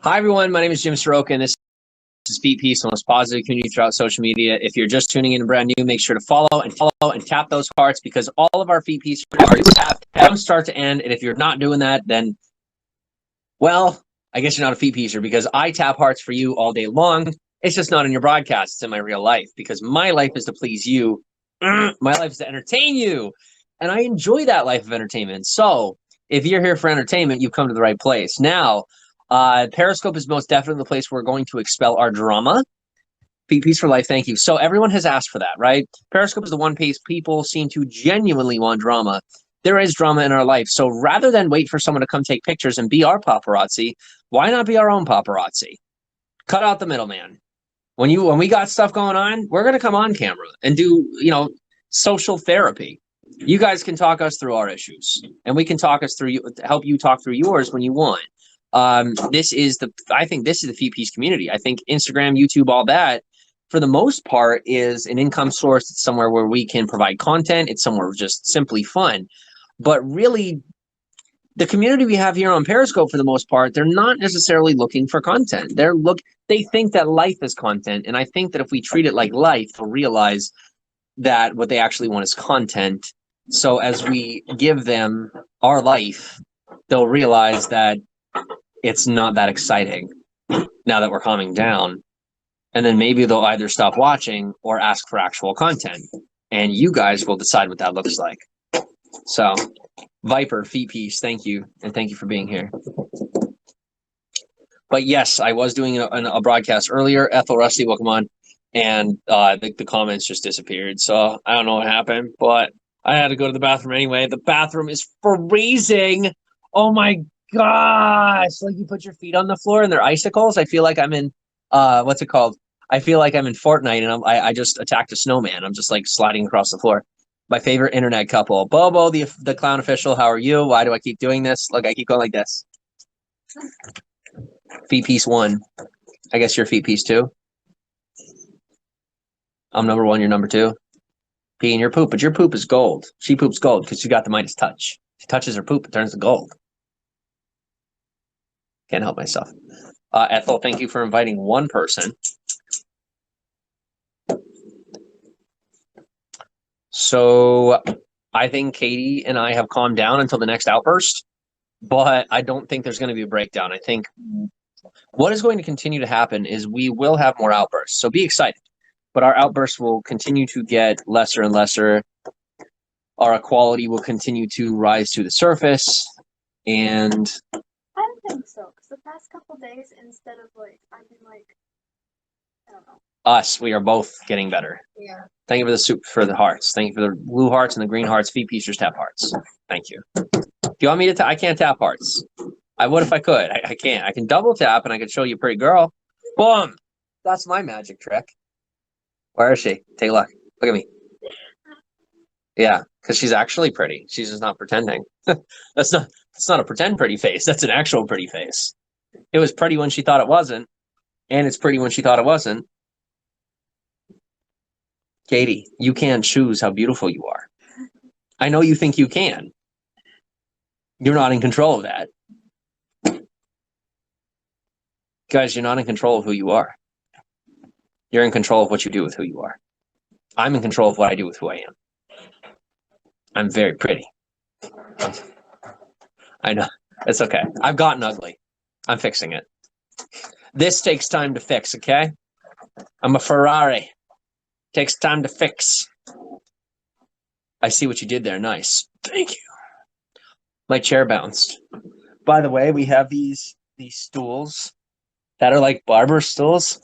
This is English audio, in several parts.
Hi, everyone. My name is Jim Saroka, and this is Feet Peace, the most positive community throughout social media. If you're just tuning in brand new, make sure to follow and tap those hearts because all of our Feet Peace are tapped from start to end. And if you're not doing that, then, well, I guess you're not a Feet Peacer because I tap hearts for you all day long. It's just not in your broadcast. It's in my real life because my life is to please you. My life is to entertain you. And I enjoy that life of entertainment. So if you're here for entertainment, you've come to the right place. Now, Periscope is most definitely the place we're going to expel our drama. Peace for life, thank you. So everyone has asked for that, right? Periscope is the one place people seem to genuinely want drama. There is drama in our life. So rather than wait for someone to come take pictures and be our paparazzi, why not be our own paparazzi? Cut out the middleman. When we got stuff going on, we're going to come on camera and do, social therapy. You guys can talk us through our issues and we can talk us through help you talk through yours when you want. I think this is the Feet Peace community. I think Instagram, YouTube, all that, for the most part, is an income source. It's somewhere where we can provide content. It's somewhere just simply fun. But really, the community we have here on Periscope, for the most part, they're not necessarily looking for content. They think that life is content. And I think that if we treat it like life, they'll realize that what they actually want is content. So as we give them our life, they'll realize that it's not that exciting now that we're calming down. And then maybe they'll either stop watching or ask for actual content. And you guys will decide what that looks like. So, Viper, Feet Peace, thank you. And thank you for being here. But yes, I was doing a broadcast earlier. Ethel Rusty, welcome on. And the comments just disappeared. So I don't know what happened, but I had to go to the bathroom anyway. The bathroom is freezing. Oh my gosh. Like you put your feet on the floor and they're icicles. I feel like I'm in, what's it called? I feel like I'm in Fortnite and I just attacked a snowman. I'm just like sliding across the floor. My favorite internet couple. Bobo, the clown official. How are you? Why do I keep doing this? Look, I keep going like this. Feet Peace 1. I guess you're Feet Peace 2. I'm number 1, you're number 2. Pee in your poop, but your poop is gold. She poops gold because she got the Midas touch. She touches her poop, it turns to gold. Can't help myself. Ethel, thank you for inviting one person. So I think Katie and I have calmed down until the next outburst, but I don't think there's going to be a breakdown. I think what is going to continue to happen is we will have more outbursts. So be excited. But our outbursts will continue to get lesser and lesser. Our equality will continue to rise to the surface. And I don't think so, because the past couple days, instead of I've been I don't know. Us, we are both getting better. Yeah. Thank you for the soup, for the hearts. Thank you for the blue hearts and the green hearts. Feet Peacers tap hearts. Thank you. Do you want me to I can't tap hearts. I would if I could. I can't. I can double tap and I can show you a pretty girl. Boom. That's my magic trick. Where is she? Take a look. Look at me. Yeah, because she's actually pretty. She's just not pretending. That's not a pretend pretty face. That's an actual pretty face. It was pretty when she thought it wasn't, and it's pretty when she thought it wasn't. Katie, you can choose how beautiful you are. I know you think you can. You're not in control of that. Guys, you're not in control of who you are. You're in control of what you do with who you are. I'm in control of what I do with who I am. I'm very pretty. I know. It's okay. I've gotten ugly. I'm fixing it. This takes time to fix, okay? I'm a Ferrari. Takes time to fix. I see what you did there. Nice. Thank you. My chair bounced. By the way, we have these stools that are like barber stools,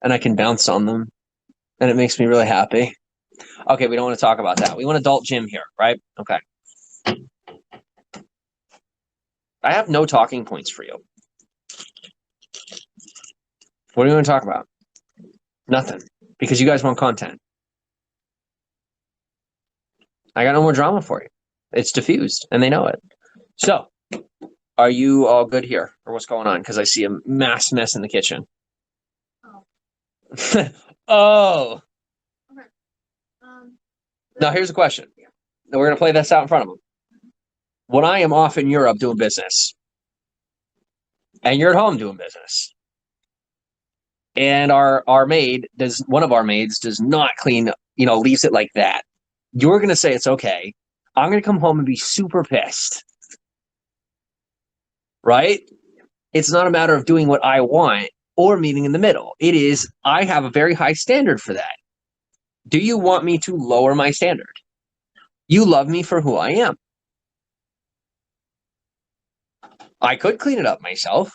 and I can bounce on them, and it makes me really happy. Okay, we don't want to talk about that. We want adult Jim here, right? Okay. I have no talking points for you. What do you want to talk about? Nothing. Because you guys want content. I got no more drama for you. It's diffused, and they know it. So, are you all good here? Or what's going on? Because I see a mass mess in the kitchen. Oh. Oh. Okay. Now, here's a question. We're going to play this out in front of them. When I am off in Europe doing business, and you're at home doing business. And our maid does, one of our maids does not clean, leaves it like that. You're going to say it's okay. I'm going to come home and be super pissed. Right? It's not a matter of doing what I want or meeting in the middle. It is, I have a very high standard for that. Do you want me to lower my standard? You love me for who I am. I could clean it up myself.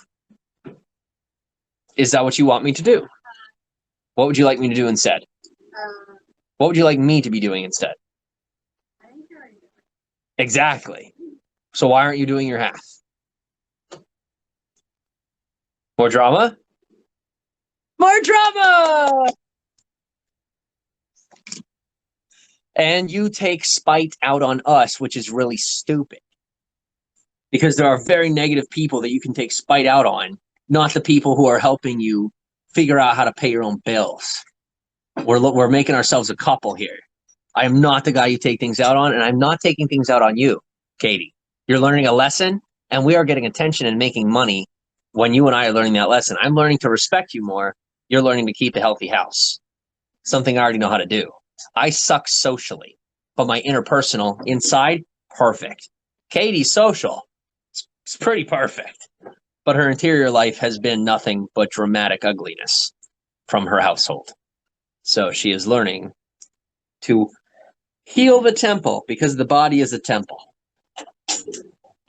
Is that what you want me to do? What would you like me to do instead? What would you like me to be doing instead? Exactly. So why aren't you doing your half? More drama? More drama! And you take spite out on us, which is really stupid. Because there are very negative people that you can take spite out on, not the people who are helping you figure out how to pay your own bills. We're making ourselves a couple here. I am not the guy you take things out on, and I'm not taking things out on you, Katie. You're learning a lesson, and we are getting attention and making money when you and I are learning that lesson. I'm learning to respect you more. You're learning to keep a healthy house. Something I already know how to do. I suck socially, but my interpersonal inside, perfect. Katie's social. It's pretty perfect. But her interior life has been nothing but dramatic ugliness from her household. So she is learning to heal the temple because the body is a temple.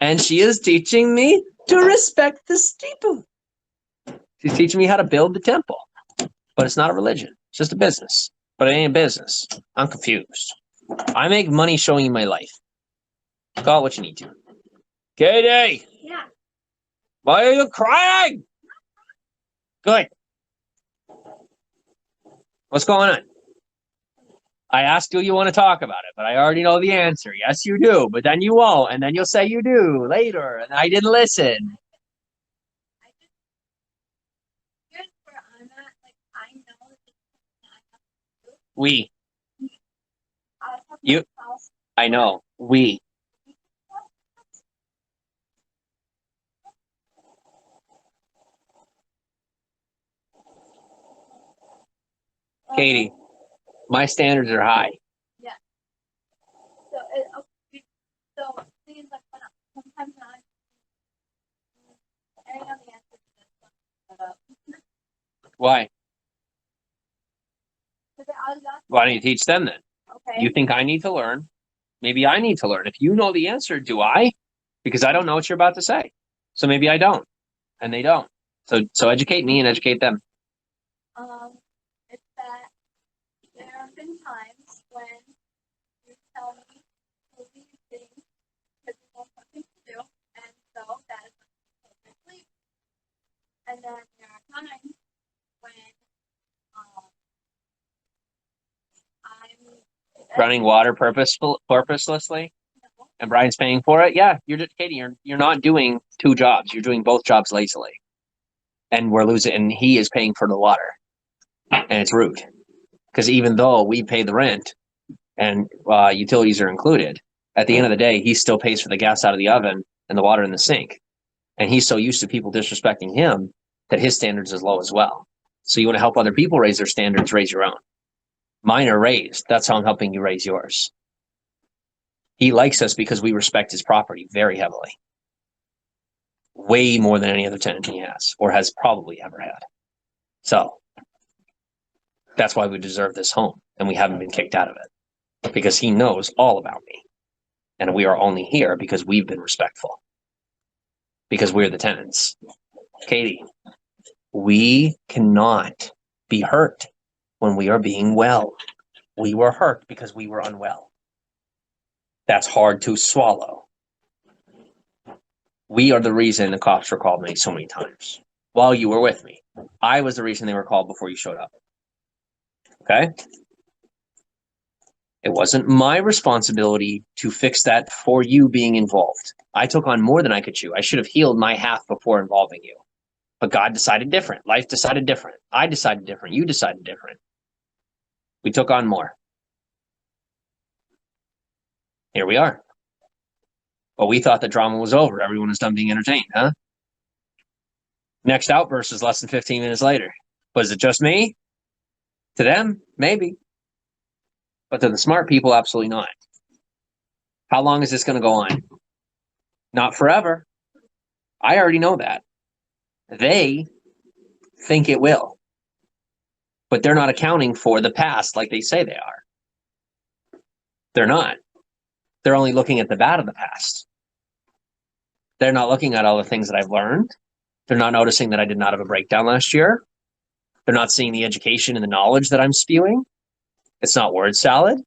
And she is teaching me to respect the steeple. She's teaching me how to build the temple. But it's not a religion. It's just a business. But it ain't a business. I'm confused. I make money showing you my life. Call it what you need to. Katie! Yeah. Why are you crying? Good. What's going on? I asked you want to talk about it, but I already know the answer. Yes, you do, but then you won't, and then you'll say you do later, and I didn't listen. Here's where I'm at. Like, I know that this is something I have to do. We. I have You. myself. I know. We. Katie, my standards are high. Yeah. So things like sometimes I know the answer to this one. Shut up. Why? Because I was asking. Why don't you teach them then? Okay. You think I need to learn? Maybe I need to learn. If you know the answer, do I? Because I don't know what you're about to say. So maybe I don't. And they don't. So educate me and educate them. It's that there have been times when you tell me to leave things because you want something to do, and so that is when you sleep. And then there are times when I'm Running water purposelessly, no, and Brian's paying for it. Yeah, you're just Katie. You're not doing two jobs. You're doing both jobs lazily, and we're losing. And he is paying for the water, and it's rude because even though we pay the rent and utilities are included, at the end of the day, he still pays for the gas out of the oven and the water in the sink, and he's so used to people disrespecting him that his standards is low as well. So you want to help other people raise their standards, raise your own. Mine are raised. That's how I'm helping you raise yours. He likes us because we respect his property very heavily. Way more than any other tenant he has or has probably ever had. So that's why we deserve this home and we haven't been kicked out of it because he knows all about me. And we are only here because we've been respectful. Because we're the tenants. Katie, we cannot be hurt when we are being well. We were hurt because we were unwell. That's hard to swallow. We are the reason the cops were called so many times while you were with me. I was the reason they were called before you showed up. Okay? It wasn't my responsibility to fix that for you being involved. I took on more than I could chew. I should have healed my half before involving you. But God decided different. Life decided different. I decided different. You decided different. We took on more. Here we are. But we thought the drama was over. Everyone was done being entertained, huh? Next outburst is less than 15 minutes later. Was it just me? To them, maybe. But to the smart people, absolutely not. How long is this going to go on? Not forever. I already know that. They think it will. But they're not accounting for the past like they say they are. They're not. They're only looking at the bad of the past. They're not looking at all the things that I've learned. They're not noticing that I did not have a breakdown last year. They're not seeing the education and the knowledge that I'm spewing. It's not word salad.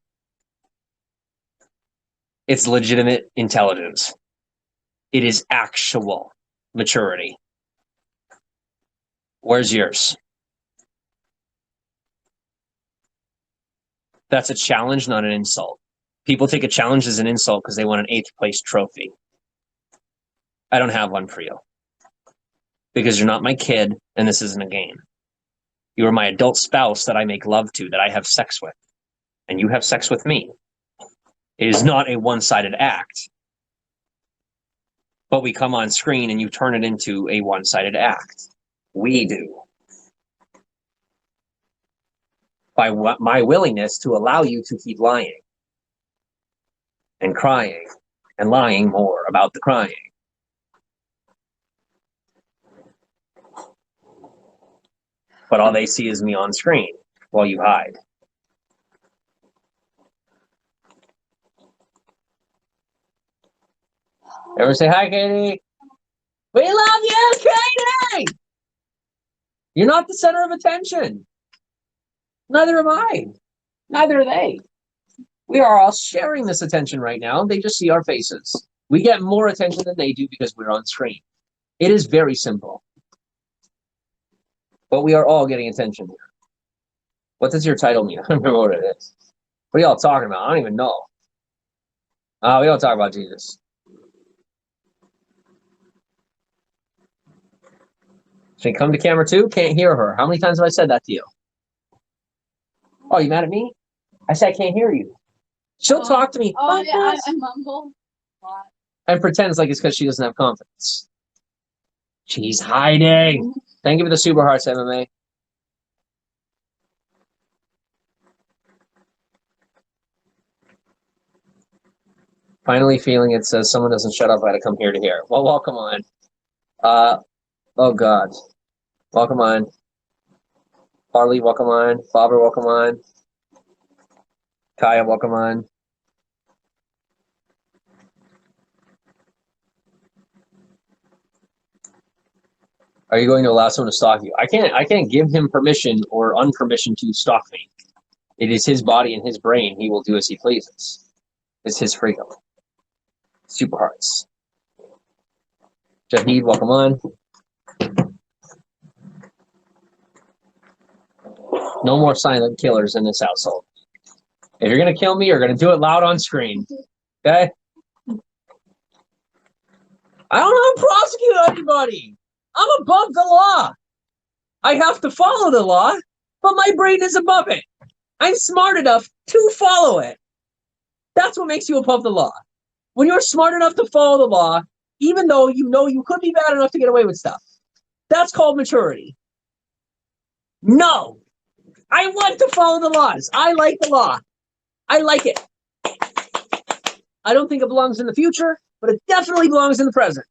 It's legitimate intelligence. It is actual maturity. Where's yours? That's a challenge, not an insult. People take a challenge as an insult because they want an 8th place trophy. I don't have one for you. Because you're not my kid, and this isn't a game. You are my adult spouse that I make love to, that I have sex with. And you have sex with me. It is not a one-sided act. But we come on screen and you turn it into a one-sided act. We do. By my willingness to allow you to keep lying. And crying. And lying more about the crying. But all they see is me on screen while you hide. Everyone say hi, Katie. We love you, Katie! You're not the center of attention. Neither am I. Neither are they. We are all sharing this attention right now. They just see our faces. We get more attention than they do because we're on screen. It is very simple. But we are all getting attention here. What does your title mean? I don't remember what it is. What are y'all talking about? I don't even know. We don't talk about Jesus. Should come to camera too? Can't hear her. How many times have I said that to you? Oh, you mad at me? I said I can't hear you. She'll talk to me. Oh, yeah, I mumble a lot. And pretends like it's because she doesn't have confidence. She's hiding. Thank you for the super hearts, MMA. Finally feeling it says someone doesn't shut up. I had to come here to hear. Well, welcome on. Oh God. Welcome on. Harley, welcome on. Bobber, welcome on. Kaya, welcome on. Are you going to allow someone to stalk you? I can't give him permission or unpermission to stalk me. It is his body and his brain. He will do as he pleases. It's his freedom. Super hearts. Jahid, welcome on. No more silent killers in this household. If you're going to kill me, you're going to do it loud on screen. Okay? I don't know how to prosecute anybody. I'm above the law. I have to follow the law, but my brain is above it. I'm smart enough to follow it. That's what makes you above the law. When you're smart enough to follow the law, even though you know you could be bad enough to get away with stuff. That's called maturity. No. I want to follow the laws. I like the law. I like it. I don't think it belongs in the future, but it definitely belongs in the present.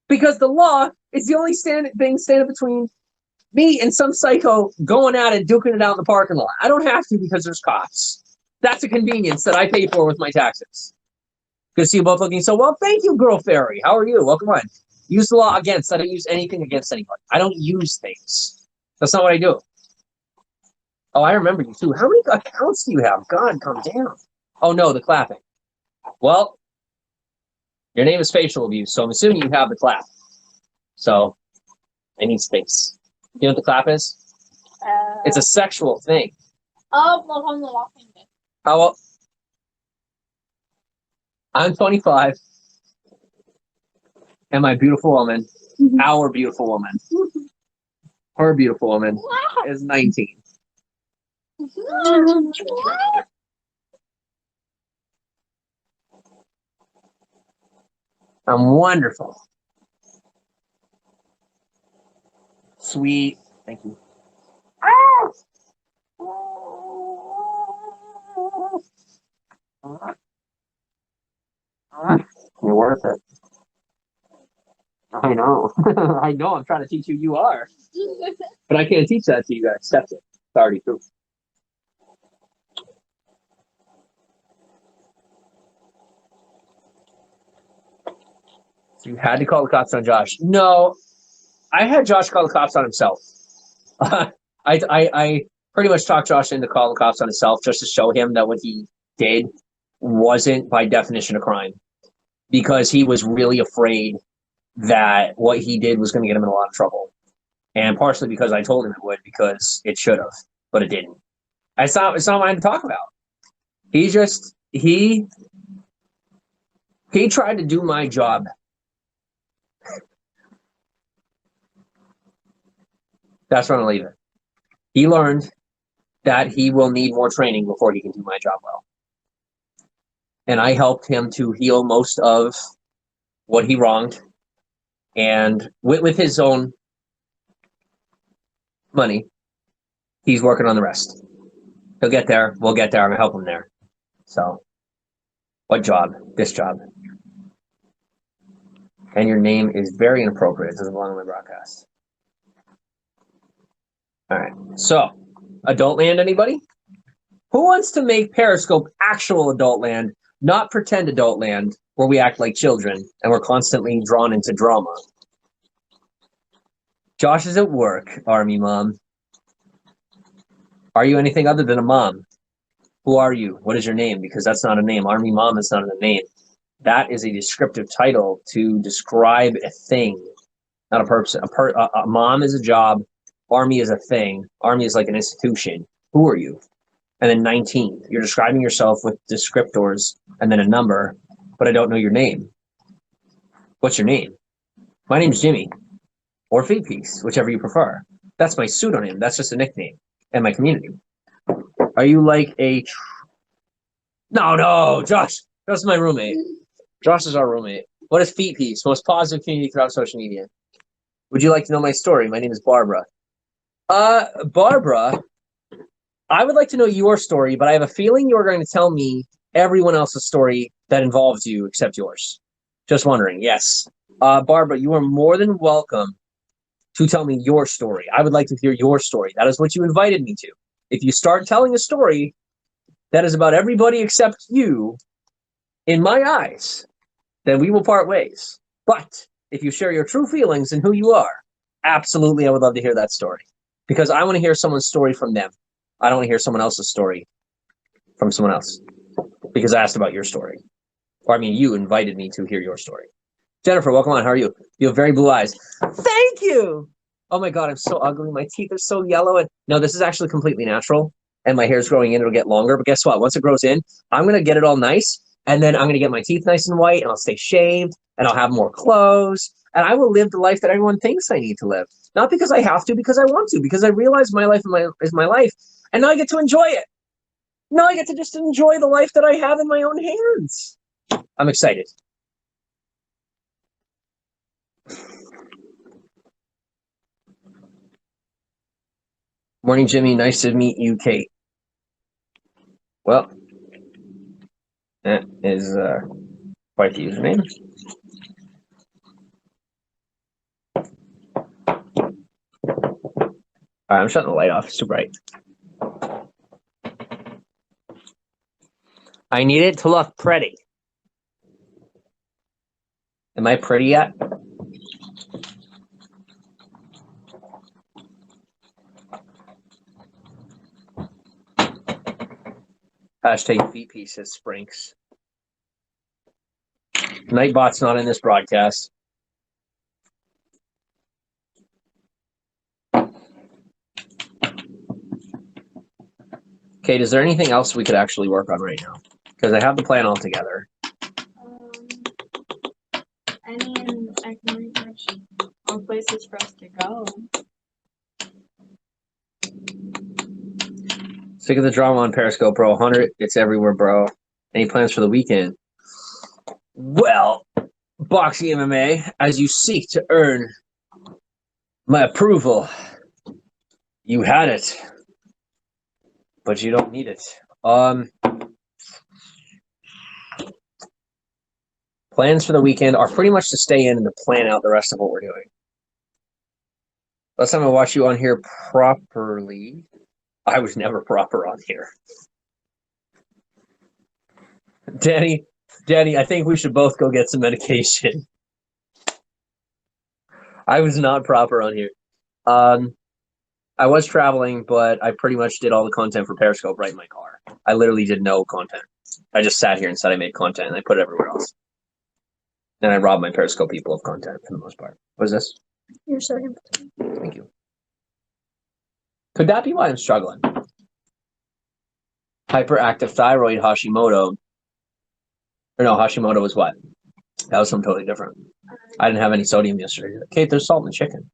Because the law is the only thing standing between me and some psycho going at it, duking it out in the parking lot. I don't have to because there's cops. That's a convenience that I pay for with my taxes. Good to see you both looking so well. Thank you, Girl Fairy. How are you? Welcome on. Use the law against. I don't use anything against anybody. I don't use things. That's not what I do. Oh, I remember you too. How many accounts do you have? God, calm down. Oh no, the clapping. Well, your name is facial abuse, so I'm assuming you have the clap. So, I need space. You know what the clap is? It's a sexual thing. Oh, well, on the walking day. How old? I'm 25. And my beautiful woman, our beautiful woman, her beautiful woman, is 19. I'm wonderful. Sweet. Thank you. You're worth it. I know. I know. I'm trying to teach you. You are. But I can't teach that to you guys. Accept it. It's already true. So you had to call the cops on Josh. No, I had Josh call the cops on himself. I pretty much talked Josh into calling the cops on himself just to show him that what he did wasn't by definition a crime, because he was really afraid that what he did was going to get him in a lot of trouble. And partially because I told him it would, because it should have, but it didn't. It's not mine to talk about. He tried to do my job. That's where I'm gonna leave it. He learned that he will need more training before he can do my job well. And I helped him to heal most of what he wronged. And with his own money, he's working on the rest. He'll get there. We'll get there. I'm gonna help him there. So, what job? This job. And your name is very inappropriate. It doesn't belong on my broadcast. All right. So, adult land, anybody? Who wants to make Periscope actual adult land, not pretend adult land, where we act like children and we're constantly drawn into drama? Josh is at work, Army Mom. Are you anything other than a mom? Who are you? What is your name? Because that's not a name. Army Mom is not a name. That is a descriptive title to describe a thing, not a person. A mom is a job. Army is a thing. Army is like an institution. Who are you? And then 19. You're describing yourself with descriptors and then a number, but I don't know your name. What's your name? My name's Jimmy. Or Feet Piece, whichever you prefer. That's my pseudonym. That's just a nickname in my community. Are you like a... No, Josh. Josh is my roommate. Josh is our roommate. What is Feet Piece? Most positive community throughout social media. Would you like to know my story? My name is Barbara. Barbara, I would like to know your story, but I have a feeling you're going to tell me everyone else's story that involves you except yours. Just wondering. Yes. Barbara, you are more than welcome to tell me your story. I would like to hear your story. That is what you invited me to. If you start telling a story that is about everybody except you, in my eyes, then we will part ways. But if you share your true feelings and who you are, absolutely, I would love to hear that story. Because I want to hear someone's story from them. I don't want to hear someone else's story from someone else. Because I asked about your story. Or, I mean, you invited me to hear your story. Jennifer, welcome on. How are you? You have very blue eyes. Thank you! Oh my God, I'm so ugly. My teeth are so yellow. And no, this is actually completely natural. And my hair's growing in. It'll get longer. But guess what? Once it grows in, I'm going to get it all nice. And then I'm going to get my teeth nice and white. And I'll stay shaved. And I'll have more clothes. And I will live the life that everyone thinks I need to live. Not because I have to, because I want to. Because I realize my life is my life. And now I get to enjoy it. Now I get to just enjoy the life that I have in my own hands. I'm excited. Morning, Jimmy. Nice to meet you, Kate. Well, that is quite the username. All right, I'm shutting the light off. It's too bright. I need it to look pretty. Am I pretty yet? Hashtag Feet Piece says Sprinks. Nightbot's not in this broadcast. Kate, is there anything else we could actually work on right now? Because I have the plan all together. I mean, I can research more places for us to go. Sick of the drama on Periscope, bro. 100, it's everywhere, bro. Any plans for the weekend? Well, boxing MMA, as you seek to earn my approval You had it, but you don't need it. Plans for the weekend are pretty much to stay in and to plan out the rest of what we're doing. Last time I watched you on here properly, I was never proper on here. Danny, I think we should both go get some medication. I was not proper on here. I was traveling, but I pretty much did all the content for Periscope right in my car. I literally did no content. I just sat here and said I made content, and I put it everywhere else. And I robbed my Periscope people of content for the most part. What is this? Your sodium. Thank you. Could that be why I'm struggling? Hyperactive thyroid, Hashimoto. Or no, Hashimoto was what? That was something totally different. I didn't have any sodium yesterday. Kate, there's salt in the chicken.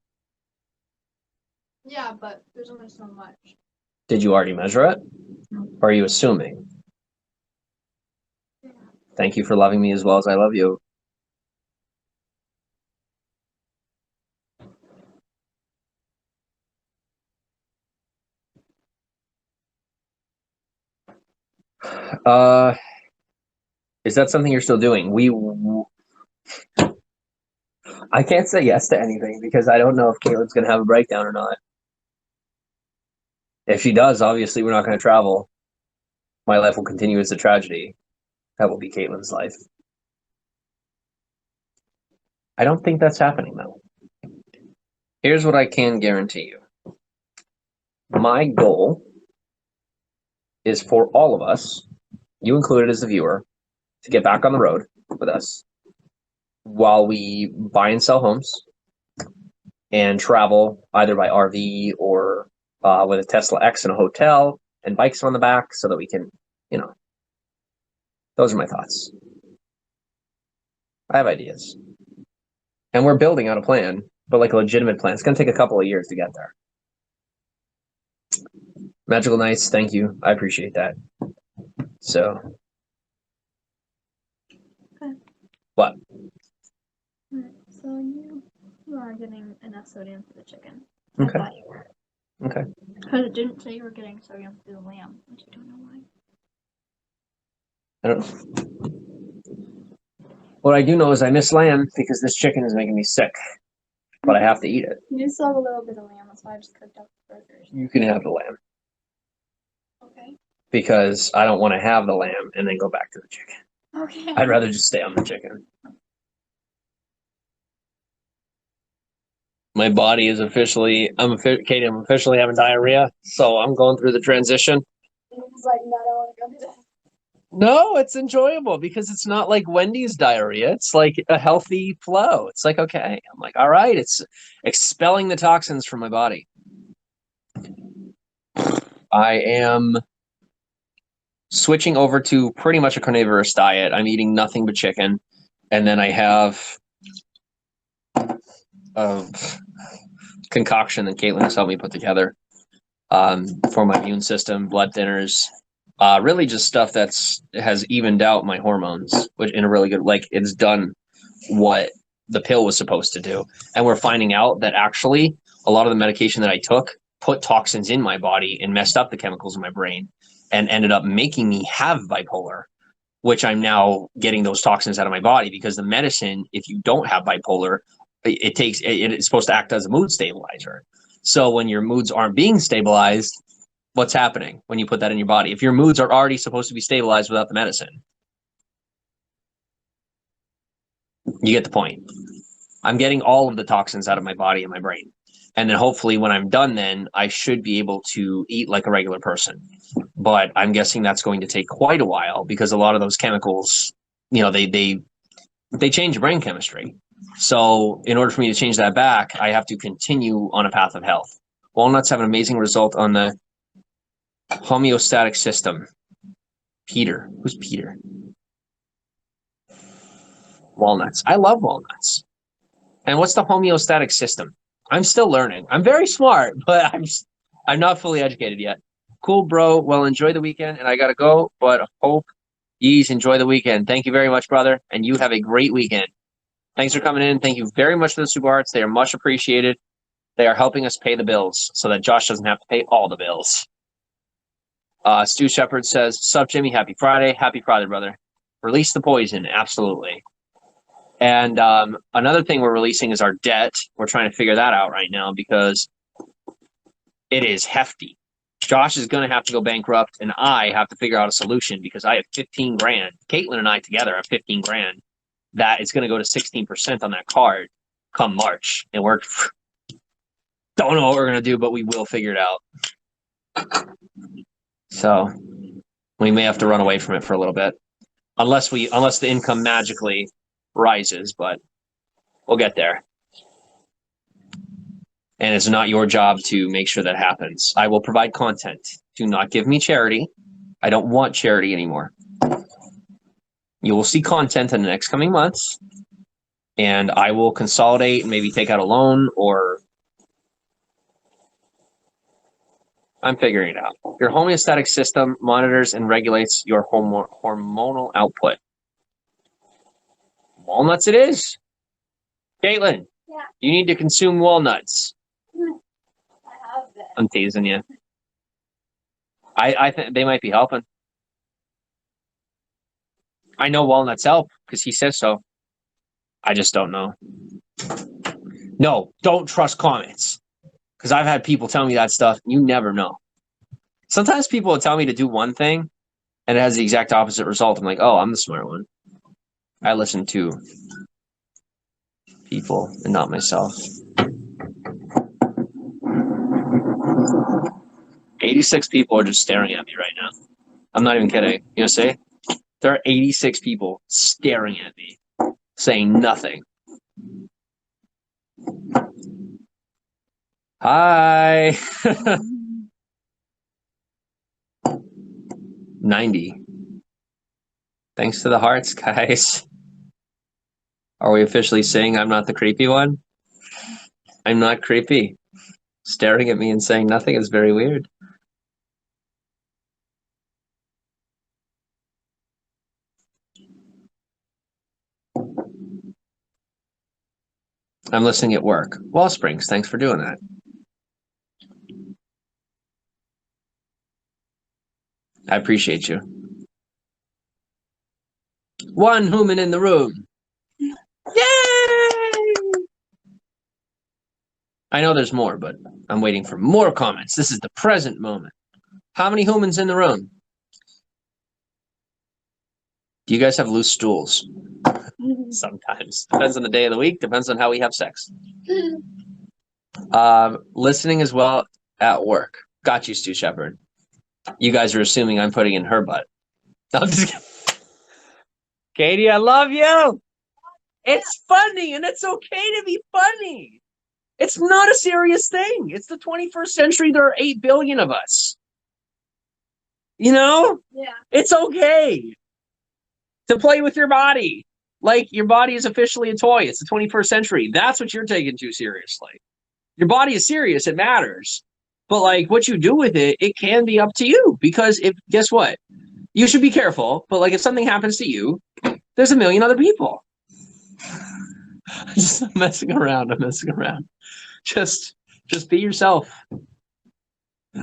Yeah, but there's only so much. Did you already measure it? No. Or are you assuming? Yeah. Thank you for loving me as well as I love you. Is that something you're still doing? I can't say yes to anything because I don't know if Kaitlyn's going to have a breakdown or not. If she does, obviously we're not going to travel. My life will continue as a tragedy. That will be Kaitlyn's life. I don't think that's happening, though. Here's what I can guarantee you. My goal is for all of us, you included as the viewer, to get back on the road with us while we buy and sell homes and travel either by RV or with a Tesla X in a hotel and bikes on the back so that we can, those are my thoughts. I have ideas. And we're building out a plan, but like a legitimate plan. It's going to take a couple of years to get there. Magical Nights, thank you. I appreciate that. So. Okay. What? Alright, so you are getting enough sodium for the chicken. Okay. I thought you were. Okay. Because it didn't say you were getting sodium through the lamb, which I don't know why. I don't. What I do know is I miss lamb because this chicken is making me sick, but I have to eat it. You still have a little bit of lamb, that's why I just cooked up the burgers. You can have the lamb Okay. because I don't want to have the lamb and then go back to the chicken. Okay. I'd rather just stay on the chicken. My body is officially, Katie, I'm officially having diarrhea, so I'm going through the transition. It's like, no, I don't want to go do that. No, it's enjoyable because it's not like Wendy's diarrhea. It's like a healthy flow. It's like, okay. I'm like, all right, it's expelling the toxins from my body. I am switching over to pretty much a carnivorous diet. I'm eating nothing but chicken. And then I have a concoction that Kaitlyn has helped me put together for my immune system, blood thinners, really just stuff has evened out my hormones, which in a really good, like it's done what the pill was supposed to do. And we're finding out that actually a lot of the medication that I took put toxins in my body and messed up the chemicals in my brain and ended up making me have bipolar, which I'm now getting those toxins out of my body because the medicine, if you don't have bipolar, it's supposed to act as a mood stabilizer. So when your moods aren't being stabilized, what's happening when you put that in your body? If your moods are already supposed to be stabilized without the medicine, you get the point. I'm getting all of the toxins out of my body and my brain. And then hopefully when I'm done, then I should be able to eat like a regular person. But I'm guessing that's going to take quite a while because a lot of those chemicals, they change your brain chemistry. So in order for me to change that back, I have to continue on a path of health. Walnuts have an amazing result on the homeostatic system. Peter. Who's Peter? Walnuts. I love walnuts. And what's the homeostatic system? I'm still learning. I'm very smart, but I'm not fully educated yet. Cool, bro. Well, enjoy the weekend, and I gotta go, but hope yees enjoy the weekend. Thank you very much, brother, and you have a great weekend. Thanks for coming in. Thank you very much for the super arts. They are much appreciated. They are helping us pay the bills so that Josh doesn't have to pay all the bills. Stu Shepard says, "Sup, Jimmy? Happy Friday. Happy Friday, brother. Release the poison. Absolutely." And another thing we're releasing is our debt. We're trying to figure that out right now because it is hefty. Josh is going to have to go bankrupt, and I have to figure out a solution because I have 15 grand. Kaitlyn and I together have 15 grand. That is going to go to 16% on that card come March. And we're don't know what we're going to do, but we will figure it out. So we may have to run away from it for a little bit. Unless the income magically rises, but we'll get there. And it's not your job to make sure that happens. I will provide content. Do not give me charity. I don't want charity anymore. You will see content in the next coming months, and I will consolidate and maybe take out a loan, or I'm figuring it out. Your homeostatic system monitors and regulates your hormonal output. Walnuts it is. Kaitlyn, Yeah. you need to consume walnuts. I have been. I'm teasing you. I think they might be helping. I know walnuts help because he says so. I just don't know. No, don't trust comments. Because I've had people tell me that stuff. You never know. Sometimes people will tell me to do one thing and it has the exact opposite result. I'm like, oh, I'm the smart one. I listen to people and not myself. 86 people are just staring at me right now. I'm not even kidding. You know, say there are 86 people staring at me, saying nothing. Hi. 90. Thanks to the hearts, guys. Are we officially saying I'm not the creepy one? I'm not creepy. Staring at me and saying nothing is very weird. I'm listening at work. Wellsprings, thanks for doing that. I appreciate you. One human in the room. Yay! I know there's more, but I'm waiting for more comments. This is the present moment. How many humans in the room? Do you guys have loose stools? Sometimes. Depends on the day of the week. Depends on how we have sex. Listening as well at work. Got you, Stu Shepard. You guys are assuming I'm putting in her butt. I'm just kidding. Katie, I love you. It's funny, and it's okay to be funny. It's not a serious thing. It's the 21st century. There are 8 billion of us. You know? Yeah. It's okay to play with your body. Like, your body is officially a toy. It's the 21st century. That's what you're taking too seriously. Your body is serious. It matters. But, like, what you do with it, it can be up to you. Because, guess what? You should be careful. But, like, if something happens to you, there's a million other people. I'm just messing around. I'm messing around. Just be yourself.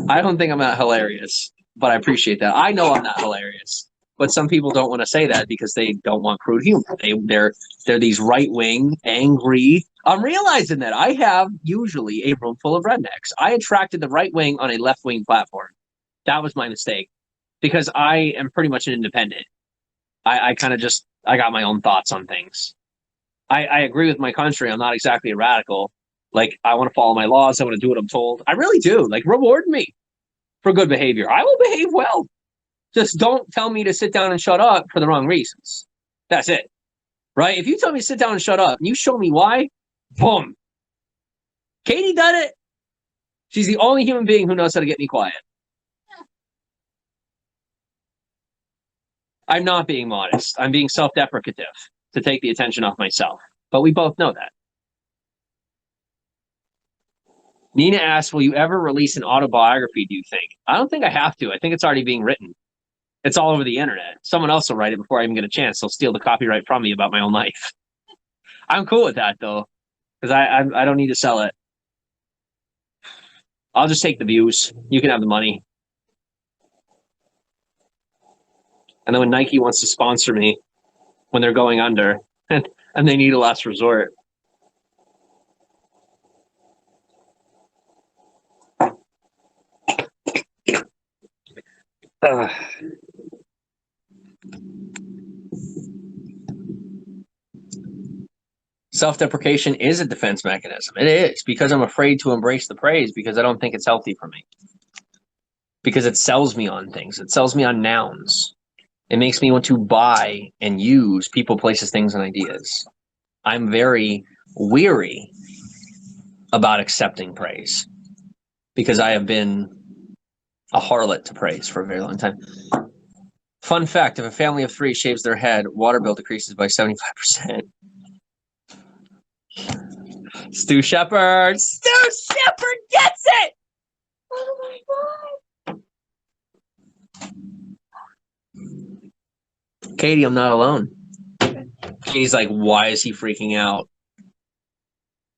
I don't think I'm that hilarious, but I appreciate that. I know I'm not hilarious, but some people don't want to say that because they don't want crude humor. They're these right-wing, angry. I'm realizing that I have usually a room full of rednecks. I attracted the right wing on a left-wing platform. That was my mistake because I am pretty much an independent. I kind of just, I got my own thoughts on things. I agree with my country. I'm not exactly a radical. Like, I want to follow my laws. I want to do what I'm told. I really do. Like, reward me for good behavior. I will behave well. Just don't tell me to sit down and shut up for the wrong reasons. That's it. Right? If you tell me to sit down and shut up, and you show me why, boom. Katie done it. She's the only human being who knows how to get me quiet. I'm not being modest. I'm being self-deprecative to take the attention off myself. But we both know that. Nina asks, will you ever release an autobiography, do you think? I don't think I have to. I think it's already being written. It's all over the internet. Someone else will write it before I even get a chance. They'll steal the copyright from me about my own life. I'm cool with that, though, because I don't need to sell it. I'll just take the views. You can have the money. And then when Nike wants to sponsor me when they're going under and they need a last resort. Self-deprecation is a defense mechanism. It is, because I'm afraid to embrace the praise because I don't think it's healthy for me. Because it sells me on things. It sells me on nouns. It makes me want to buy and use people, places, things, and ideas. I'm very weary about accepting praise because I have been a harlot to praise for a very long time. Fun fact, if a family of 3 shaves their head, water bill decreases by 75%. Stu Shepard gets it! Oh my God. Katie, I'm not alone. Katie's like, why is he freaking out?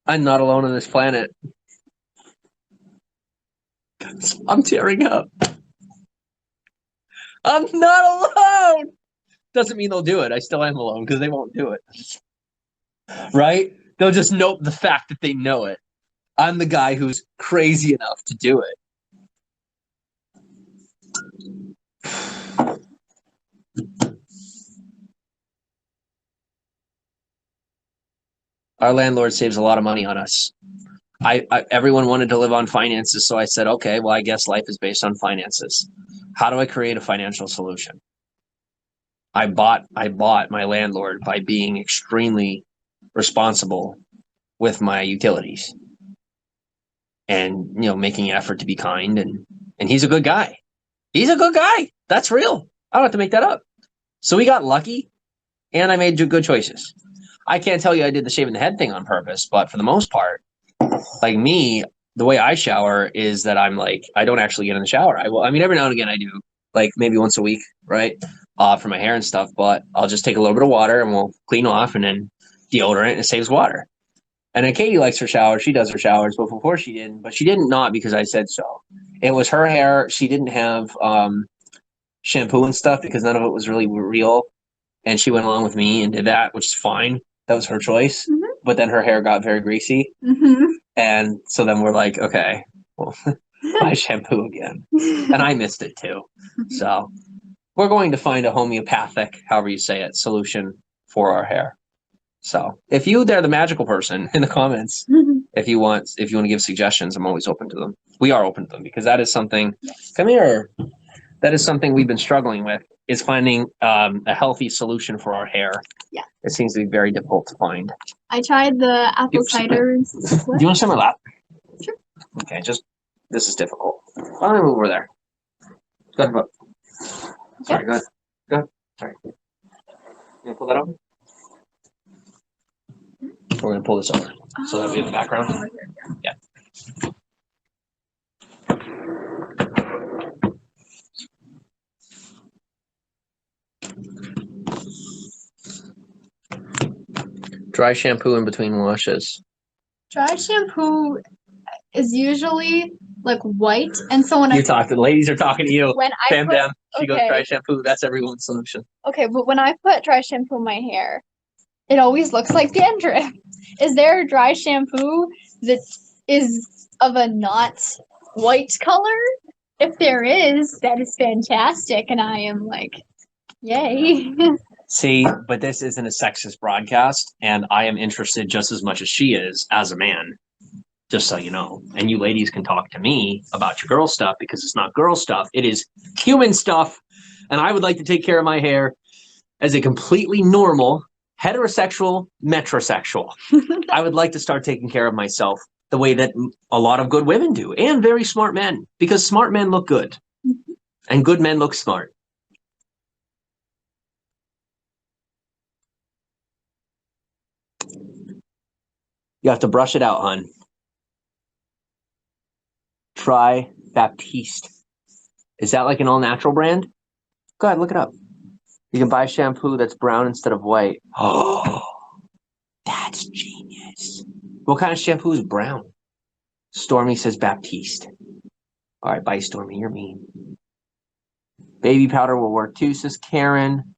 I'm not alone on this planet. I'm tearing up. I'm not alone. Doesn't mean they'll do it. I still am alone because they won't do it. Right? They'll just note the fact that they know it. I'm the guy who's crazy enough to do it. Our landlord saves a lot of money on us. Everyone wanted to live on finances, so I said, okay, well, I guess life is based on finances. How do I create a financial solution? I bought my landlord by being extremely responsible with my utilities and, you know, making an effort to be kind, and he's a good guy. He's a good guy. That's real. I don't have to make that up. So we got lucky, and I made good choices. I can't tell you I did the shaving the head thing on purpose, but for the most part, like me, the way I shower is that I'm like, I don't actually get in the shower. I mean, every now and again I do, like maybe once a week, right? For my hair and stuff, but I'll just take a little bit of water and we'll clean off and then deodorant, and it saves water. And then Katie likes her showers. She does her showers, but before she didn't, but she didn't not because I said so. It was her hair. She didn't have shampoo and stuff because none of it was really real. And she went along with me and did that, which is fine. That was her choice. Mm-hmm. But then her hair got very greasy. Mm-hmm. And so then we're like, okay, well, buy shampoo again. And I missed it too. So we're going to find a homeopathic, however you say it, solution for our hair. So if you, they're the magical person in the comments, if you want to give suggestions, I'm always open to them. We are open to them because that is something, come here. That is something we've been struggling with, is finding a healthy solution for our hair. Yeah. It seems to be very difficult to find. I tried the apple cider. Do you want to sit on my lap? Sure. Okay, this is difficult. Why don't I move over there? Go ahead, Bob. Sorry, go ahead. Go ahead. Sorry. You want to pull that over? We're going to pull this over so that we have the background. Yeah. Dry shampoo in between washes. Dry shampoo is usually like white, and so when the ladies are talking to you. When I she goes dry shampoo. That's everyone's solution. Okay, but when I put dry shampoo in my hair, it always looks like dandruff. Is there a dry shampoo that is of a not white color? If there is, that is fantastic, and I am like, yay. See, but this isn't a sexist broadcast, and I am interested just as much as she is as a man, just so you know. And you ladies can talk to me about your girl stuff because it's not girl stuff. It is human stuff, and I would like to take care of my hair as a completely normal, heterosexual, metrosexual. I would like to start taking care of myself the way that a lot of good women do, and very smart men, because smart men look good, and good men look smart. You have to brush it out, hon. Try Baptiste. Is that like an all-natural brand? Go ahead, look it up. You can buy shampoo that's brown instead of white. Oh, that's genius. What kind of shampoo is brown? Stormy says Baptiste. All right, bye, Stormy. You're mean. Baby powder will work too, says Karen.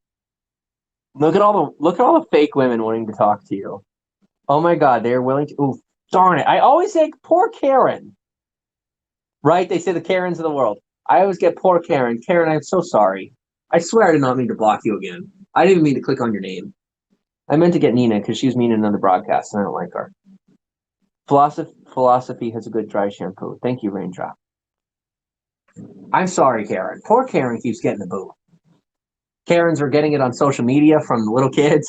Look at all the fake women wanting to talk to you. Oh my God, they're willing to. Ooh, darn it! I always say poor Karen. Right? They say the Karens of the world. I always get poor Karen. Karen, I'm so sorry. I swear I did not mean to block you again. I didn't even mean to click on your name. I meant to get Nina because she's mean in another broadcast and I don't like her. Philosophy has a good dry shampoo. Thank you, Raindrop. I'm sorry, Karen. Poor Karen keeps getting the boo. Karens are getting it on social media from the little kids.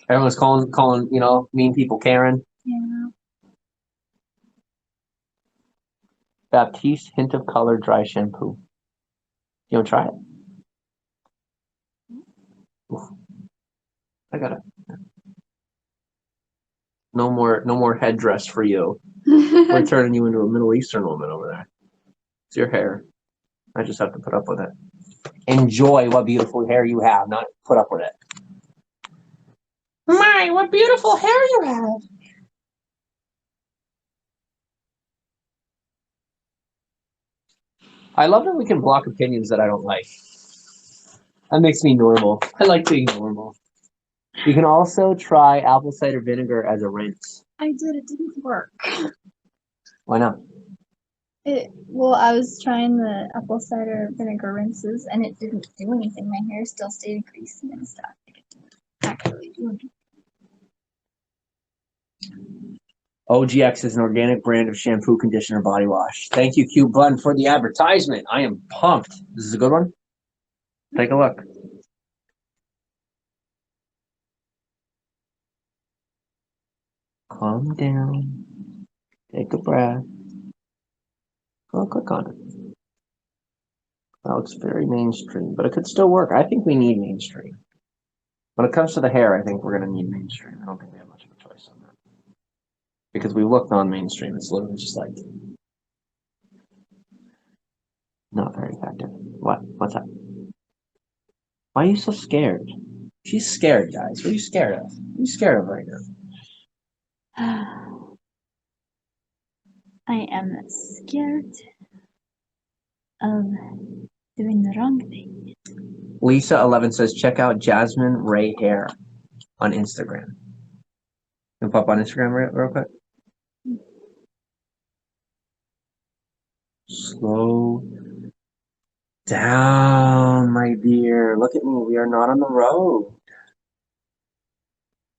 Everyone's calling mean people Karen. Yeah. Baptiste hint of color dry shampoo. You want to try it? Oof. I got it. No more headdress for you. We're turning you into a Middle Eastern woman over there. It's your hair. I just have to put up with it. Enjoy what beautiful hair you have, not put up with it. My, what beautiful hair you have. I love that we can block opinions that I don't like. That makes me normal. I like being normal. You can also try apple cider vinegar as a rinse. I did. It didn't work. Why not? Well, I was trying the apple cider vinegar rinses, and it didn't do anything. My hair still stayed greasy and stuff. It didn't actually do anything. OGX is an organic brand of shampoo, conditioner, body wash. Thank you, Q Bun, for the advertisement. I am pumped. This is a good one. Take a look. Calm down. Take a breath. Go click on it. That looks very mainstream, but it could still work. I think we need mainstream. When it comes to the hair, I think we're going to need mainstream. I don't think we have much of a choice on that. Because we looked on mainstream. It's literally just like not very effective. What? What's that? Why are you so scared? She's scared, guys. What are you scared of? What are you scared of right now? I am scared of doing the wrong thing. Lisa11 says, check out Jasmine Ray Hair on Instagram. You pop on Instagram real quick? Slow down, my dear. Look at me. We are not on the road.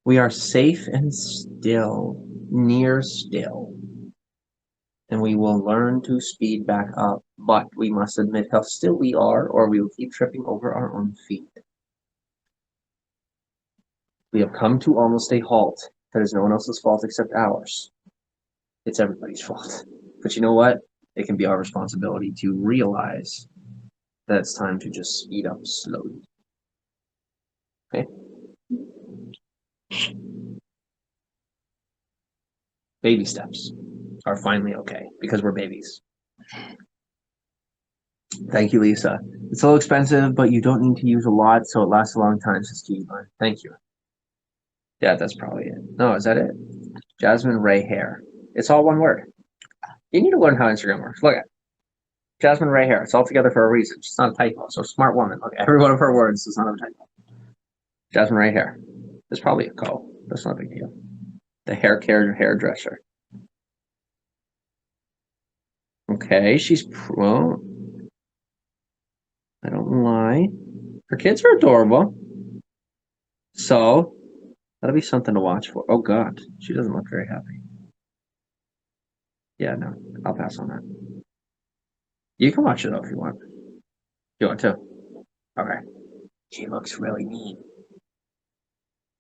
We are safe and still, near still. And we will learn to speed back up. But we must admit how still we are, or we will keep tripping over our own feet. We have come to almost a halt. That is no one else's fault except ours. It's everybody's fault. But you know what? It can be our responsibility to realize that it's time to just speed up slowly. Okay? Baby steps are finally okay because we're babies. Thank you, Lisa. It's a little expensive, but you don't need to use a lot, so it lasts a long time, says Keelan. Thank you. Yeah, that's probably it. No, is that it? Jasmine Ray Hair. It's all one word. You need to learn how Instagram works. Look at it. Jasmine Ray Hair. It's all together for a reason. It's not a typo. So smart woman. Look, every one of her words is not a typo. Jasmine Ray Hair. There's probably a co. That's not a big deal. The hair care hairdresser. Okay, she's well. I don't lie. Her kids are adorable. So that'll be something to watch for. Oh God, she doesn't look very happy. Yeah, no, I'll pass on that. You can watch it though if you want. You want to? Okay. She looks really mean.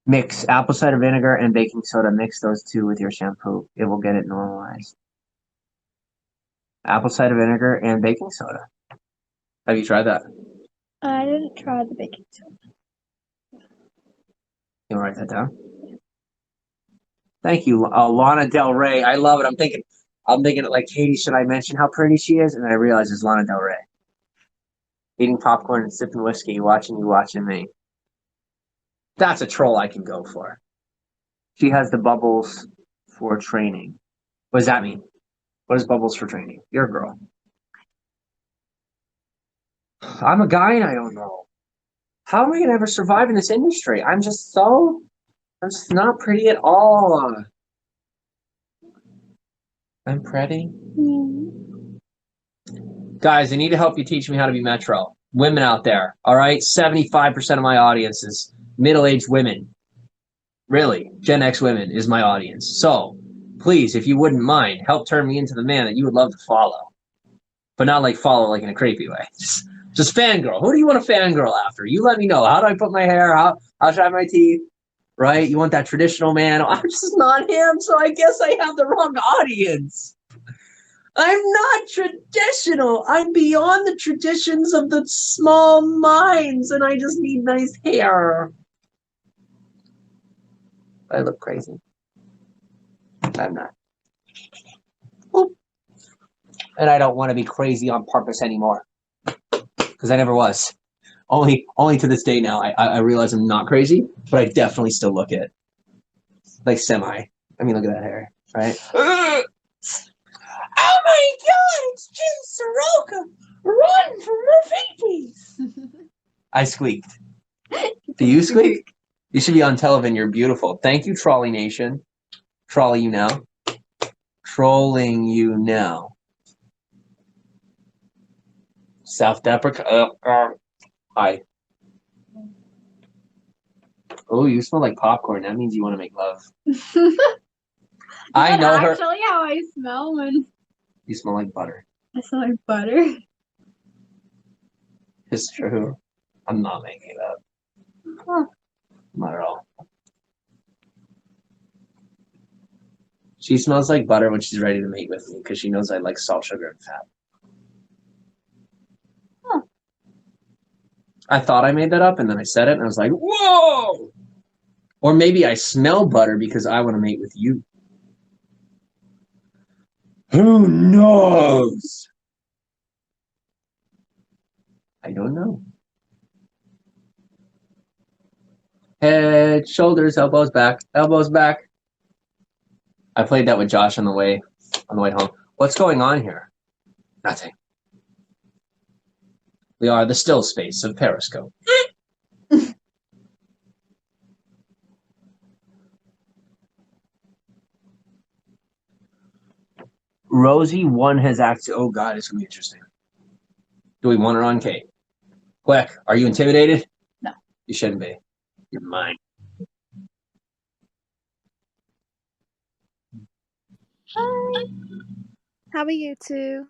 Mix apple cider vinegar and baking soda. Mix those two with your shampoo. It will get it normalized. Apple cider vinegar and baking soda. Have you tried that? I didn't try the baking soda. You want to write that down? Thank you, Lana Del Rey. I love it. I'm thinking like, Katie, should I mention how pretty she is? And then I realize it's Lana Del Rey. Eating popcorn and sipping whiskey, watching you, watching me. That's a troll I can go for. She has the bubbles for training. What does that mean? What is bubbles for training? You're a girl. I'm a guy and I don't know. How am I gonna ever survive in this industry? I'm just not pretty at all. I'm pretty. Guys, I need to help you teach me how to be metro. Women out there, all right? 75% of my audience is middle-aged women. Really, Gen X women is my audience. So, please, if you wouldn't mind, help turn me into the man that you would love to follow. But not like follow like in a creepy way. Just fangirl. Who do you want to fangirl after? You let me know. How do I put my hair? How should I have my teeth? Right? You want that traditional man? I'm just not him, so I guess I have the wrong audience. I'm not traditional. I'm beyond the traditions of the small minds, and I just need nice hair. I look crazy. I'm not. Oop. And I don't want to be crazy on purpose anymore. Because I never was. Only to this day now, I realize I'm not crazy, but I definitely still look it. Like semi. I mean, look at that hair, right? Oh my god, it's Jim Saroka! Run from the babies! I squeaked. Do you squeak? You should be on television. You're beautiful. Thank you, Trolley Nation. Trolley you now. Trolling you now. Self-deprecate. Hi. Oh, you smell like popcorn. That means you want to make love. I know her. Actually, how I smell when You smell like butter. I smell like butter. It's true. I'm not making it up. Huh. Not at all. She smells like butter when she's ready to mate with me because she knows I like salt, sugar, and fat. Huh. I thought I made that up, and then I said it, and I was like, whoa! Or maybe I smell butter because I want to mate with you. Who knows? I don't know. Head, shoulders, elbows back, elbows back. I played that with Josh on the way home. What's going on here? Nothing. We are the still space of Periscope. Rosie 1 has acted. Oh God, it's gonna be interesting. Do we want her on, Kate? Quick, are you intimidated? No. You shouldn't be. You're mine. Hi. How are you two?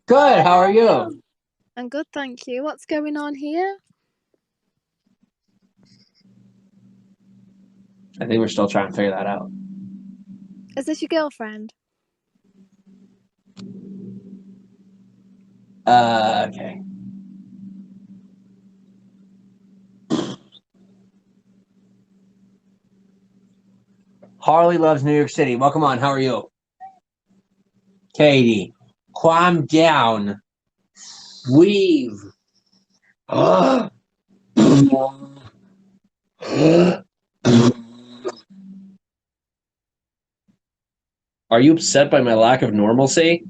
Good. How are you? I'm good, thank you. What's going on here? I think we're still trying to figure that out. Is this your girlfriend? Okay. Harley loves New York City. Welcome on. How are you? Katie, calm down. Weave. Are you upset by my lack of normalcy?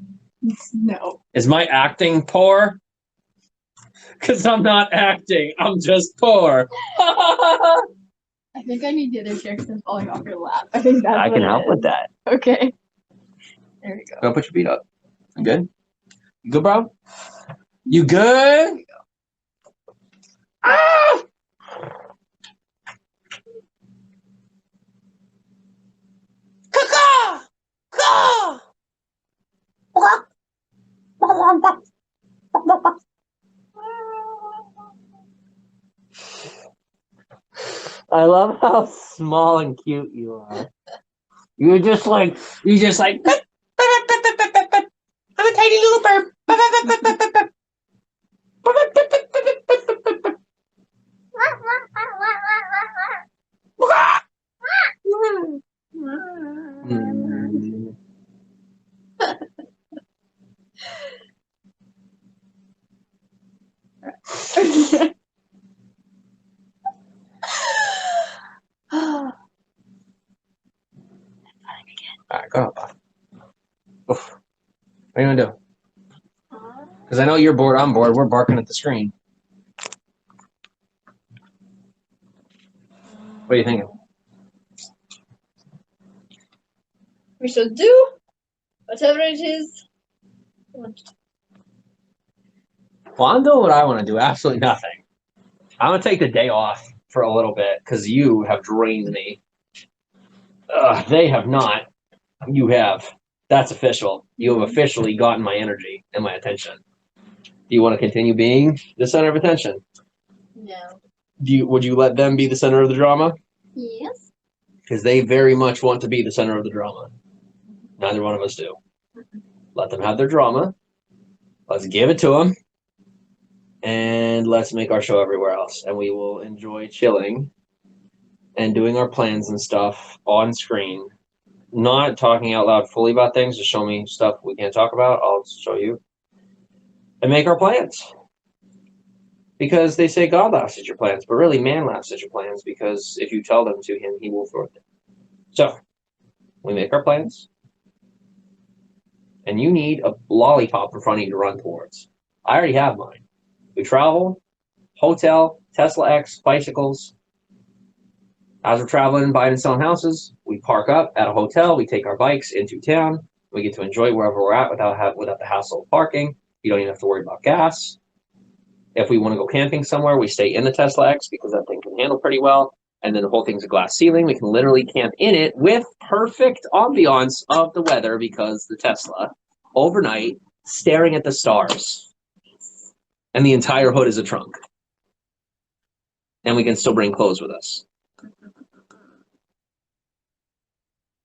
No. Is my acting poor? Because I'm not acting. I'm just poor. I think I need the other chair because I'm falling off your lap. I think that's I what can it help is. with that. Okay. There we go. Go put your feet up. You good? You good, bro? You good? Ah! Caw! Caw! I love how small and cute you are. You're just like, I'm a tiny little bird. All right, go on. Oof. What are you gonna do? Because I know you're bored, I'm bored. We're barking at the screen. What are you thinking? We should do whatever it is. Well, I'm doing what I want to do. Absolutely nothing. I'm going to take the day off for a little bit because you have drained me. They have not. You have. That's official. You have officially gotten my energy and my attention. Do you want to continue being the center of attention? No. Would you let them be the center of the drama? Yes. Because they very much want to be the center of the drama. Neither one of us do. Let them have their drama. Let's give it to them. And let's make our show everywhere else. And we will enjoy chilling and doing our plans and stuff on screen. Not talking out loud fully about things. Just show me stuff we can't talk about. I'll show you. And make our plans. Because they say God laughs at your plans, but really man laughs at your plans because if you tell them to him, he will thwart them. So, we make our plans. And you need a lollipop in front of you to run towards. I already have mine. We travel, hotel, Tesla X, bicycles. As we're traveling, buying and selling houses, we park up at a hotel. We take our bikes into town. We get to enjoy wherever we're at without the hassle of parking. You don't even have to worry about gas. If we want to go camping somewhere, we stay in the Tesla X because that thing can handle pretty well. And then the whole thing's a glass ceiling. We can literally camp in it with perfect ambiance of the weather because the Tesla, overnight, staring at the stars. And the entire hood is a trunk. And we can still bring clothes with us.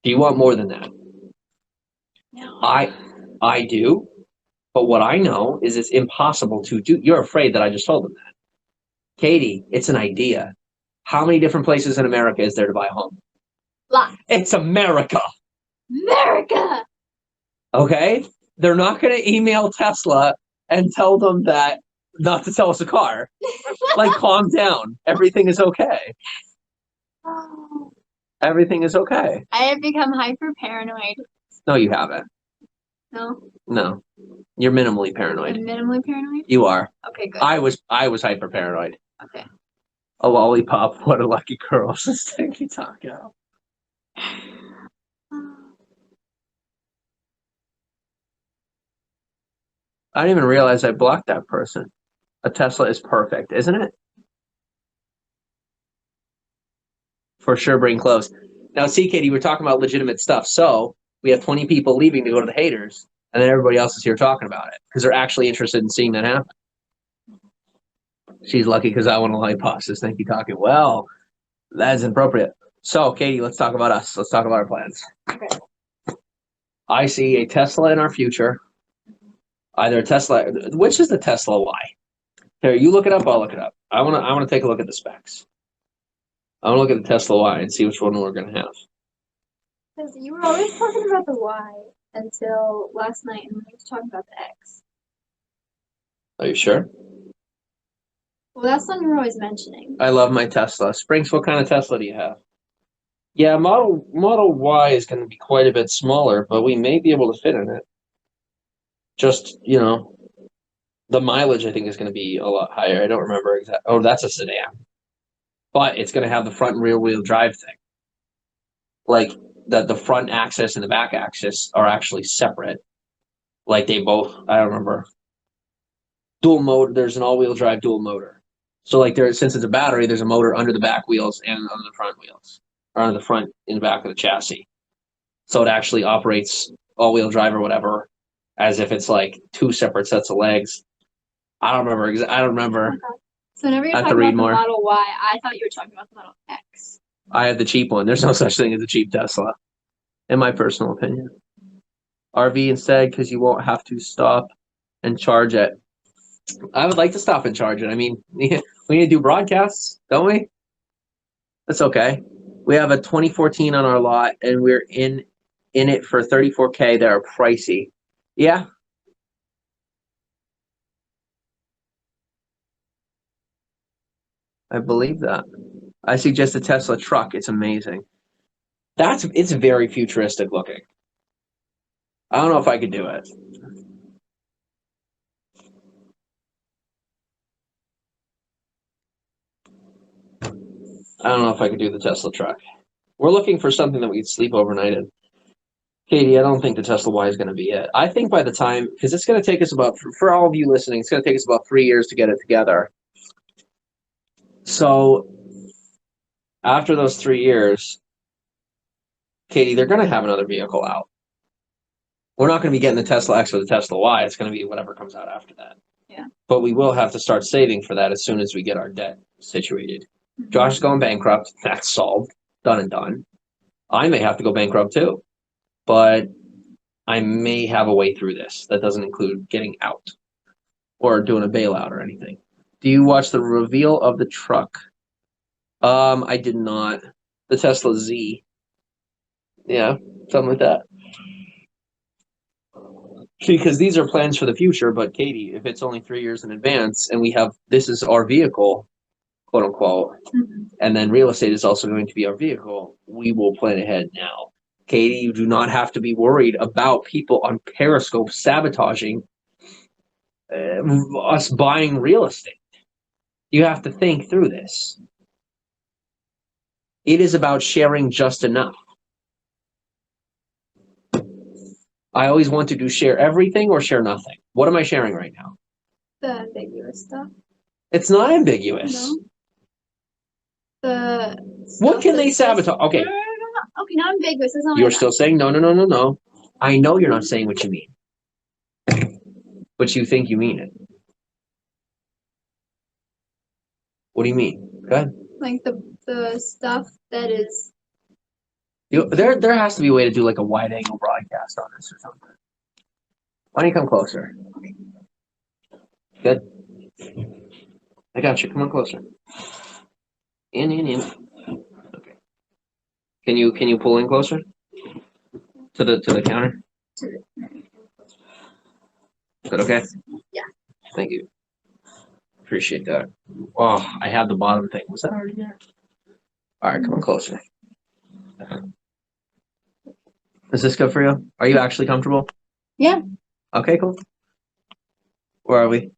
Do you want more than that? No. I do. But what I know is it's impossible to do. You're afraid that I just told them that. Katie, it's an idea. How many different places in America is there to buy a home? Lots. It's America. America! Okay? They're not going to email Tesla and tell them that not to sell us a car. Like, calm down. Everything is okay. Oh. Everything is okay. I have become hyper paranoid. No, you haven't. No? No. You're minimally paranoid. I'm minimally paranoid? You are. Okay, good. I was hyper paranoid. Okay. A lollipop, what a lucky girl, says Stinky Taco. I didn't even realize I blocked that person. A Tesla is perfect, isn't it? For sure, bring clothes. Now, see, Katie, we're talking about legitimate stuff. So we have 20 people leaving to go to the haters, and then everybody else is here talking about it because they're actually interested in seeing that happen. She's lucky because I want a lollipop, says Stinky Taco. Well, that's inappropriate. So, Katie, let's talk about us. Let's talk about our plans. Okay. I see a Tesla in our future. Either a Tesla, which is the Tesla Y? Here, you look it up, I'll look it up. I wanna take a look at the specs. I wanna look at the Tesla Y and see which one we're gonna have. Because you were always talking about the Y until last night, and we were talking about the X. Are you sure? Well, that's one you were always mentioning. I love my Tesla. Springs, what kind of Tesla do you have? Yeah, Model Y is gonna be quite a bit smaller, but we may be able to fit in it. Just, the mileage I think is going to be a lot higher. I don't remember exactly. Oh, that's a sedan. But it's going to have the front and rear wheel drive thing. Like the front axis and the back axis are actually separate. Like they both, I don't remember. Dual motor, there's an all-wheel drive dual motor. So like since it's a battery, there's a motor under the back wheels and under the front wheels. Or under the front and the back of the chassis. So it actually operates all-wheel drive or whatever as if it's like two separate sets of legs. I don't remember. Okay. So whenever you're I have to talking read about the more. Model Y, I thought you were talking about the Model X. I have the cheap one. There's no such thing as a cheap Tesla, in my personal opinion. RV instead, because you won't have to stop and charge it. I would like to stop and charge it. I mean, we need to do broadcasts, don't we? That's okay. We have a 2014 on our lot, and we're in it for $34K. They're pricey. Yeah. I believe that. I suggest a Tesla truck. It's amazing. It's very futuristic looking. I don't know if I could do it. I don't know if I could do the Tesla truck. We're looking for something that we could sleep overnight in. Katie, I don't think the Tesla Y is going to be it. I think by the time, because it's going to take us about, for all of you listening, it's going to take us about 3 years to get it together. So after those 3 years, Katie, they're going to have another vehicle out. We're not going to be getting the Tesla X or the Tesla Y. It's going to be whatever comes out after that. Yeah. But we will have to start saving for that as soon as we get our debt situated. Josh is going bankrupt. That's solved. Done and done. I may have to go bankrupt too. But I may have a way through this. That doesn't include getting out or doing a bailout or anything. Do you watch the reveal of the truck? I did not. The Tesla Z. Yeah, something like that. Because these are plans for the future, but Katie, if it's only 3 years in advance and we have, this is our vehicle, quote unquote, and then real estate is also going to be our vehicle, we will plan ahead now. Katie, you do not have to be worried about people on Periscope sabotaging us buying real estate. You have to think through this. It is about sharing just enough. I always want to do share everything or share nothing. What am I sharing right now? The ambiguous stuff. It's not ambiguous. No. The What can they sabotage? Okay. No. Okay, not ambiguous. That's not You're still saying no. I know you're not saying what you mean. But you think you mean it. What do you mean? Go ahead. Like the stuff that is. There has to be a way to do like a wide angle broadcast on this or something. Why don't you come closer? Good. I got you. Come on closer. In. Okay. Can you pull in closer to the counter? Good. Okay. Yeah. Thank you. Appreciate that. Oh, I have the bottom thing. Was that already there? All right, come on closer. Is this good for you? Are you actually comfortable? Yeah. Okay, cool. Where are we?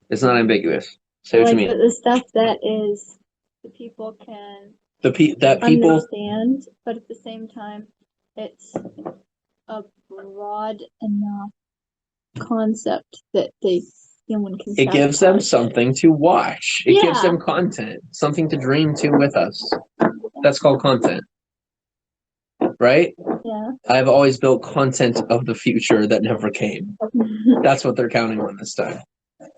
It's not ambiguous. Say what you mean. The stuff that is the people can That people understand, but at the same time, it's a broad enough concept that anyone can. it gives them something to watch. It gives them content, something to dream to with us. That's called content, right? Yeah. I've always built content of the future that never came. That's what they're counting on this time.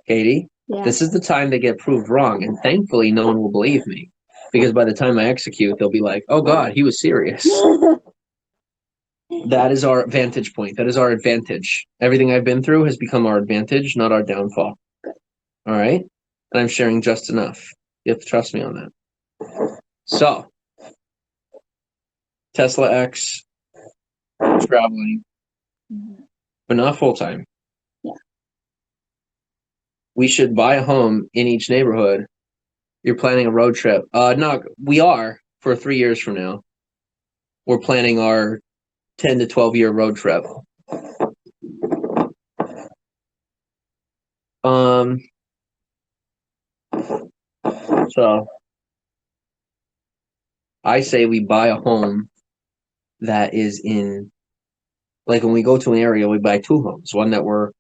Katie, this is the time they get proved wrong, and thankfully no one will believe me. Because by the time I execute, they'll be like, oh God, he was serious. That is our vantage point. That is our advantage. Everything I've been through has become our advantage, not our downfall. All right? And I'm sharing just enough. You have to trust me on that. So, Tesla X, traveling, but not full-time. Yeah. We should buy a home in each neighborhood. You're planning a road trip. No, we are for 3 years from now. We're planning our 10 to 12-year road trip. So I say we buy a home that is in, like when we go to an area, we buy 2 homes, one that we're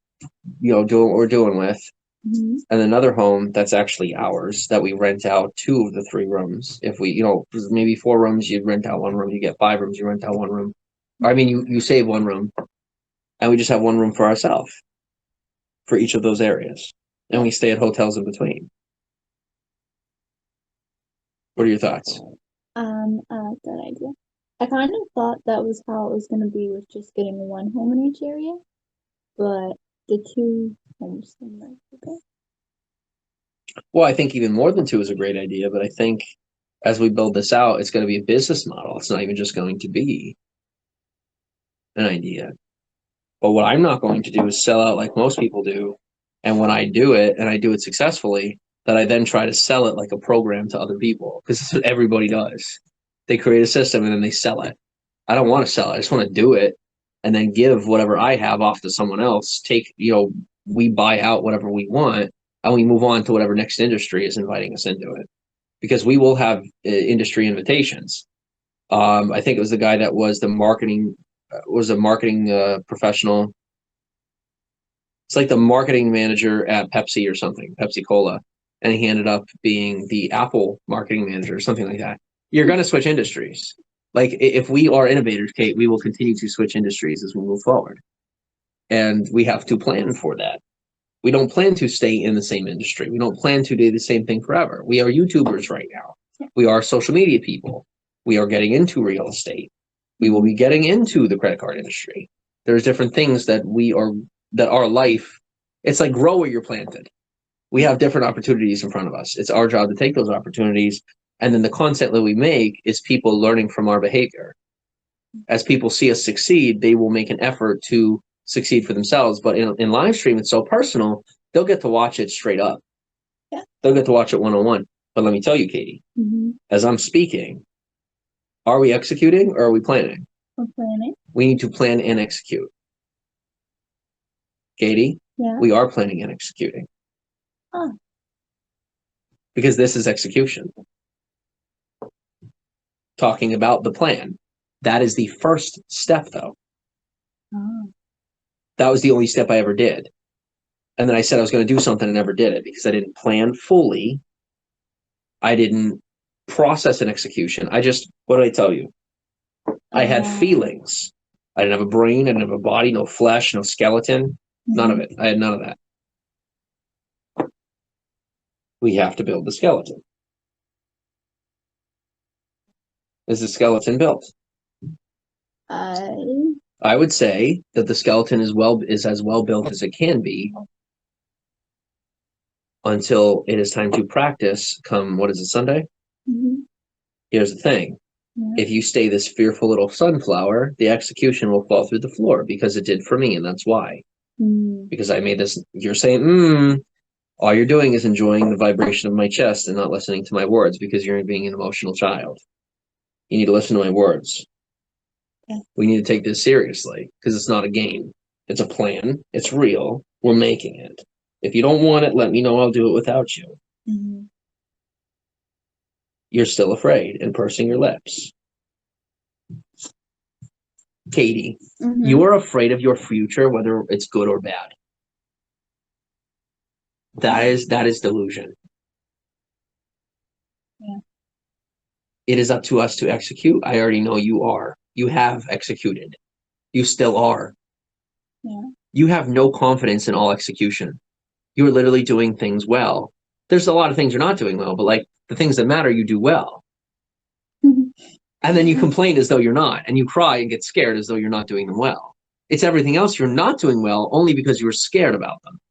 doing with, and another home that's actually ours that we rent out 2 of the 3 rooms. If we, maybe 4 rooms, you rent out 1 room, you get 5 rooms, you rent out 1 room. I mean, you save 1 room, and we just have 1 room for ourselves for each of those areas, and we stay at hotels in between. What are your thoughts? I like that idea. I kind of thought that was how it was going to be with just getting 1 home in each area, but the 2 homes seem like okay. Well, I think even more than 2 is a great idea, but I think as we build this out, it's going to be a business model. It's not even just going to be an idea. But what I'm not going to do is sell out like most people do. And when I do it, and I do it successfully, that I then try to sell it like a program to other people. Because that's what everybody does. They create a system and then they sell it. I don't want to sell it. I just want to do it and then give whatever I have off to someone else. Take, we buy out whatever we want and we move on to whatever next industry is inviting us into it, because we will have industry invitations. I think it was the guy that was the marketing professional. It's like the marketing manager at Pepsi or something, Pepsi Cola, and he ended up being the Apple marketing manager or something like that. You're going to switch industries. Like, if we are innovators, Kate, we will continue to switch industries as we move forward, and we have to plan for that. We don't plan to stay in the same industry. We don't plan to do the same thing forever. We are YouTubers right now. We are social media people. We are getting into real estate. We will be getting into the credit card industry. There's different things that our life, it's like grow where you're planted. We have different opportunities in front of us. It's our job to take those opportunities. And then the content that we make is people learning from our behavior. As people see us succeed, they will make an effort to succeed for themselves. But in live stream, it's so personal, they'll get to watch it straight up. Yeah. They'll get to watch it one-on-one. But let me tell you, Katie, as I'm speaking, are we executing or are we planning? We're planning. We need to plan and execute. Katie, Yeah. we are planning and executing. Oh. Because this is execution. Talking about the plan. That is the first step, though. Oh. That was the only step I ever did. And then I said I was going to do something and never did it because I didn't plan fully. I didn't process an execution. What did I tell you? I had feelings. I didn't have a brain. I didn't have a body, no flesh, no skeleton. None of it. I had none of that. We have to build the skeleton. Is the skeleton built? I would say that the skeleton is as well built as it can be until it is time to practice come, what is it, Sunday? Here's the thing. If you stay this fearful little sunflower, the execution will fall through the floor, because it did for me, and that's why. Because I made this, you're saying, all you're doing is enjoying the vibration of my chest and not listening to my words because you're being an emotional child. You need to listen to my words. Yeah. We need to take this seriously because it's not a game. It's a plan. It's real. We're making it. If you don't want it, let me know. I'll do it without you. You're still afraid and pursing your lips. Katie, you are afraid of your future, whether it's good or bad. That is delusion. Yeah. It is up to us to execute. I already know you are. You have executed. You still are. Yeah. You have no confidence in all execution. You're literally doing things well. There's a lot of things you're not doing well, but like the things that matter, you do well. And then you complain as though you're not, and you cry and get scared as though you're not doing them well. It's everything else you're not doing well only because you were scared about them.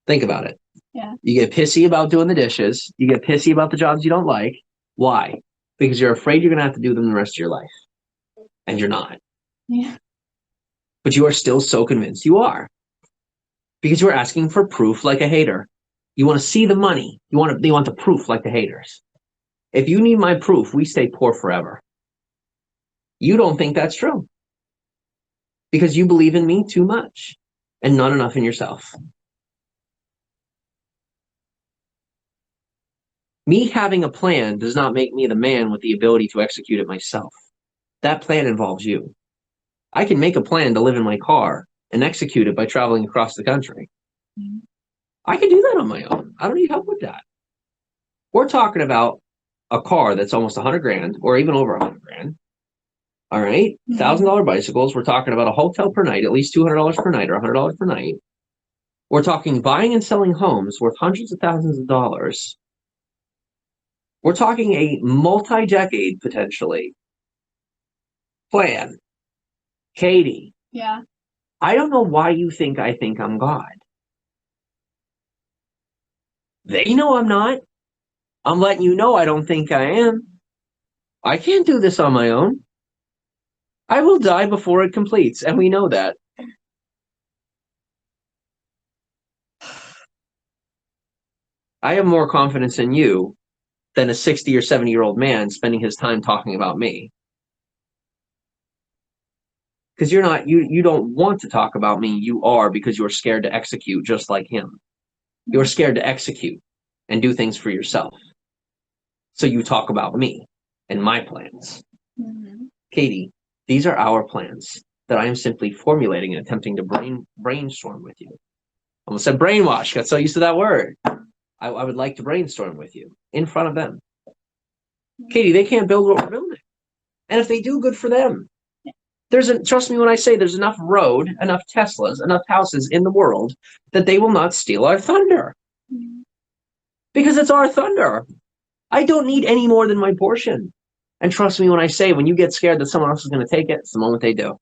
Think about it. Yeah. You get pissy about doing the dishes. You get pissy about the jobs you don't like. Why? Because you're afraid you're going to have to do them the rest of your life. And you're not. Yeah. But you are still so convinced you are. Because you're asking for proof like a hater. You want to see the money. They want the proof like the haters. If you need my proof, we stay poor forever. You don't think that's true. Because you believe in me too much and not enough in yourself. Me having a plan does not make me the man with the ability to execute it myself. That plan involves you. I can make a plan to live in my car and execute it by traveling across the country. I can do that on my own. I don't need help with that. We're talking about a car that's almost 100 grand or even over 100 grand. All right. $1,000 bicycles. We're talking about a hotel per night, at least $200 per night or $100 per night. We're talking buying and selling homes worth hundreds of thousands of dollars. We're talking a multi-decade, potentially, plan. Katie. Yeah. I don't know why you think I think I'm God. They know I'm not. I'm letting you know I don't think I am. I can't do this on my own. I will die before it completes, and we know that. I have more confidence in you than a 60 or 70-year-old man spending his time talking about me. Because you're not, you don't want to talk about me. You are, because you're scared to execute just like him. You're scared to execute and do things for yourself. So you talk about me and my plans. Mm-hmm. Katie, these are our plans that I am simply formulating and attempting to brainstorm with you. I almost said brainwash, got so used to that word. I would like to brainstorm with you in front of them. Katie, they can't build what we're building. And if they do, good for them. Trust me when I say there's enough road, enough Teslas, enough houses in the world that they will not steal our thunder. Because it's our thunder. I don't need any more than my portion. And trust me when I say, when you get scared that someone else is going to take it, it's the moment they do.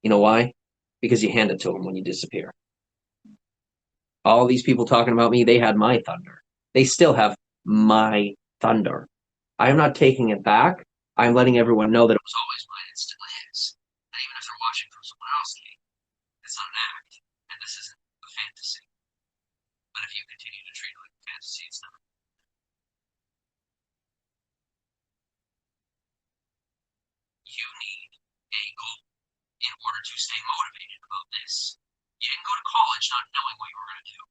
You know why? Because you hand it to them when you disappear. All these people talking about me, they had my thunder. They still have my thunder. I am not taking it back. I'm letting everyone know that it was always mine. It still is. And even if they're watching from someone else, it's not an act. And this isn't a fantasy. But if you continue to treat it like a fantasy, it's not. You need a goal in order to stay motivated about this. You didn't go to college not knowing what you were going to do.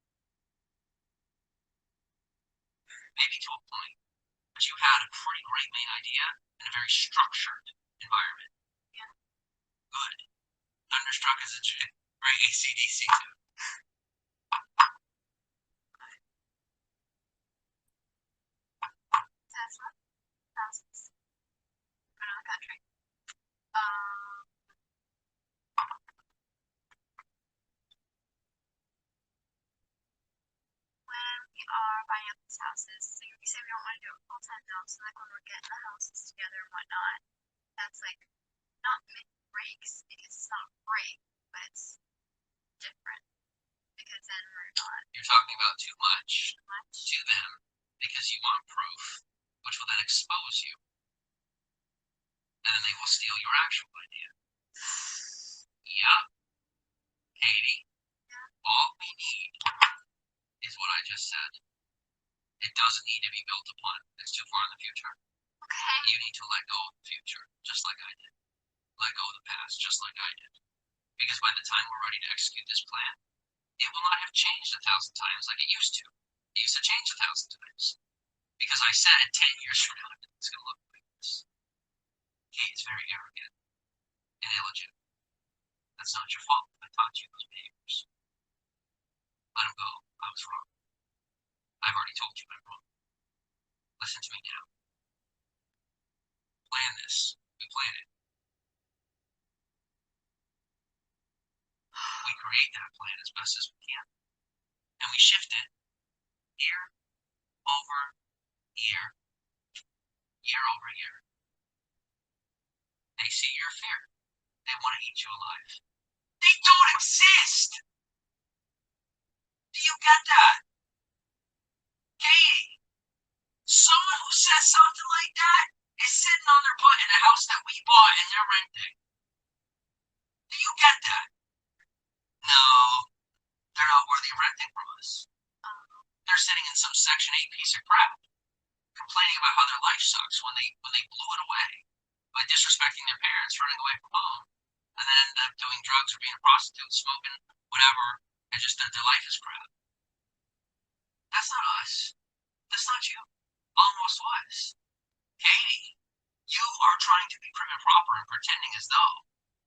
Maybe to a point, but you had a pretty great main idea in a very structured environment. Yeah. Good. Thunderstruck is a great AC/DC too. Tesla houses around the country. When we are buying up these houses, so we say we don't want to do it full time though, so like when we're getting the houses together and whatnot, that's like not make breaks because it's not a break, but it's different because then we're not. You're talking about too much to them because you want proof, which will then expose you, and then they will steal your actual idea. Yeah, Katie. Yeah. All we need is what I just said. It doesn't need to be built upon. It's too far in the future. Okay. You need to let go of the future, just like I did. Let go of the past, just like I did. Because by the time we're ready to execute this plan, it will not have changed 1,000 times like it used to. It used to change 1,000 times. Because I said 10 years from now, it's going to look like this. Kate is very arrogant and illegitimate. That's not your fault. I taught you those behaviors. Let him go. I was wrong. I've already told you I'm wrong. Listen to me now. Plan this. We plan it. We create that plan as best as we can. And we shift it year over year. Year over year. They see your fear. They want to eat you alive. They don't exist! Do you get that? Katie, someone who says something like that is sitting on their butt in a house that we bought and they're renting. Do you get that? No, they're not worthy of renting from us. They're sitting in some Section 8 piece of crap, complaining about how their life sucks when they blew it away by disrespecting their parents, running away from home, and then end up doing drugs or being a prostitute, smoking, whatever, and just their life is crap. That's not us. That's not you. Almost was. Katie, you are trying to be prim and proper and pretending as though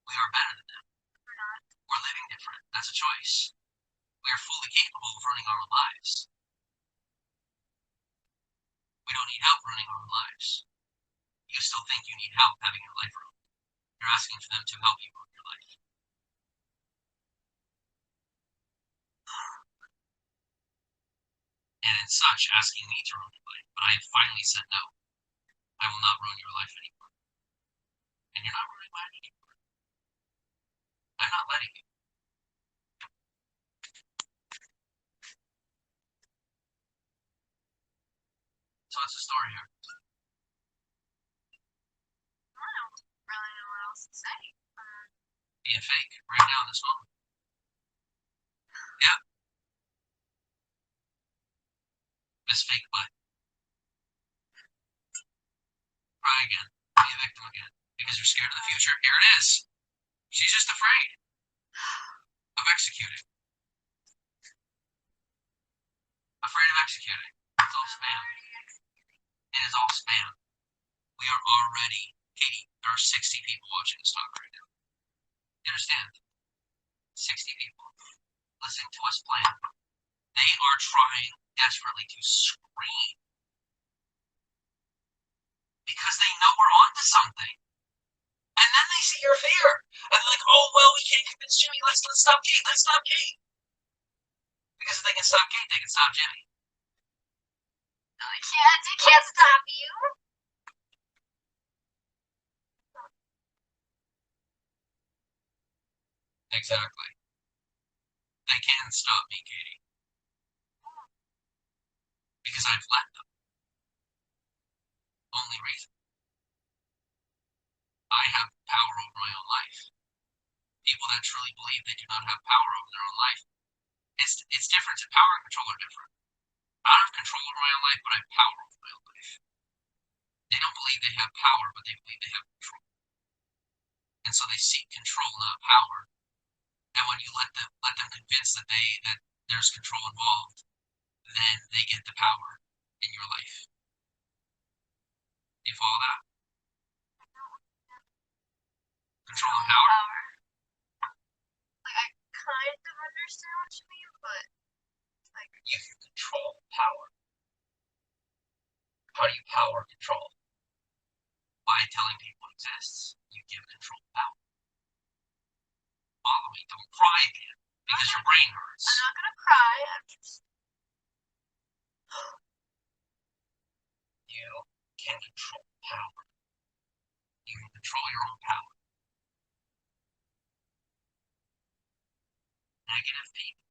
we are better than them. We're not. We're living different. That's a choice. We are fully capable of running our own lives. We don't need help running our own lives. You still think you need help having your life ruined. You're asking for them to help you ruin your life. And in such, asking me to ruin your life. But I have finally said no. I will not ruin your life anymore. And you're not ruining mine anymore. I'm not letting you. So what's the story here? I don't really know what else to say. Being fake right now in this moment. Yeah. Miss fake butt. Try again. Be a victim again. Because you're scared of the future. Here it is. She's just afraid of executing. Afraid of executing. It's all spam. It is all spam. We are already, Katie, there are 60 people watching this talk right now. You understand? 60 people listening to us plan. They are trying desperately to scream because they know we're onto something. And then they see your fear. And they're like, oh, well, we can't convince Jimmy. Let's stop Kate. Let's stop Kate. Because if they can stop Kate, they can stop Jimmy. No, I can't. I can't stop you. Exactly. They can stop me, Katie. Because I've let them. Only reason. I have power over my own life. People that truly believe they do not have power over their own life, it's different. Power and control are different. I don't have control over my own life, but I have power over my own life. They don't believe they have power, but they believe they have control. And so they seek control, not power. And when you let them convince that there's control involved, then they get the power in your life. You follow that? Control and power. Like, I kind of understand what you mean, but like, you can control power. How do you power control? By telling people it exists. You give control power. Follow me. Don't cry again because your brain hurts. I'm not gonna cry. I'm just. You can control power. You can control your own power. Negative people.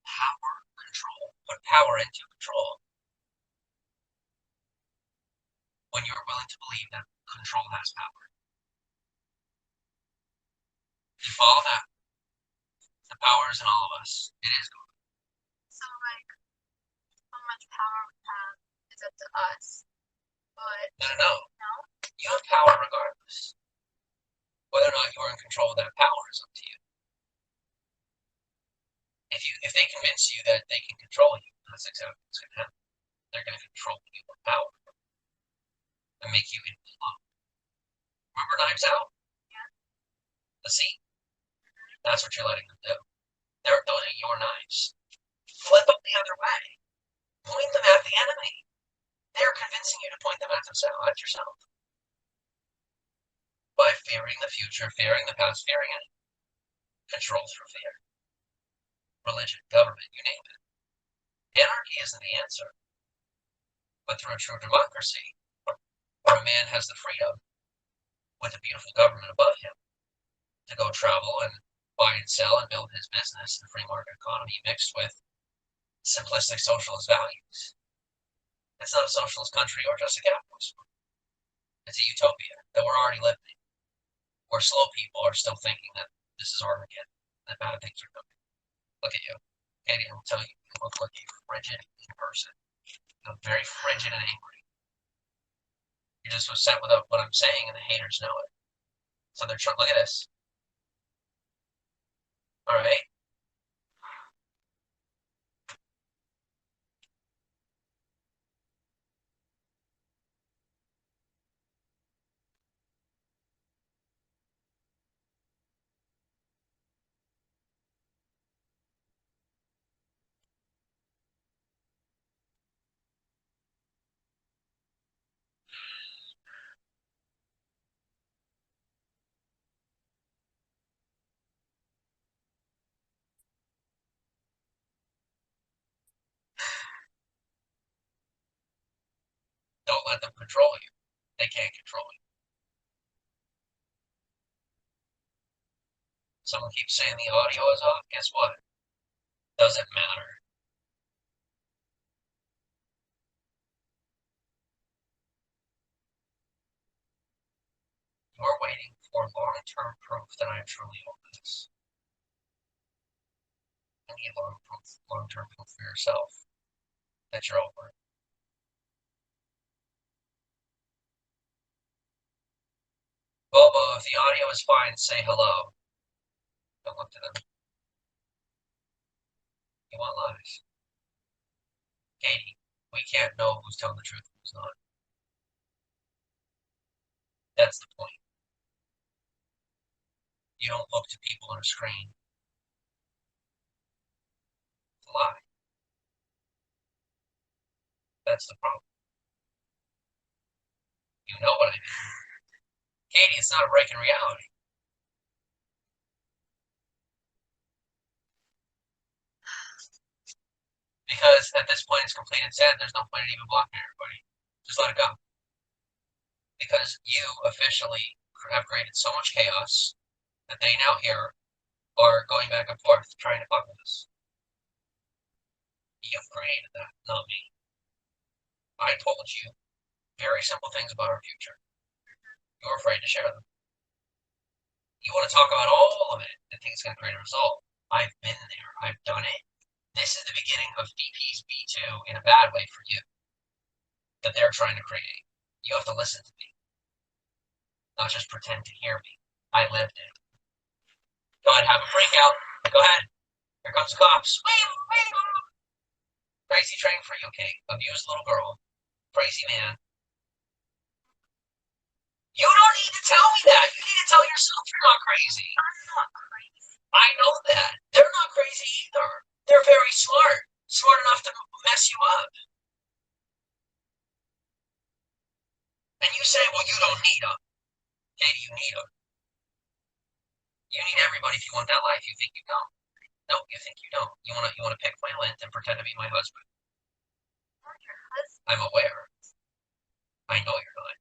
Power, control. Put power into control. When you're willing to believe that control has power. You follow that? The power is in all of us. It is God. So, like, how much power we have is up to us. But. No. You have power regardless. Whether or not you're in control of that power is up to you. If they convince you that they can control you, that's exactly what's going to happen. They're going to control you with power and make you implode. Remember Knives Out? Yeah. The scene? That's what you're letting them do. Those are your knives. Flip them the other way. Point them at the enemy. They're convincing you to point them at yourself. By fearing the future, fearing the past, fearing it. Control through fear. Religion, government, you name it. Anarchy isn't the answer. But through a true democracy, where a man has the freedom, with a beautiful government above him, to go travel and buy and sell and build his business in a free market economy mixed with simplistic socialist values. It's not a socialist country or just a capitalist one. It's a utopia that we're already living in. Where slow people are still thinking that this is Armageddon, that bad things are coming. Look at you. Katie, I will tell you, you look like a frigid person. You look very frigid and angry. You're just upset with what I'm saying, and the haters know it. So they're trying. Look at this. All right. Don't let them control you. They can't control you. Someone keeps saying the audio is off. Guess what? Doesn't matter. You're waiting for long-term proof that I am truly over this. You need long-term proof for yourself that you're over it. the audio is fine, say hello. Don't look to them. You want lies. Katie, we can't know who's telling the truth and who's not. That's the point. You don't look to people on a screen. It's a lie. That's the problem. You know what I mean. Katie, it's not a break in reality. Because at this point it's complete and said, there's no point in even blocking everybody. Just let it go. Because you officially have created so much chaos that they now here are going back and forth trying to fuck with us. You've created that, not me. I told you very simple things about our future. You're afraid to share them. You want to talk about all of it and think it's going to create a result. I've been there. I've done it. This is the beginning of DP's B2 in a bad way for you that they're trying to create. You have to listen to me, not just pretend to hear me. I lived it. Go ahead, have a breakout. Go ahead. Here comes the cops. Crazy train for you, Kate. Abused little girl. Crazy man. You don't need to tell me that. You need to tell yourself you're not crazy. I'm not crazy. I know that. They're not crazy either. They're very smart. Smart enough to mess you up. And you say, well, you don't need them. Katie, you need them. You need everybody if you want that life. You think you don't. No, you think you don't. You wanna pick my lint and pretend to be my husband. I'm not your husband. I'm aware. I know you're not.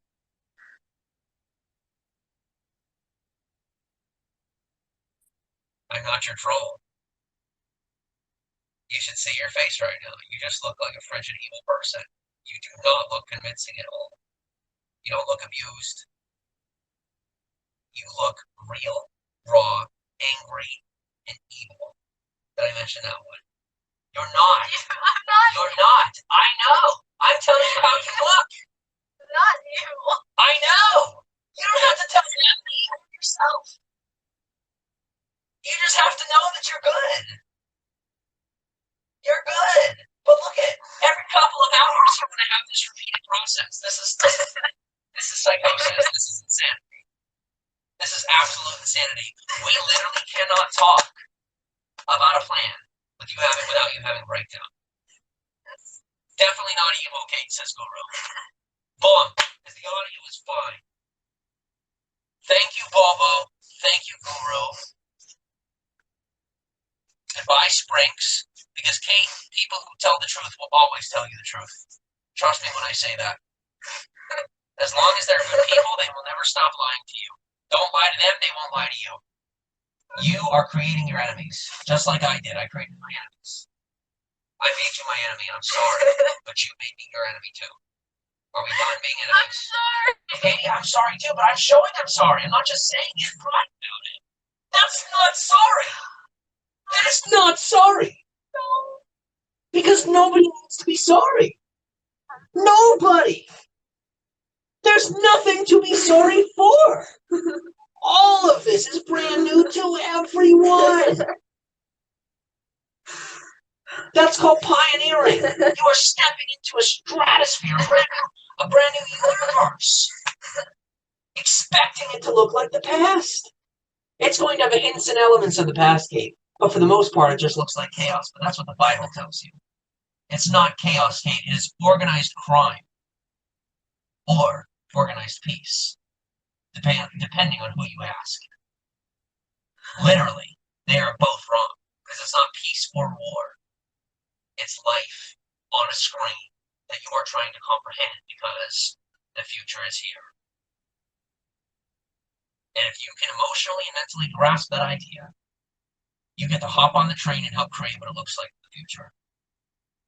I'm not your troll. You should see your face right now. You just look like a frigid evil person. You do not look convincing at all. You don't look abused. You look real, raw, angry, and evil. Did I mention that one? You're not. I'm not. You're not. I know. I'm telling you how you look. Not you. I know. You don't have to tell me yourself. You just have to know that you're good. You're good. But look at every couple of hours you're going to have this repeated process. This is psychosis. This is insanity. This is absolute insanity. We literally cannot talk about a plan without you having a breakdown. Definitely not evil, Kate, says Guru. Boom. Because the audio is fine. Thank you, Bobo. Thank you, Guru. And bye, Sprinks. Because Kate, people who tell the truth will always tell you the truth. Trust me when I say that. As long as they're good people, they will never stop lying to you. Don't lie to them, they won't lie to you. You are creating your enemies, just like I did. I created my enemies. I made you my enemy, I'm sorry. But you made me your enemy too. Are we done being enemies? I'm sorry. Katie, I'm sorry too, but I'm showing I'm sorry. I'm not just saying it, crying about it. That's not sorry. That is not sorry. No. Because nobody needs to be sorry. Nobody. There's nothing to be sorry for. All of this is brand new to everyone. That's called pioneering. You are stepping into a stratosphere, a brand new universe. Expecting it to look like the past. It's going to have hints and elements of the past, Kate. But for the most part, it just looks like chaos. But that's what the Bible tells you. It's not chaos, Kate. It is organized crime. Or organized peace. Depending on who you ask. Literally, they are both wrong. Because it's not peace or war. It's life on a screen that you are trying to comprehend because the future is here. And if you can emotionally and mentally grasp that idea, you get to hop on the train and help create what it looks like in the future.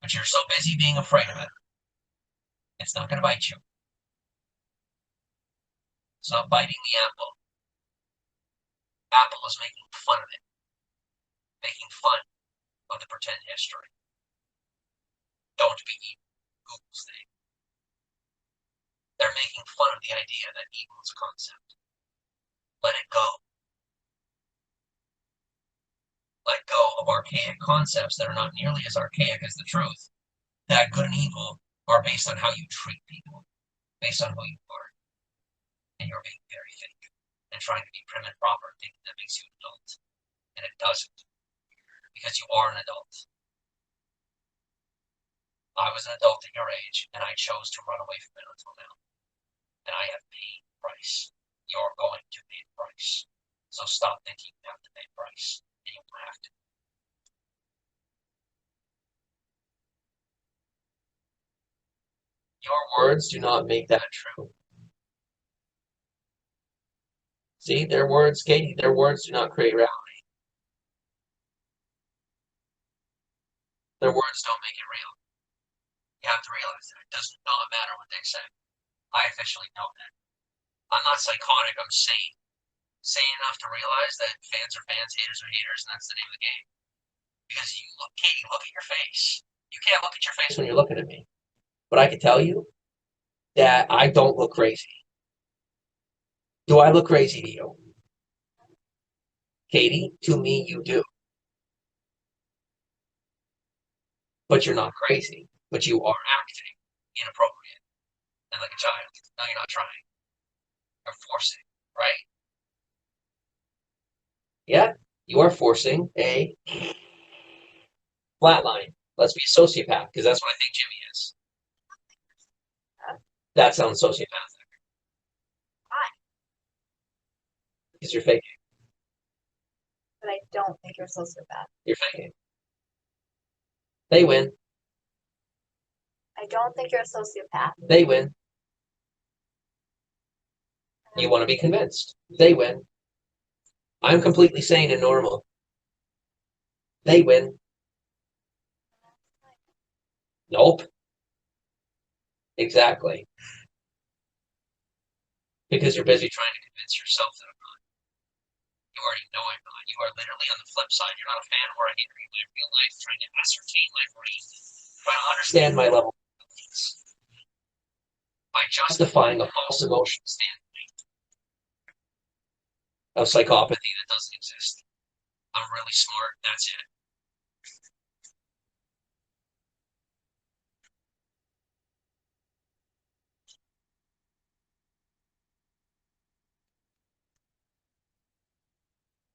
But you're so busy being afraid of it, it's not going to bite you. It's not biting the apple. Apple is making fun of it. Making fun of the pretend history. Don't be evil. Google's thing. They're making fun of the idea that evil is a concept. Let it go. Let go of archaic concepts that are not nearly as archaic as the truth. That good and evil are based on how you treat people, based on who you are. And you're being very fake and trying to be prim and proper, thinking that makes you an adult. And it doesn't, because you are an adult. I was an adult at your age, and I chose to run away from it until now. And I have paid the price. You're going to pay the price. So stop thinking you have to pay the price. And you don't have to. Your words do not make that true. See, their words, Katie, their words do not create reality. Their words don't make it real. You have to realize that. It does not matter what they say. I officially know that. I'm not psychotic, I'm sane. Sane enough to realize that fans are fans, haters are haters, and that's the name of the game. Because you look, Katie, look at your face. You can't look at your face when you're looking at me. But I can tell you that I don't look crazy. Do I look crazy to you? Katie, to me, you do. But you're not crazy. But you are acting inappropriate. And like a child. No, you're not trying. You're forcing, right? Yeah, you are forcing a flatline. Let's be a sociopath, because that's what I think Jimmy is. That sounds sociopathic. Why? Because you're faking. But I don't think you're a sociopath. You're faking. They win. I don't think you're a sociopath. They win. You want to be convinced. They win. I'm completely sane and normal. They win. Nope. Exactly. Because you're busy trying to convince yourself that I'm not. You already know I'm not. You are literally on the flip side. You're not a fan or a hater in my real life, trying to ascertain my brain, trying to understand my level of intelligence by justifying a false emotional standpoint of psychopathy that doesn't exist. I'm really smart. That's it.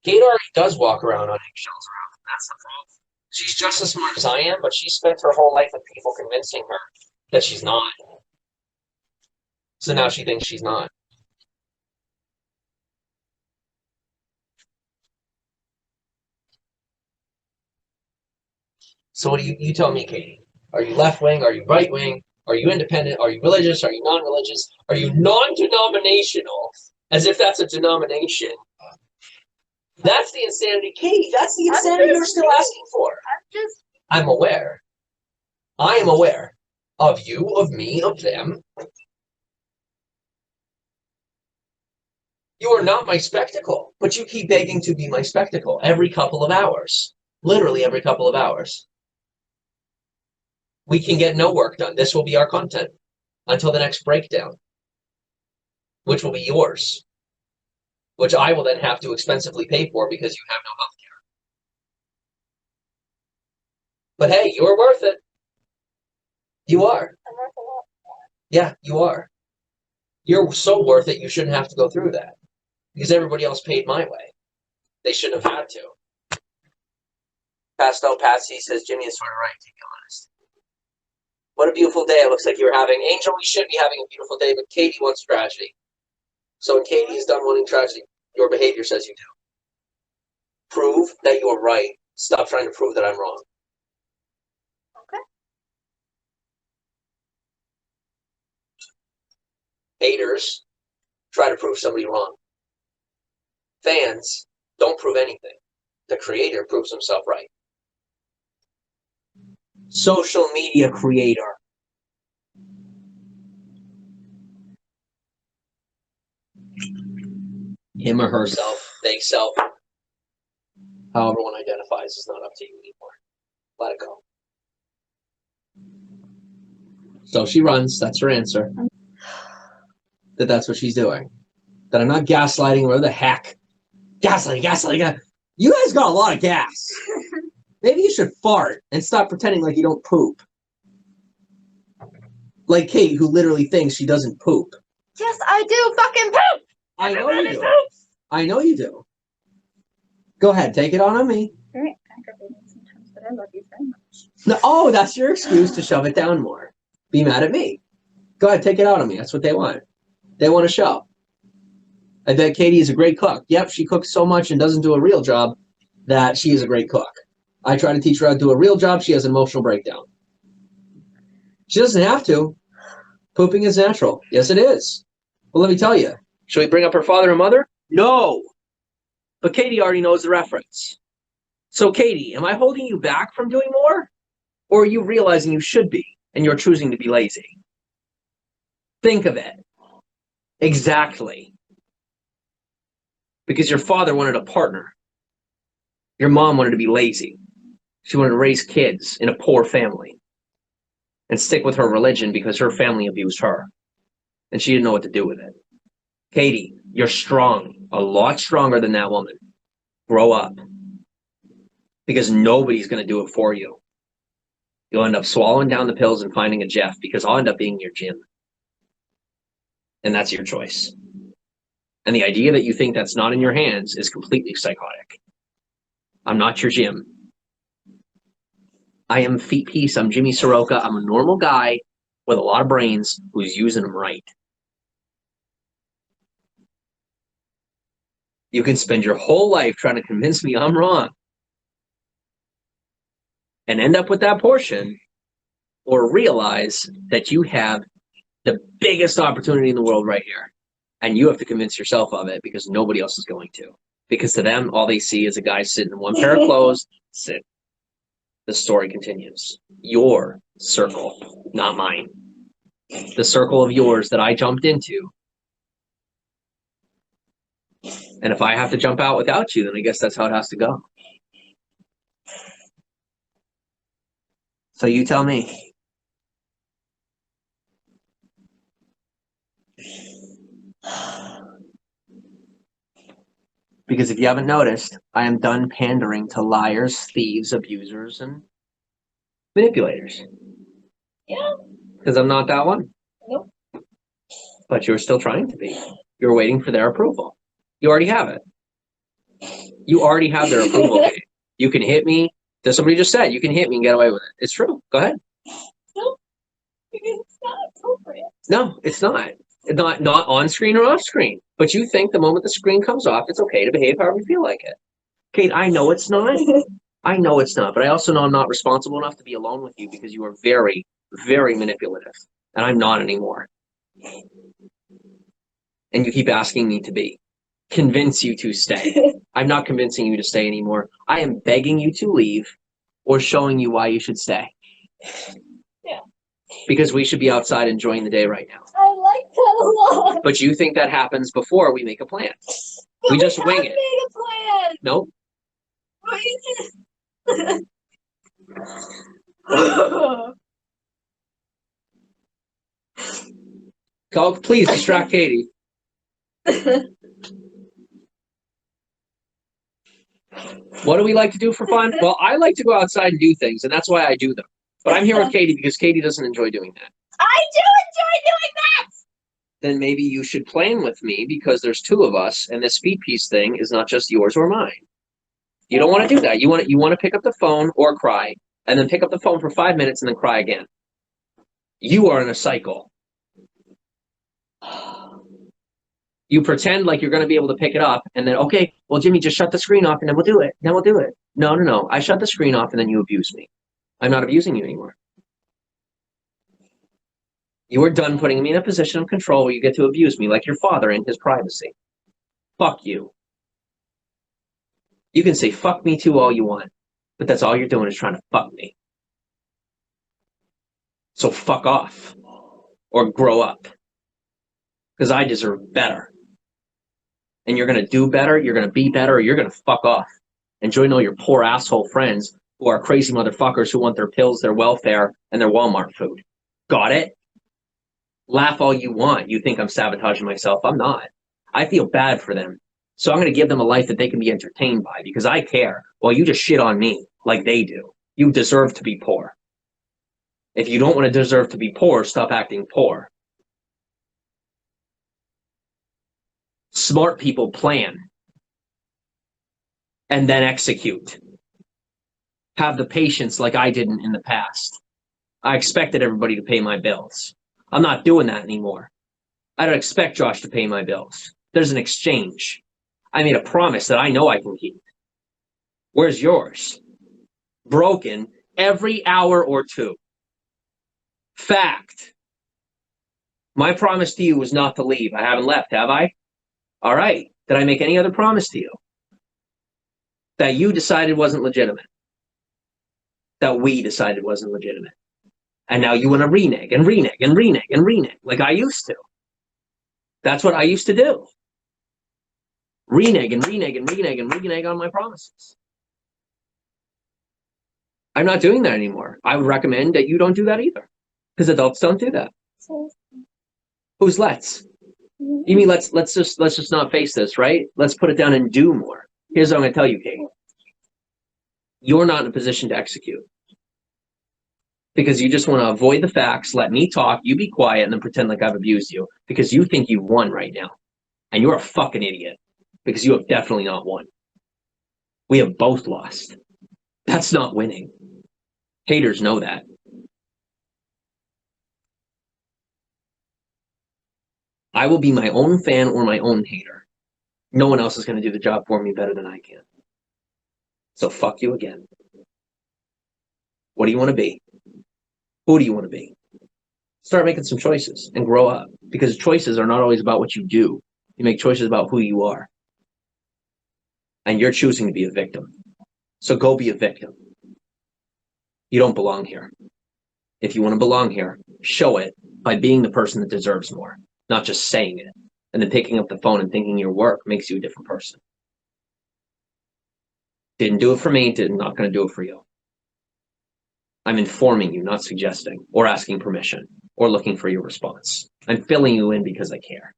Kate already does walk around on eggshells around him. That's the problem. She's just as smart as I am, but she spent her whole life with people convincing her that she's not. So now she thinks she's not. So what do you tell me, Katie? Are you left wing? Are you right wing? Are you independent? Are you religious? Are you non-religious? Are you non-denominational? As if that's a denomination. That's the insanity, Katie. That's the insanity you're still asking for. I'm aware. I am aware of you, of me, of them. You are not my spectacle, but you keep begging to be my spectacle every couple of hours. Literally every couple of hours. We can get no work done. This will be our content until the next breakdown, which will be yours, which I will then have to expensively pay for because you have no health care. But hey, you're worth it. You are. I'm worth a lot more. Yeah, you are. You're so worth it, you shouldn't have to go through that. Because everybody else paid my way. They shouldn't have had to. Pastel Patsy says Jimmy is sort of right, to be honest. What a beautiful day it looks like you're having. Angel, we should be having a beautiful day, but Katie wants tragedy. So when Katie is done wanting tragedy, your behavior says you do. Prove that you're right. Stop trying to prove that I'm wrong. Okay. Haters try to prove somebody wrong. Fans don't prove anything. The creator proves himself right. Social media creator. Him or herself, they self. However one identifies is not up to you anymore. Let it go. So she runs. That's her answer. That's what she's doing. that I'm not gaslighting or whatever the heck. Gaslighting. You guys got a lot of gas. Maybe you should fart and stop pretending like you don't poop. Like Kate, who literally thinks she doesn't poop. Yes, I do fucking poop! I know you do. I know you do. Go ahead, take it on me. Very aggravating sometimes, but I love you very much. No, oh, that's your excuse to shove it down more. Be mad at me. Go ahead, take it out on me. That's what they want. They want a show. I bet Katie is a great cook. Yep, she cooks so much and doesn't do a real job that she is a great cook. I try to teach her how to do a real job. She has an emotional breakdown. She doesn't have to. Pooping is natural. Yes, it is. Well, let me tell you. Should we bring up her father and mother? No. But Katie already knows the reference. So, Katie, am I holding you back from doing more? Or are you realizing you should be and you're choosing to be lazy? Think of it. Exactly. Because your father wanted a partner. Your mom wanted to be lazy. She wanted to raise kids in a poor family and stick with her religion because her family abused her. And she didn't know what to do with it. Katie, you're strong, a lot stronger than that woman. Grow up. Because nobody's going to do it for you. You'll end up swallowing down the pills and finding a Jeff because I'll end up being your Jim. And that's your choice. And the idea that you think that's not in your hands is completely psychotic. I'm not your Jim. I am feet piece. I'm Jimmy Saroka. I'm a normal guy with a lot of brains who's using them right. You can spend your whole life trying to convince me I'm wrong and end up with that portion, or realize that you have the biggest opportunity in the world right here. And you have to convince yourself of it because nobody else is going to. Because to them, all they see is a guy sitting in one pair of clothes. Sit. The story continues. Your circle, not mine. The circle of yours that I jumped into. And if I have to jump out without you, then I guess that's how it has to go. So you tell me. Because if you haven't noticed, I am done pandering to liars, thieves, abusers, and manipulators. Yeah. Because I'm not that one. Nope. But you're still trying to be. You're waiting for their approval. You already have it. You already have their approval. Kate. You can hit me. As somebody just said, you can hit me and get away with it. It's true. Go ahead. No, because it's not appropriate. No, it's not. Not on screen or off screen. But you think the moment the screen comes off, it's okay to behave however you feel like it. Kate, I know it's not. I know it's not. But I also know I'm not responsible enough to be alone with you because you are very, very manipulative. And I'm not anymore. And you keep asking me to be. Convince you to stay. I'm not convincing you to stay anymore. I am begging you to leave or showing you why you should stay. Yeah. Because we should be outside enjoying the day right now. I like that a lot. But you think that happens before we make a plan. But we just wing it. Made a plan. Nope. Well, you just... Call, please distract Katie. What do we like to do for fun? Well, I like to go outside and do things, and that's why I do them. But I'm here with Katie because Katie doesn't enjoy doing that. I do enjoy doing that! Then maybe you should plan with me because there's two of us, and this feet piece thing is not just yours or mine. You don't want to do that. You want to pick up the phone or cry, and then pick up the phone for 5 minutes and then cry again. You are in a cycle. You pretend like you're going to be able to pick it up, and then, okay, well, Jimmy, just shut the screen off, and then we'll do it. Then we'll do it. No, no, no. I shut the screen off, and then you abuse me. I'm not abusing you anymore. You are done putting me in a position of control where you get to abuse me like your father in his privacy. Fuck you. You can say fuck me too all you want, but that's all you're doing is trying to fuck me. So fuck off. Or grow up. Because I deserve better. And you're going to do better, you're going to be better, or you're going to fuck off. And join all your poor asshole friends who are crazy motherfuckers who want their pills, their welfare, and their Walmart food. Got it? Laugh all you want. You think I'm sabotaging myself. I'm not. I feel bad for them. So I'm going to give them a life that they can be entertained by because I care. Well, you just shit on me like they do. You deserve to be poor. If you don't want to deserve to be poor, stop acting poor. Smart people plan and then execute. Have the patience like I didn't in the past. I expected everybody to pay my bills. I'm not doing that anymore. I don't expect Josh to pay my bills. There's an exchange. I made a promise that I know I can keep. Where's yours? Broken every hour or two. Fact. My promise to you was not to leave. I haven't left, have I? All right. Did I make any other promise to you? That you decided wasn't legitimate. That we decided wasn't legitimate. And now you want to renege and renege and renege and renege like I used to. That's what I used to do. Renege and renege and renege and renege on my promises. I'm not doing that anymore. I would recommend that you don't do that either. Because adults don't do that. Who's let's? You mean let's just not face this, right? Let's put it down and do more. Here's what I'm gonna tell you, Kate. You're not in a position to execute. Because you just want to avoid the facts, let me talk, you be quiet, and then pretend like I've abused you. Because you think you won right now. And you're a fucking idiot. Because you have definitely not won. We have both lost. That's not winning. Haters know that. I will be my own fan or my own hater. No one else is going to do the job for me better than I can. So fuck you again. What do you want to be? Who do you want to be? Start making some choices and grow up. Because choices are not always about what you do. You make choices about who you are. And you're choosing to be a victim. So go be a victim. You don't belong here. If you want to belong here, show it by being the person that deserves more. Not just saying it. And then picking up the phone and thinking your work makes you a different person. Didn't do it for me, not going to do it for you. I'm informing you, not suggesting, or asking permission, or looking for your response. I'm filling you in because I care.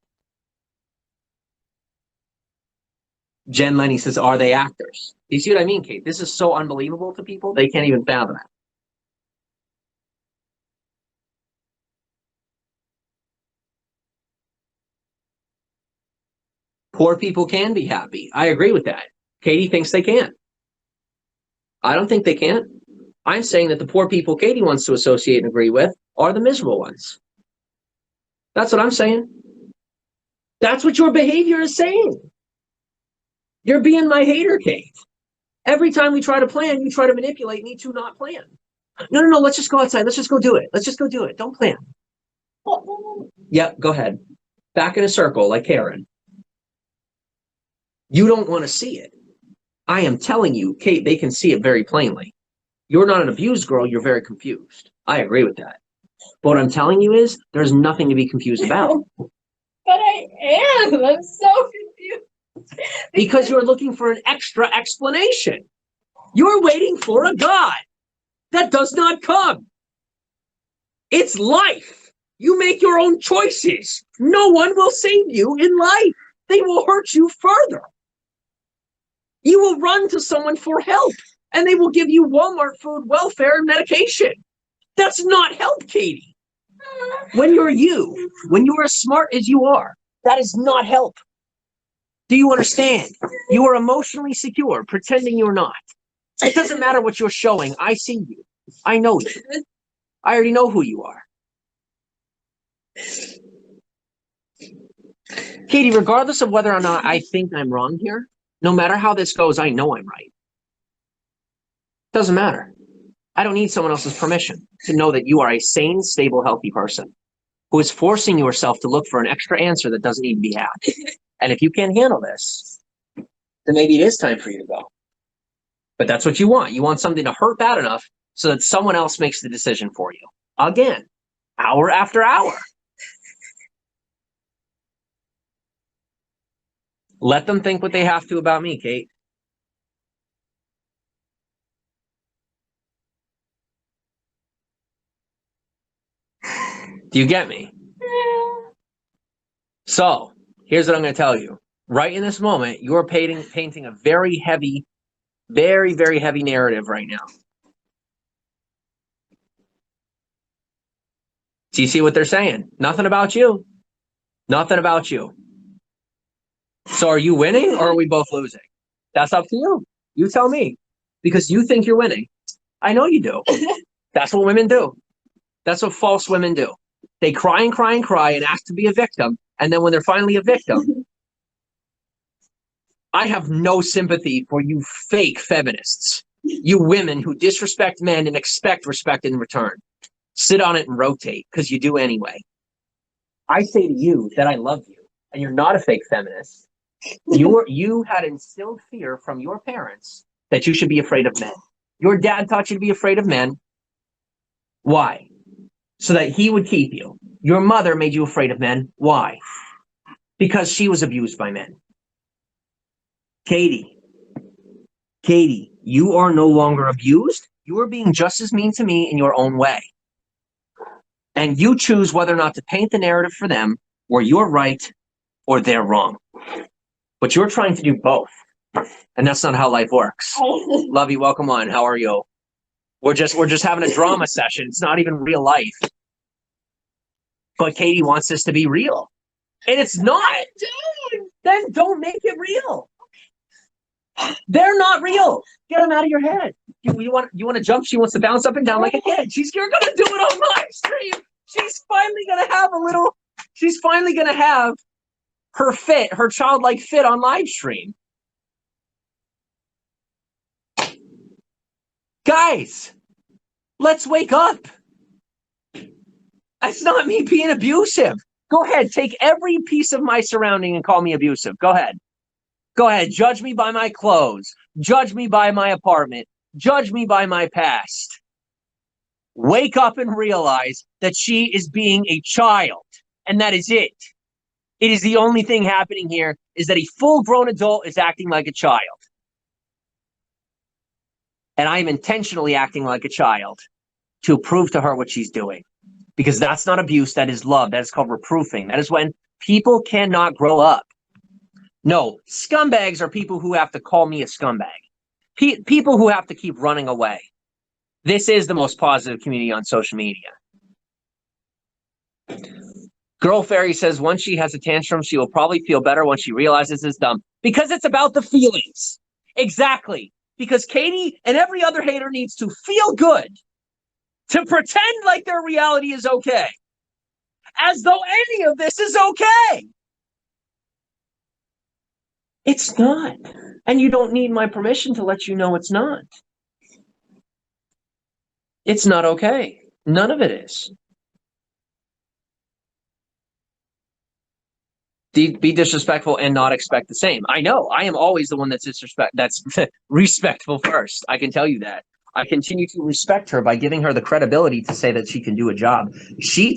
Jen Lenny says, are they actors? You see what I mean, Kate? This is so unbelievable to people, they can't even fathom it. Poor people can be happy. I agree with that. Katie thinks they can. I don't think they can. I'm saying that the poor people Katie wants to associate and agree with are the miserable ones. That's what I'm saying. That's what your behavior is saying. You're being my hater, Kate. Every time we try to plan, you try to manipulate me to not plan. No, let's just go outside. Let's just go do it. Let's just go do it. Don't plan. Yep, go ahead. Back in a circle like Karen. You don't want to see it. I am telling you, Kate, they can see it very plainly. You're not an abused girl. You're very confused. I agree with that. But what I'm telling you is there's nothing to be confused about. But I am. I'm so confused. Because you're looking for an extra explanation. You're waiting for a God that does not come. It's life. You make your own choices. No one will save you in life. They will hurt you further. You will run to someone for help, and they will give you Walmart food, welfare, and medication. That's not help, Katie. When you're you, when you're as smart as you are, that is not help. Do you understand? You are emotionally secure, pretending you're not. It doesn't matter what you're showing. I see you. I know you. I already know who you are. Katie, regardless of whether or not I think I'm wrong here, no matter how this goes, I know I'm right. Doesn't matter. I don't need someone else's permission to know that you are a sane, stable, healthy person who is forcing yourself to look for an extra answer that doesn't need to be had. And if you can't handle this, then maybe it is time for you to go. But that's what you want. You want something to hurt bad enough so that someone else makes the decision for you. Again, hour after hour. Let them think what they have to about me, Kate. Do you get me? So, Here's what I'm going to tell you. Right in this moment, you're painting a very heavy, very, very heavy narrative right now. Do you see what they're saying? Nothing about you. Nothing about you. So are you winning or are we both losing? That's up to you. You tell me. Because you think you're winning. I know you do. That's what women do. That's what false women do. They cry and cry and cry and ask to be a victim. And then when they're finally a victim, I have no sympathy for you fake feminists. You women who disrespect men and expect respect in return. Sit on it and rotate, because you do anyway. I say to you that I love you, and you're not a fake feminist. You had instilled fear from your parents that you should be afraid of men. Your dad taught you to be afraid of men. Why? So that he would keep you. Your mother made you afraid of men. Why? Because she was abused by men. Katie, you are no longer abused. You are being just as mean to me in your own way. And you choose whether or not to paint the narrative for them where you're right or they're wrong. But you're trying to do both. And that's not how life works. Love you, welcome on. How are you? We're just having a drama session. It's not even real life. But Katie wants this to be real. And it's not. Then don't make it real. They're not real. Get them out of your head. You want to jump? She wants to bounce up and down like a kid. You're gonna do it on live stream. She's finally gonna have her childlike fit on live stream. Guys, let's wake up. That's not me being abusive. Go ahead, take every piece of my surrounding and call me abusive. Go ahead. Go ahead, judge me by my clothes. Judge me by my apartment. Judge me by my past. Wake up and realize that she is being a child. And that is it. It is the only thing happening here is that a full-grown adult is acting like a child. And I am intentionally acting like a child to prove to her what she's doing. Because that's not abuse, that is love. That is called reproofing. That is when people cannot grow up. No, scumbags are people who have to call me a scumbag. People who have to keep running away. This is the most positive community on social media. Girl Fairy says once she has a tantrum, she will probably feel better when she realizes it's dumb. Because it's about the feelings. Exactly. Because Katie and every other hater needs to feel good to pretend like their reality is okay. As though any of this is okay. It's not. And you don't need my permission to let you know it's not. It's not okay. None of it is. Be disrespectful and not expect the same. I know. I am always the one that's respectful first. I can tell you that. I continue to respect her by giving her the credibility to say that she can do a job. She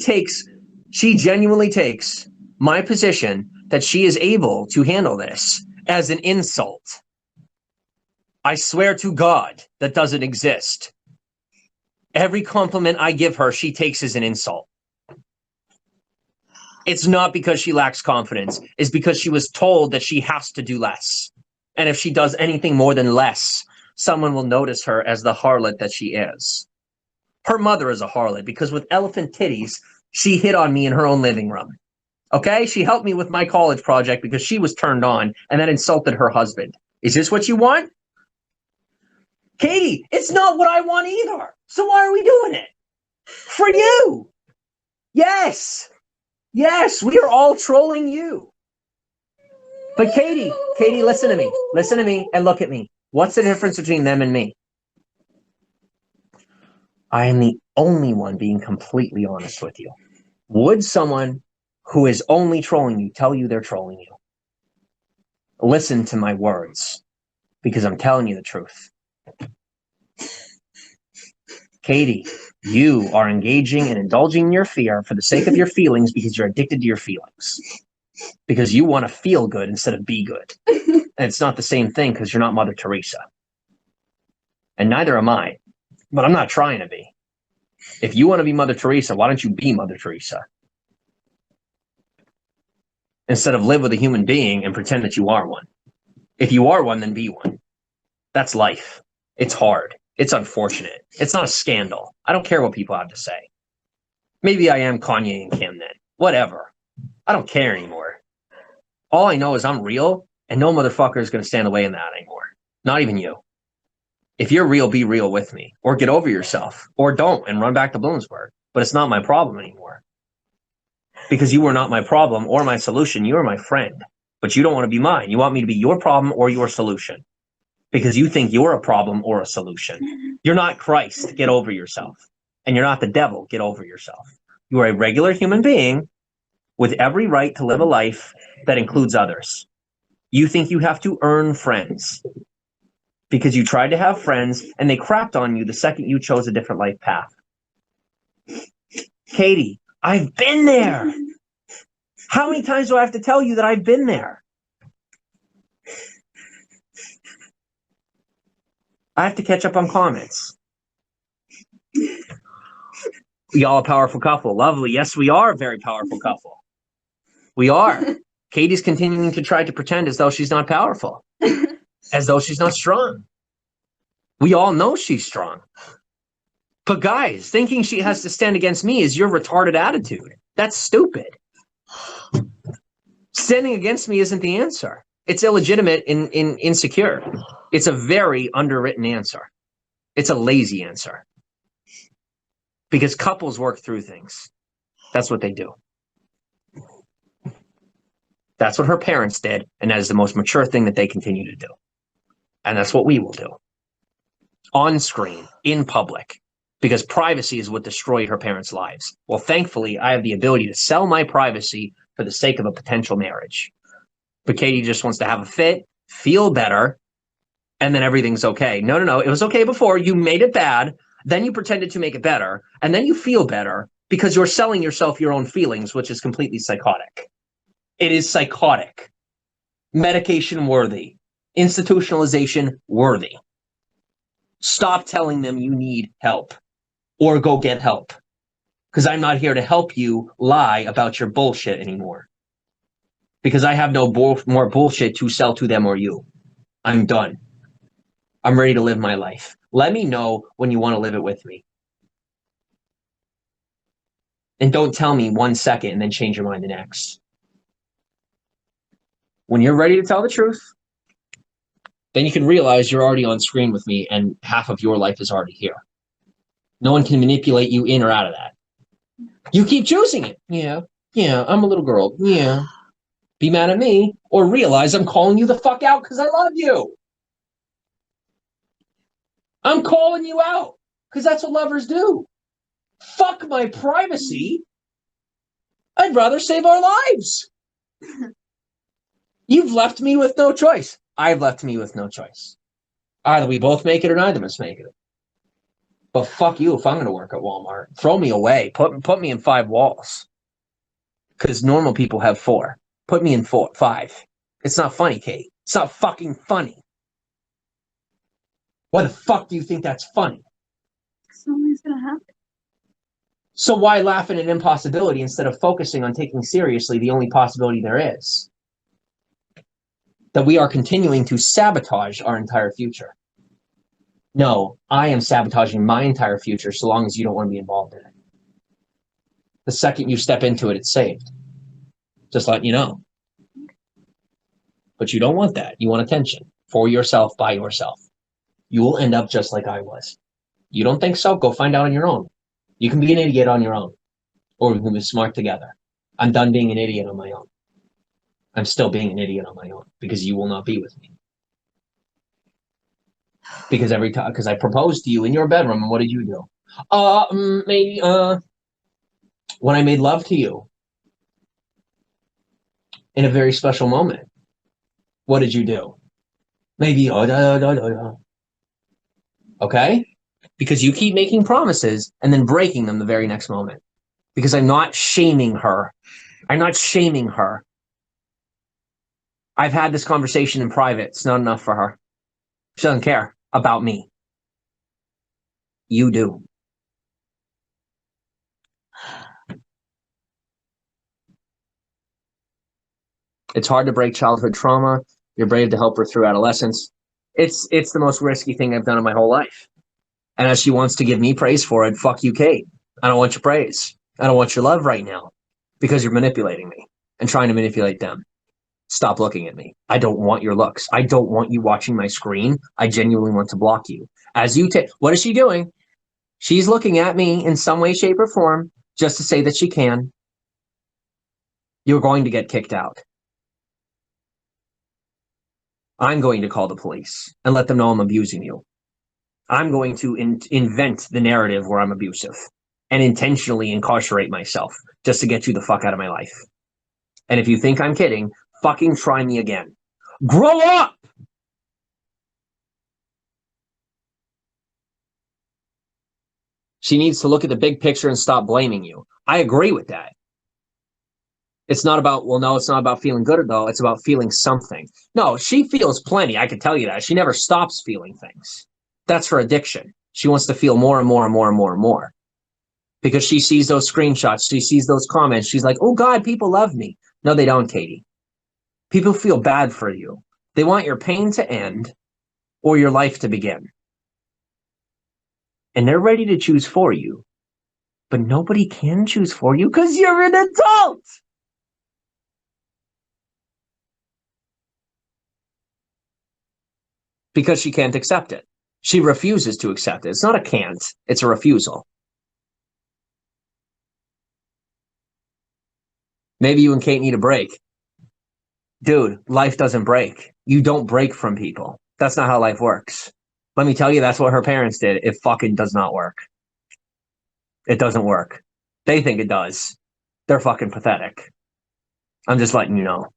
genuinely takes my position that she is able to handle this as an insult. I swear to God that doesn't exist. Every compliment I give her, she takes as an insult. It's not because she lacks confidence. It's because she was told that she has to do less. And if she does anything more than less, someone will notice her as the harlot that she is. Her mother is a harlot because with elephant titties, she hit on me in her own living room. Okay? She helped me with my college project because she was turned on and that insulted her husband. Is this what you want? Katie, it's not what I want either. So why are we doing it? For you. Yes. Yes, we are all trolling you. But Katie, listen to me. Listen to me and look at me. What's the difference between them and me? I am the only one being completely honest with you. Would someone who is only trolling you tell you they're trolling you? Listen to my words, because I'm telling you the truth. Katie, you are engaging and indulging in your fear for the sake of your feelings because you're addicted to your feelings. Because you want to feel good instead of be good. And it's not the same thing because you're not Mother Teresa. And neither am I. But I'm not trying to be. If you want to be Mother Teresa, why don't you be Mother Teresa? instead of live with a human being and pretend that you are one. If you are one, then be one. That's life. It's hard. It's unfortunate. It's not a scandal. I don't care what people have to say. Maybe I am Kanye and Kim then. Whatever. I don't care anymore. All I know is I'm real, and no motherfucker is going to stand away in that anymore. Not even you. If you're real, be real with me. Or get over yourself. Or don't and run back to Bloomsburg. But it's not my problem anymore. Because you were not my problem or my solution. You are my friend. But you don't want to be mine. You want me to be your problem or your solution. Because you think you're a problem or a solution. You're not Christ. Get over yourself. And you're not the devil. Get over yourself. You are a regular human being with every right to live a life that includes others. You think you have to earn friends because you tried to have friends and they crapped on you the second you chose a different life path. Katie, I've been there. How many times do I have to tell you that I've been there? I have to catch up on comments. We all a powerful couple. Lovely. Yes, we are a very powerful couple. We are. Katie's continuing to try to pretend as though she's not powerful, as though she's not strong. We all know she's strong. But guys, thinking she has to stand against me is your retarded attitude. That's stupid. Standing against me isn't the answer. It's illegitimate and insecure. It's a very underwritten answer. It's a lazy answer. Because couples work through things. That's what they do. That's what her parents did, and that is the most mature thing that they continue to do. And that's what we will do. On screen, in public, because privacy is what destroyed her parents' lives. Well, thankfully, I have the ability to sell my privacy for the sake of a potential marriage. But Katie just wants to have a fit, feel better, and then everything's okay. No, no, no. It was okay before. You made it bad. Then you pretended to make it better. And then you feel better because you're selling yourself your own feelings, which is completely psychotic. It is psychotic. Medication worthy. Institutionalization worthy. Stop telling them you need help or go get help. Because I'm not here to help you lie about your bullshit anymore. Because I have no more bullshit to sell to them or you. I'm done. I'm ready to live my life. Let me know when you want to live it with me. And don't tell me 1 second and then change your mind the next. When you're ready to tell the truth, then you can realize you're already on screen with me and half of your life is already here. No one can manipulate you in or out of that. You keep choosing it. Yeah, I'm a little girl. Yeah. Be mad at me or realize I'm calling you the fuck out because I love you. I'm calling you out because that's what lovers do. Fuck my privacy. I'd rather save our lives. You've left me with no choice. I've left me with no choice. Either we both make it or neither of us make it. But fuck you if I'm going to work at Walmart. Throw me away. Put me in 5 walls. Because normal people have 4. Put me in 5. It's not funny, Kate. It's not fucking funny. Why the fuck do you think that's funny? Something's gonna happen. So why laugh at an impossibility instead of focusing on taking seriously the only possibility there is? That we are continuing to sabotage our entire future. No, I am sabotaging my entire future so long as you don't want to be involved in it. The second you step into it, it's saved. Just letting you know. But you don't want that. You want attention for yourself, by yourself. You will end up just like I was. You don't think so? Go find out on your own. You can be an idiot on your own, or we can be smart together. I'm done being an idiot on my own. I'm still being an idiot on my own because you will not be with me. Because every time, because I proposed to you in your bedroom, and what did you do? Maybe when I made love to you in a very special moment, what did you do? Maybe okay? Because you keep making promises and then breaking them the very next moment. Because I'm not shaming her. I'm not shaming her. I've had this conversation in private. It's not enough for her. She doesn't care about me. You do. It's hard to break childhood trauma. You're brave to help her through adolescence. It's the most risky thing I've done in my whole life. And as she wants to give me praise for it, fuck you, Kate. I don't want your praise. I don't want your love right now because you're manipulating me and trying to manipulate them. Stop looking at me. I don't want your looks. I don't want you watching my screen. I genuinely want to block you. As you take, what is she doing? She's looking at me in some way, shape, or form just to say that she can. You're going to get kicked out. I'm going to call the police and let them know I'm abusing you. I'm going to invent the narrative where I'm abusive and intentionally incarcerate myself just to get you the fuck out of my life. And if you think I'm kidding, fucking try me again. Grow up! She needs to look at the big picture and stop blaming you. I agree with that. It's not about, well, no, it's not about feeling good, though. It's about feeling something. No, she feels plenty. I can tell you that. She never stops feeling things. That's her addiction. She wants to feel more and more and more and more and more. Because she sees those screenshots. She sees those comments. She's like, oh, God, people love me. No, they don't, Katie. People feel bad for you. They want your pain to end or your life to begin. And they're ready to choose for you. But nobody can choose for you because you're an adult. Because she can't accept it. She refuses to accept it. It's not a can't, it's a refusal. Maybe you and Kate need a break. Dude, life doesn't break. You don't break from people. That's not how life works. Let me tell you, that's what her parents did. It fucking does not work. It doesn't work. They think it does. They're fucking pathetic. I'm just letting you know.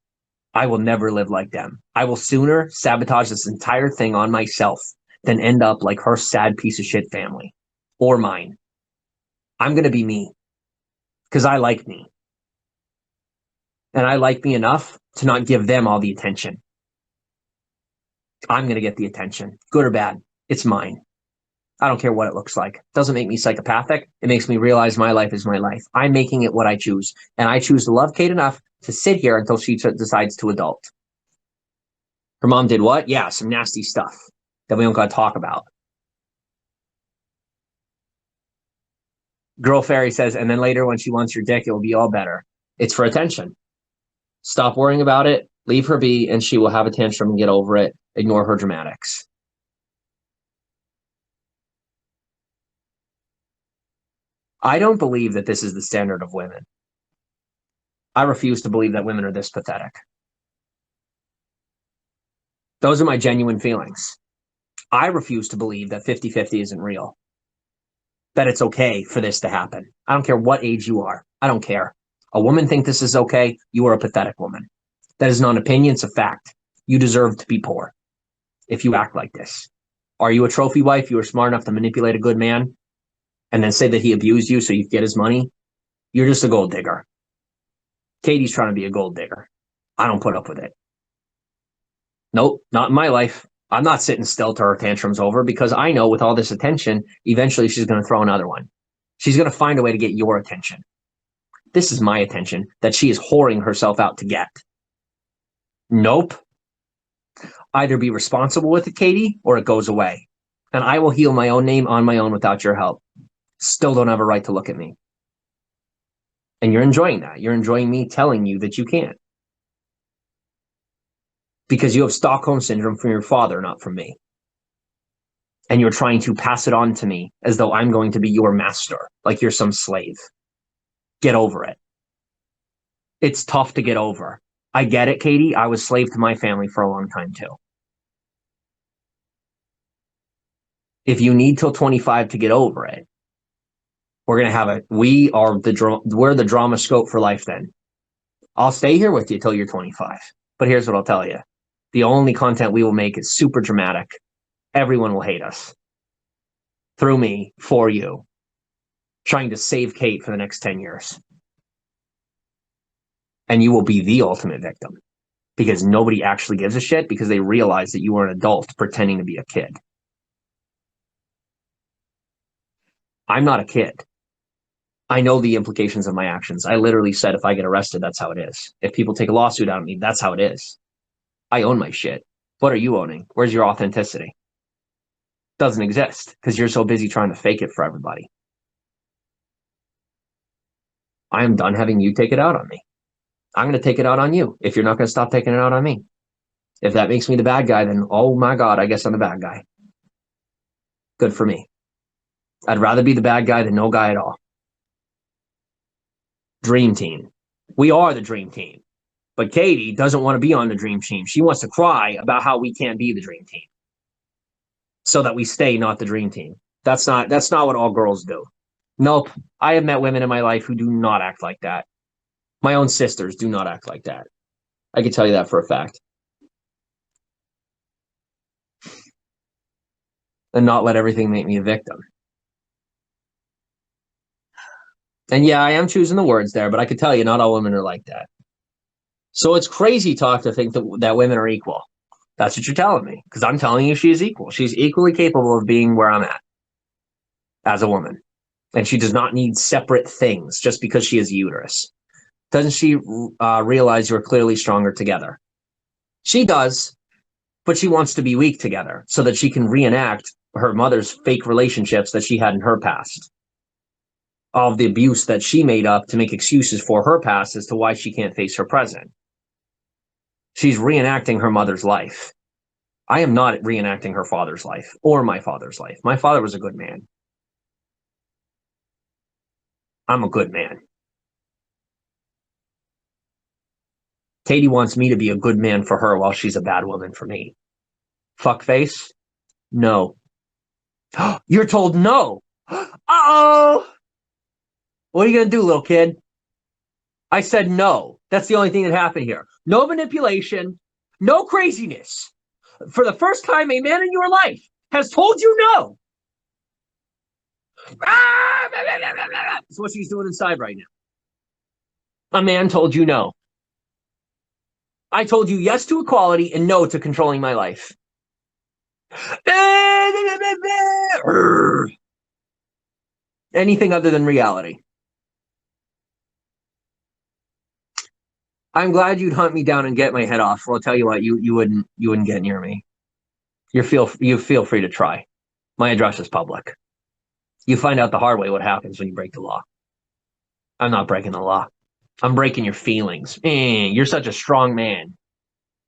I will never live like them. I will sooner sabotage this entire thing on myself than end up like her sad piece of shit family or mine. I'm going to be me because I like me. And I like me enough to not give them all the attention. I'm going to get the attention, good or bad. It's mine. I don't care what it looks like. It doesn't make me psychopathic. It makes me realize my life is my life. I'm making it what I choose. And I choose to love Kate enough to sit here until she decides to adult. Her mom did what? Yeah, some nasty stuff that we don't got to talk about. Girl Fairy says, and then later when she wants your dick, it will be all better. It's for attention. Stop worrying about it. Leave her be, and she will have a tantrum and get over it. Ignore her dramatics. I don't believe that this is the standard of women. I refuse to believe that women are this pathetic. Those are my genuine feelings. I refuse to believe that 50-50 isn't real. That it's okay for this to happen. I don't care what age you are. I don't care. A woman think this is okay, you are a pathetic woman. That is not an opinion, it's a fact. You deserve to be poor if you act like this. Are you a trophy wife? You were smart enough to manipulate a good man and then say that he abused you so you get his money? You're just a gold digger. Katie's trying to be a gold digger. I don't put up with it. Nope, not in my life. I'm not sitting still to her tantrums over because I know with all this attention, eventually she's going to throw another one. She's going to find a way to get your attention. This is my attention that she is whoring herself out to get. Nope. Either be responsible with it, Katie, or it goes away. And I will heal my own name on my own without your help. Still don't have a right to look at me. And you're enjoying that. You're enjoying me telling you that you can't. Because you have Stockholm Syndrome from your father, not from me. And you're trying to pass it on to me as though I'm going to be your master, like you're some slave. Get over it. It's tough to get over. I get it, Katie. I was slave to my family for a long time, too. If you need till 25 to get over it, we're going to have we're the drama scope for life then. I'll stay here with you till you're 25. But here's what I'll tell you. The only content we will make is super dramatic. Everyone will hate us. Through me, for you. Trying to save Kate for the next 10 years. And you will be the ultimate victim. Because nobody actually gives a shit because they realize that you are an adult pretending to be a kid. I'm not a kid. I know the implications of my actions. I literally said, if I get arrested, that's how it is. If people take a lawsuit out of me, that's how it is. I own my shit. What are you owning? Where's your authenticity? Doesn't exist because you're so busy trying to fake it for everybody. I am done having you take it out on me. I'm going to take it out on you if you're not going to stop taking it out on me. If that makes me the bad guy, then oh my God, I guess I'm the bad guy. Good for me. I'd rather be the bad guy than no guy at all. Dream team. We are the dream team. But Katie doesn't want to be on the dream team. She wants to cry about how we can't be the dream team so that we stay not the dream team. That's not what all girls do. Nope. I have met women in my life who do not act like that. My own sisters do not act like that. I can tell you that for a fact. And not let everything make me a victim. And yeah, I am choosing the words there, but I can tell you not all women are like that. So it's crazy talk to think that women are equal. That's what you're telling me, because I'm telling you she is equal. She's equally capable of being where I'm at as a woman. And she does not need separate things just because she has a uterus. Doesn't she realize you're clearly stronger together? She does, but she wants to be weak together so that she can reenact her mother's fake relationships that she had in her past. All of the abuse that she made up to make excuses for her past as to why she can't face her present. She's reenacting her mother's life. I am not reenacting her father's life or my father's life. My father was a good man. I'm a good man. Katie wants me to be a good man for her while she's a bad woman for me. Fuckface? No. You're told no. Uh-oh. What are you going to do, little kid? I said no. That's the only thing that happened here. No manipulation, no craziness. For the first time, a man in your life has told you no. That's what she's doing inside right now. A man told you no. I told you yes to equality and no to controlling my life. Anything other than reality. I'm glad you'd hunt me down and get my head off. Well, I'll tell you what, you wouldn't get near me. You feel free to try. My address is public. You find out the hard way what happens when you break the law. I'm not breaking the law. I'm breaking your feelings. You're such a strong man.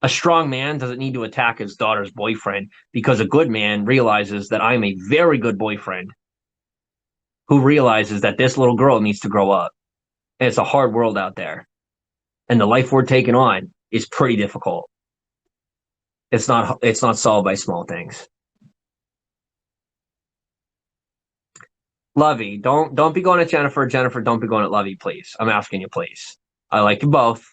A strong man doesn't need to attack his daughter's boyfriend because a good man realizes that I'm a very good boyfriend who realizes that this little girl needs to grow up. And it's a hard world out there. And the life we're taking on is pretty difficult. It's not solved by small things. Lovey, don't be going at Jennifer. Jennifer, don't be going at Lovey, please. I'm asking you, please. I like you both.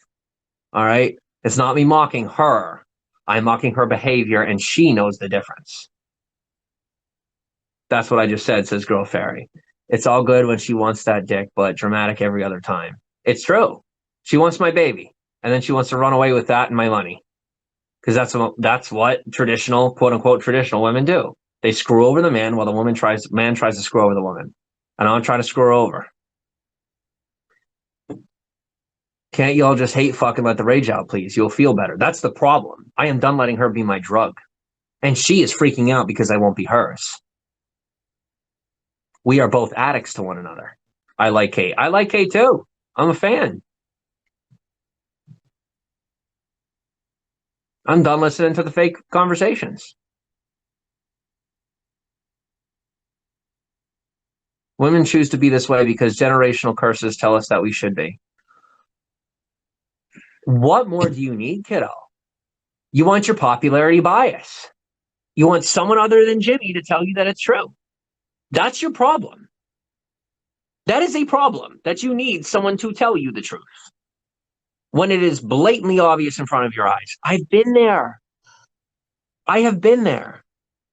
All right? It's not me mocking her. I'm mocking her behavior, and she knows the difference. That's what I just said, says Girl Fairy. It's all good when she wants that dick, but dramatic every other time. It's true. She wants my baby, and then she wants to run away with that and my money. Because that's what traditional, quote unquote, traditional women do. They screw over the man while the man tries to screw over the woman. And I'm trying to screw her over. Can't y'all just hate fucking let the rage out, please? You'll feel better. That's the problem. I am done letting her be my drug. And she is freaking out because I won't be hers. We are both addicts to one another. I like Kate. I like Kate too. I'm a fan. I'm done listening to the fake conversations. Women choose to be this way because generational curses tell us that we should be. What more do you need, kiddo? You want your popularity bias. You want someone other than Jimmy to tell you that it's true. That's your problem. That is a problem, that you need someone to tell you the truth. When it is blatantly obvious in front of your eyes. I've been there. I have been there.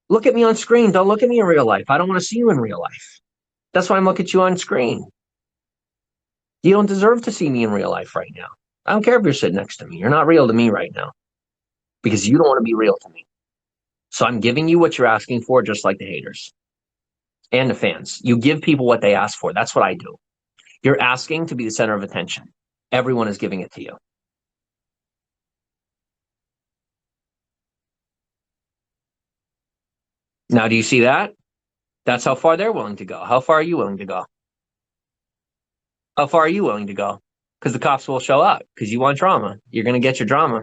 Look at me on screen. Don't look at me in real life. I don't want to see you in real life. That's why I'm looking at you on screen. You don't deserve to see me in real life right now. I don't care if you're sitting next to me. You're not real to me right now because you don't want to be real to me. So I'm giving you what you're asking for, just like the haters and the fans. You give people what they ask for. That's what I do. You're asking to be the center of attention. Everyone is giving it to you. Now, do you see that? That's how far they're willing to go. How far are you willing to go? How far are you willing to go? Because the cops will show up because you want drama. You're going to get your drama.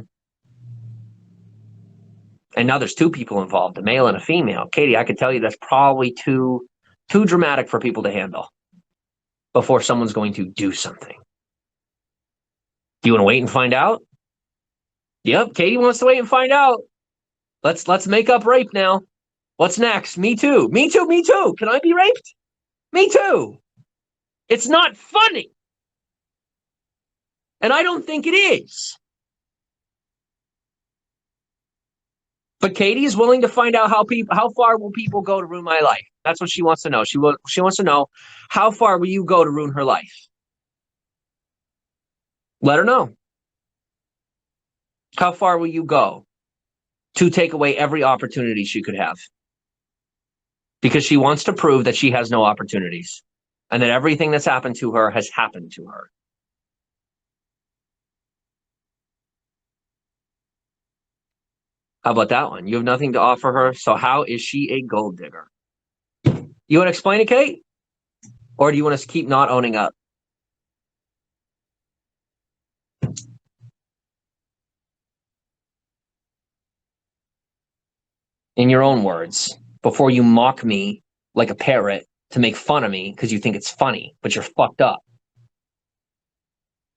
And now there's two people involved, a male and a female. Katie, I could tell you that's probably too dramatic for people to handle before someone's going to do something. Do you want to wait and find out? Yep, Katie wants to wait and find out. Let's make up rape now. What's next? Me too. Me too. Me too. Can I be raped? Me too. It's not funny. And I don't think it is. But Katie is willing to find out how far will people go to ruin my life. That's what she wants to know. She wants to know, how far will you go to ruin her life? Let her know. How far will you go to take away every opportunity she could have? Because she wants to prove that she has no opportunities and that everything that's happened to her has happened to her. How about that one? You have nothing to offer her, so how is she a gold digger? You want to explain it, Kate? Or do you want us to keep not owning up? In your own words, before you mock me like a parrot to make fun of me because you think it's funny, but you're fucked up.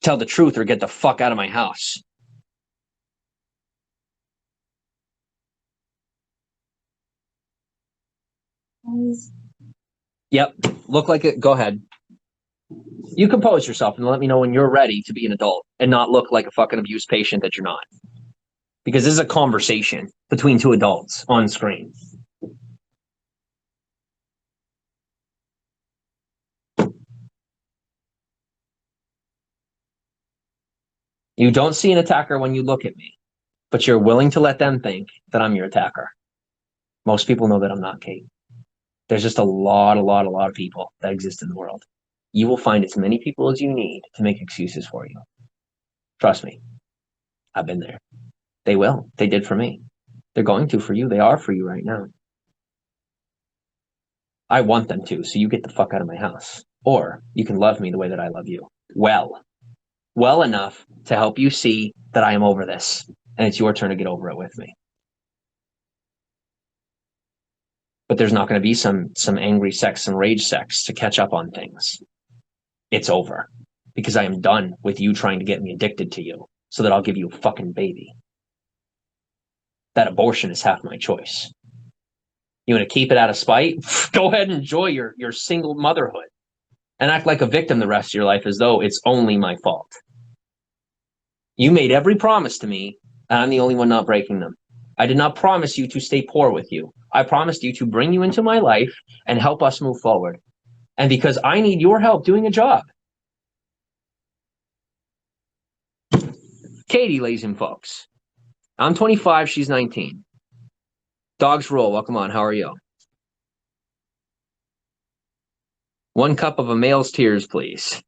Tell the truth or get the fuck out of my house. Yep. Look like it. Go ahead. You compose yourself and let me know when you're ready to be an adult and not look like a fucking abuse patient that you're not. Because this is a conversation between two adults on screen. You don't see an attacker when you look at me, but you're willing to let them think that I'm your attacker. Most people know that I'm not, Kate. There's just a lot of people that exist in the world. You will find as many people as you need to make excuses for you. Trust me. I've been there. They will. They did for me. They're going to for you. They are for you right now. I want them to, so you get the fuck out of my house. Or you can love me the way that I love you. Well enough to help you see that I am over this, and it's your turn to get over it with me. But there's not going to be some angry sex and rage sex to catch up on things. It's over. Because I am done with you trying to get me addicted to you so that I'll give you a fucking baby. That abortion is half my choice. You want to keep it out of spite? Go ahead and enjoy your single motherhood and act like a victim the rest of your life as though it's only my fault. You made every promise to me, and I'm the only one not breaking them. I did not promise you to stay poor with you. I promised you to bring you into my life and help us move forward. And because I need your help doing a job. Katie, ladies and folks. I'm 25, she's 19. Dogs roll, welcome on, how are you? 1 cup of a male's tears, please.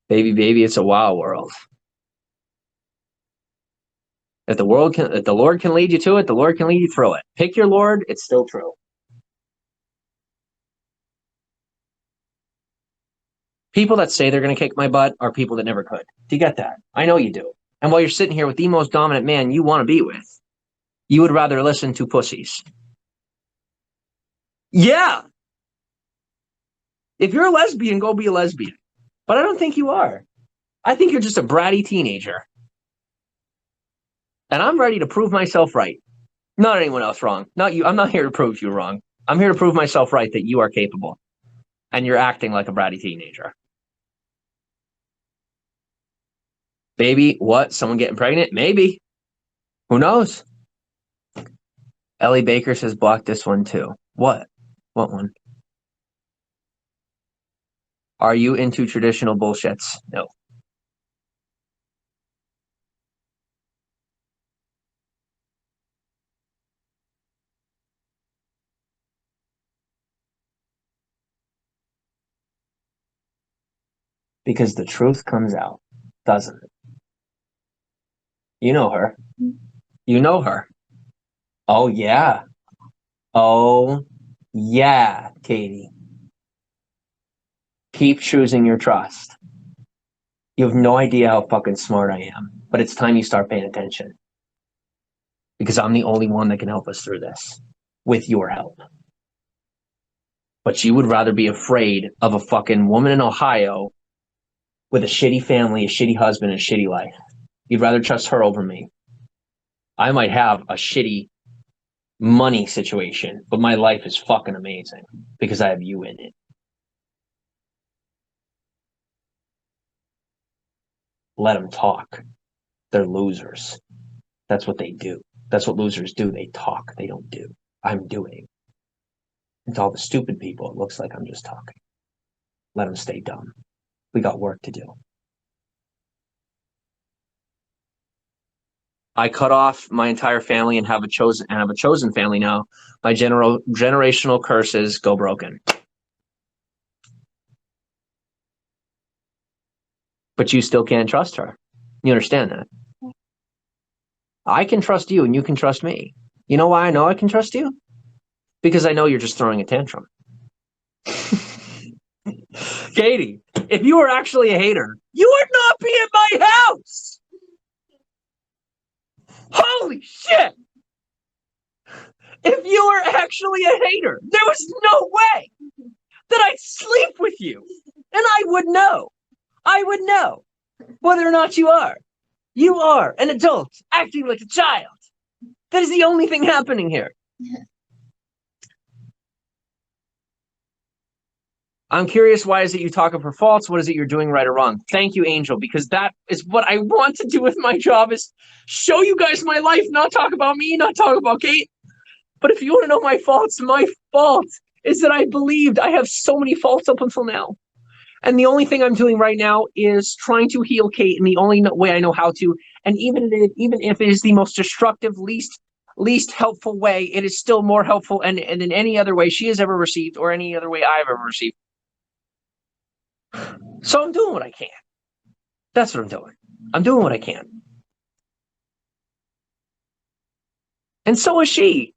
Baby, it's a wild world. If the Lord can lead you to it, the Lord can lead you through it. Pick your Lord, it's still true. People that say they're going to kick my butt are people that never could. Do you get that? I know you do. And while you're sitting here with the most dominant man you want to be with, you would rather listen to pussies. Yeah. If you're a lesbian, go be a lesbian. But I don't think you are. I think you're just a bratty teenager. And I'm ready to prove myself right. Not anyone else wrong. Not you. I'm not here to prove you wrong. I'm here to prove myself right that you are capable. And you're acting like a bratty teenager. Baby, what? Someone getting pregnant? Maybe. Who knows? Ellie Baker says block this one too. What? What one? Are you into traditional bullshits? No. Because the truth comes out, doesn't it? You know her. You know her. Oh, yeah. Oh, yeah, Katie. Keep choosing your trust. You have no idea how fucking smart I am, but it's time you start paying attention. Because I'm the only one that can help us through this, with your help. But you would rather be afraid of a fucking woman in Ohio with a shitty family, a shitty husband, and a shitty life. You'd rather trust her over me. I might have a shitty money situation, but my life is fucking amazing because I have you in it. Let them talk. They're losers. That's what they do. That's what losers do. They talk. They don't do. I'm doing. And to all the stupid people, it looks like I'm just talking. Let them stay dumb. We got work to do. I cut off my entire family and have a chosen family now. My generational curses go broken. But you still can't trust her. You understand that? I can trust you and you can trust me. You know why I know I can trust you? Because I know you're just throwing a tantrum. Katie, if you were actually a hater, you would not be in my house. Holy shit. If you were actually a hater, there was no way that I'd sleep with you. And I would know. I would know whether or not you are. You are an adult acting like a child. That is the only thing happening here. I'm curious, why is it you talk of her faults? What is it you're doing right or wrong? Thank you, Angel, because that is what I want to do with my job, is show you guys my life, not talk about me, not talk about Kate. But if you want to know my fault is that I believed I have so many faults up until now. And the only thing I'm doing right now is trying to heal Kate in the only way I know how to. And even if it is the most destructive, least helpful way, it is still more helpful and in any other way she has ever received or any other way I've ever received. So I'm doing what I can. That's what I'm doing. I'm doing what I can. And so is she.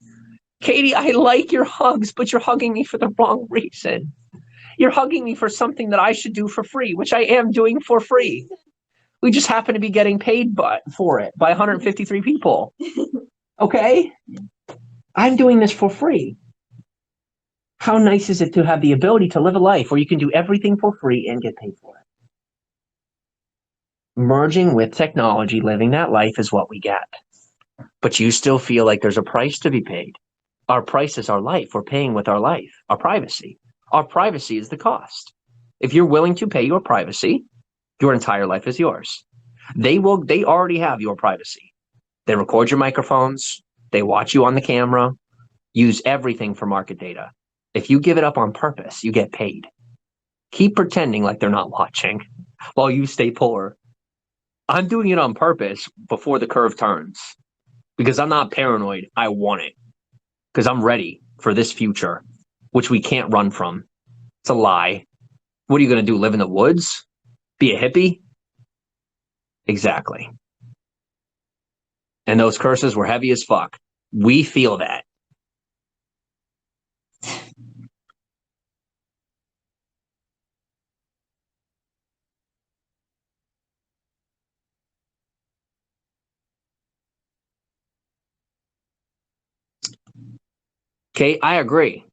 Katie, I like your hugs, but you're hugging me for the wrong reason. You're hugging me for something that I should do for free, which I am doing for free. We just happen to be getting paid for it by 153 people. Okay? I'm doing this for free. How nice is it to have the ability to live a life where you can do everything for free and get paid for it? Merging with technology, living that life is what we get. But you still feel like there's a price to be paid. Our price is our life. We're paying with our life, our privacy. Our privacy is the cost. If you're willing to pay your privacy, your entire life is yours. They already have your privacy. They record your microphones. They watch you on the camera, use everything for market data. If you give it up on purpose, you get paid. Keep pretending like they're not watching while you stay poor. I'm doing it on purpose before the curve turns because I'm not paranoid. I want it because I'm ready for this future, which we can't run from. It's a lie. What are you going to do? Live in the woods? Be a hippie? Exactly. And those curses were heavy as fuck. We feel that. Okay, I agree.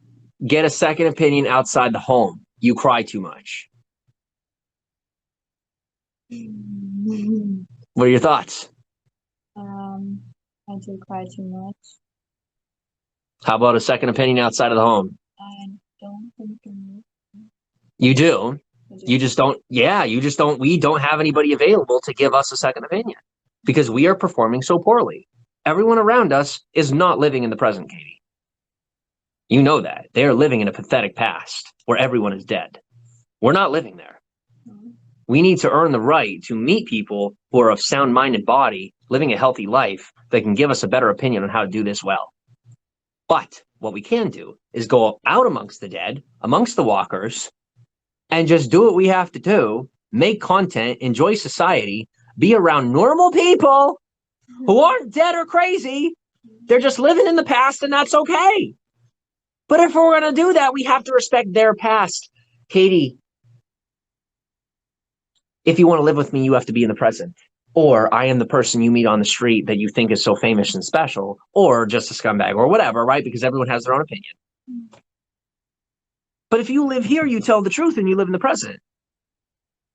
Get a second opinion outside the home. You cry too much. What are your thoughts? I do cry too much. How about a second opinion outside of the home? I don't think I do. You do. You just don't. Yeah, you just don't. We don't have anybody available to give us a second opinion because we are performing so poorly. Everyone around us is not living in the present, Katie. You know that. They are living in a pathetic past where everyone is dead. We're not living there. We need to earn the right to meet people who are of sound mind and body, living a healthy life that can give us a better opinion on how to do this well. But what we can do is go out amongst the dead, amongst the walkers, and just do what we have to do make content, enjoy society, be around normal people who aren't dead or crazy. They're just living in the past, and that's okay. But if we're going to do that, we have to respect their past. Katie, if you want to live with me, you have to be in the present. Or I am the person you meet on the street that you think is so famous and special, or just a scumbag, or whatever, right? Because everyone has their own opinion. But if you live here, you tell the truth and you live in the present.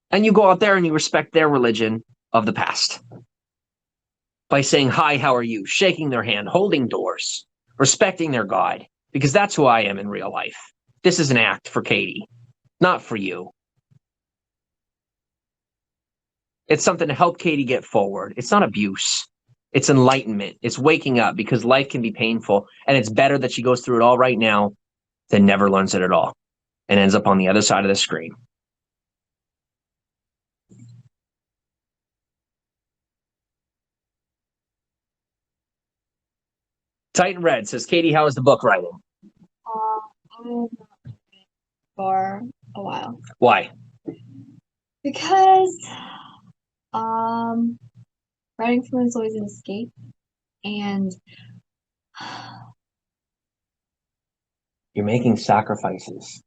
And you go out there and you respect their religion of the past. By saying, hi, how are you? Shaking their hand, holding doors, respecting their God. Because that's who I am in real life. This is an act for Katie, not for you. It's something to help Katie get forward. It's not abuse. It's enlightenment. It's waking up, because life can be painful. And it's better that she goes through it all right now than never learns it at all and ends up on the other side of the screen. Titan Red says, Katie, how is the book writing? I have not read it for a while. Why? Because writing for me is always an escape, and You're making sacrifices,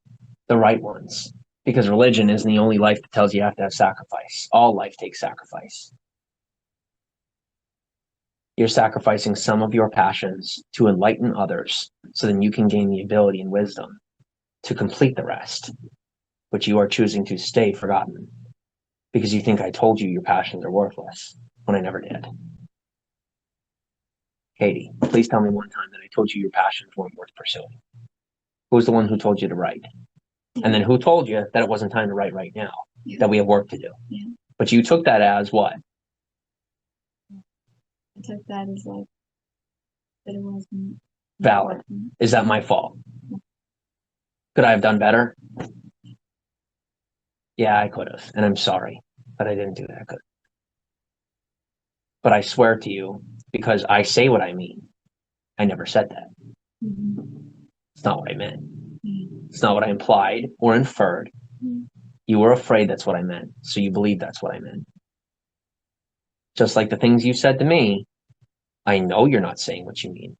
the right ones, because religion isn't the only life that tells you have to have sacrifice. All life takes sacrifice. You're sacrificing some of your passions to enlighten others so then you can gain the ability and wisdom to complete the rest, but you are choosing to stay forgotten because you think I told you your passions are worthless when I never did. Katie, please tell me one time that I told you your passions weren't worth pursuing. Who was the one who told you to write? And then who told you that it wasn't time to write right now, that we have work to do? Yeah. But you took that as what? I took that as like that it wasn't Valid. important. Is that my fault? Could I have done better? Yeah, I could have, and I'm sorry, but I didn't do that good. But I swear to you, because I say what I mean, I never said that. It's not what I meant. It's not what I implied or inferred. You were afraid that's what I meant, so you believe that's what I meant. Just like the things you said to me, I know you're not saying what you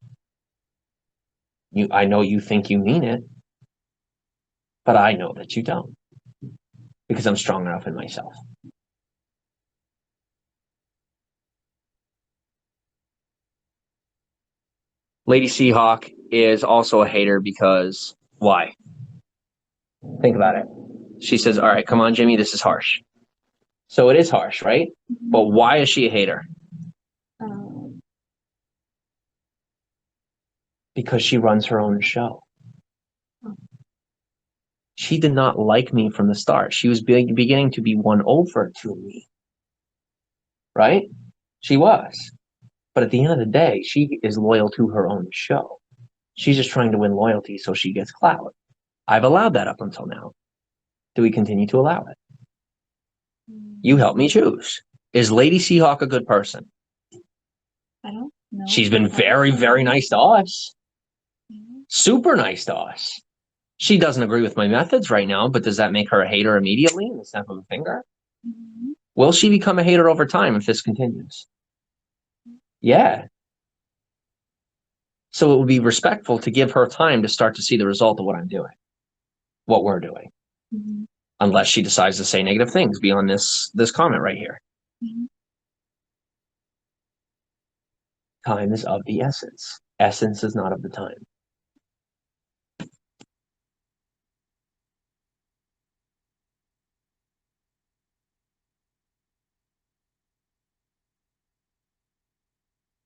mean. I know you think you mean it, but I know that you don't, because I'm strong enough in myself. Lady Seahawk is also a hater because why? Think about it. She says, all right, come on, Jimmy, this is harsh. So it is harsh, right? But why is she a hater? Because she runs her own show. She did not like me from the start. She was beginning to be won over to me. Right? She was. But at the end of the day, she is loyal to her own show. She's just trying to win loyalty so she gets clout. I've allowed that up until now. Do we continue to allow it? You help me choose. Is Lady Seahawk a good person? I don't know. She's been very, very nice to us. Super nice to us. She doesn't agree with my methods right now, but does that make her a hater immediately in the snap of a finger? Will she become a hater over time if this continues? Yeah. So it would be respectful to give her time to start to see the result of what I'm doing, what we're doing. Unless she decides to say negative things beyond this comment right here. Time is of the essence. Essence is not of the time.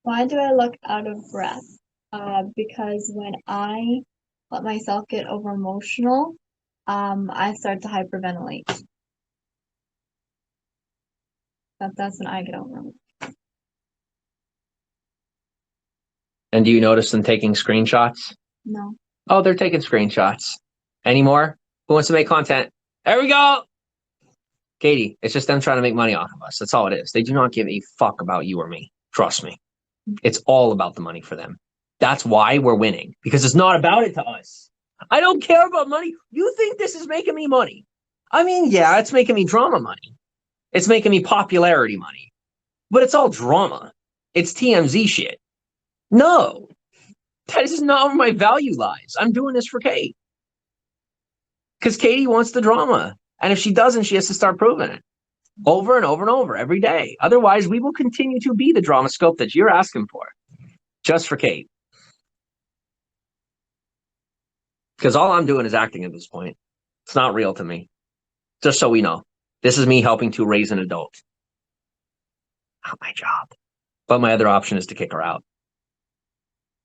Why do I look out of breath? Because when I let myself get over emotional, I start to hyperventilate. That's when I get over. And do you notice them taking screenshots? No. Oh, they're taking screenshots. Any more? Who wants to make content? There we go. Katie, it's just them trying to make money off of us. That's all it is. They do not give a fuck about you or me. Trust me. It's all about the money for them. That's why we're winning, because it's not about it to us. I don't care about money. You think this is making me money? I mean, yeah, it's making me drama money. It's making me popularity money. But it's all drama. It's TMZ shit. No, that is not where my value lies. I'm doing this for Kate. Because Katie wants the drama. And if she doesn't, she has to start proving it over and over and over every day. Otherwise, we will continue to be the drama scope that you're asking for. Just for Kate. Because all I'm doing is acting at this point. It's not real to me. Just so we know. This is me helping to raise an adult. Not my job. But my other option is to kick her out.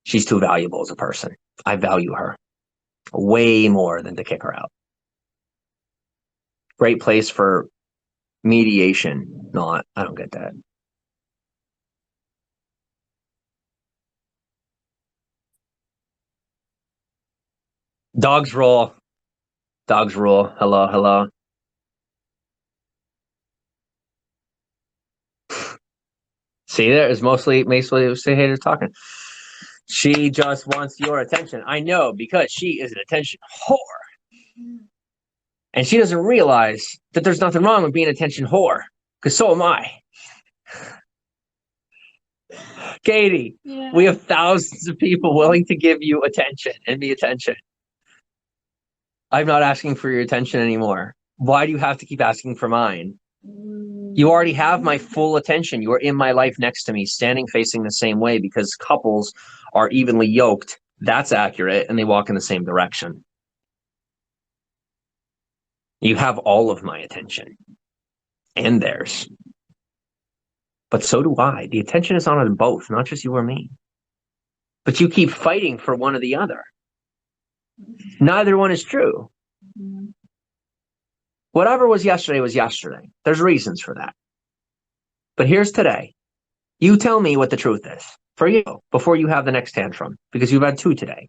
She's too valuable as a person. I value her way more than to kick her out. Great place for mediation. Not, I don't get that. Dogs roll. Dogs rule. Hello, hello. See, there is mostly haters talking. She just wants your attention. I know, because she is an attention whore. And she doesn't realize that there's nothing wrong with being an attention whore. Because so am I. Katie, Yeah. we have thousands of people willing to give you attention and me attention. I'm not asking for your attention anymore. Why do you have to keep asking for mine? You already have my full attention. You are in my life next to me, standing facing the same way, because couples are evenly yoked. That's accurate, and they walk in the same direction. You have all of my attention and theirs. But so do I. The attention is on us both, not just you or me. But you keep fighting for one or the other. Neither one is true. Whatever was yesterday was yesterday. There's reasons for that. But here's today. You tell me what the truth is for you before you have the next tantrum, because you've had two today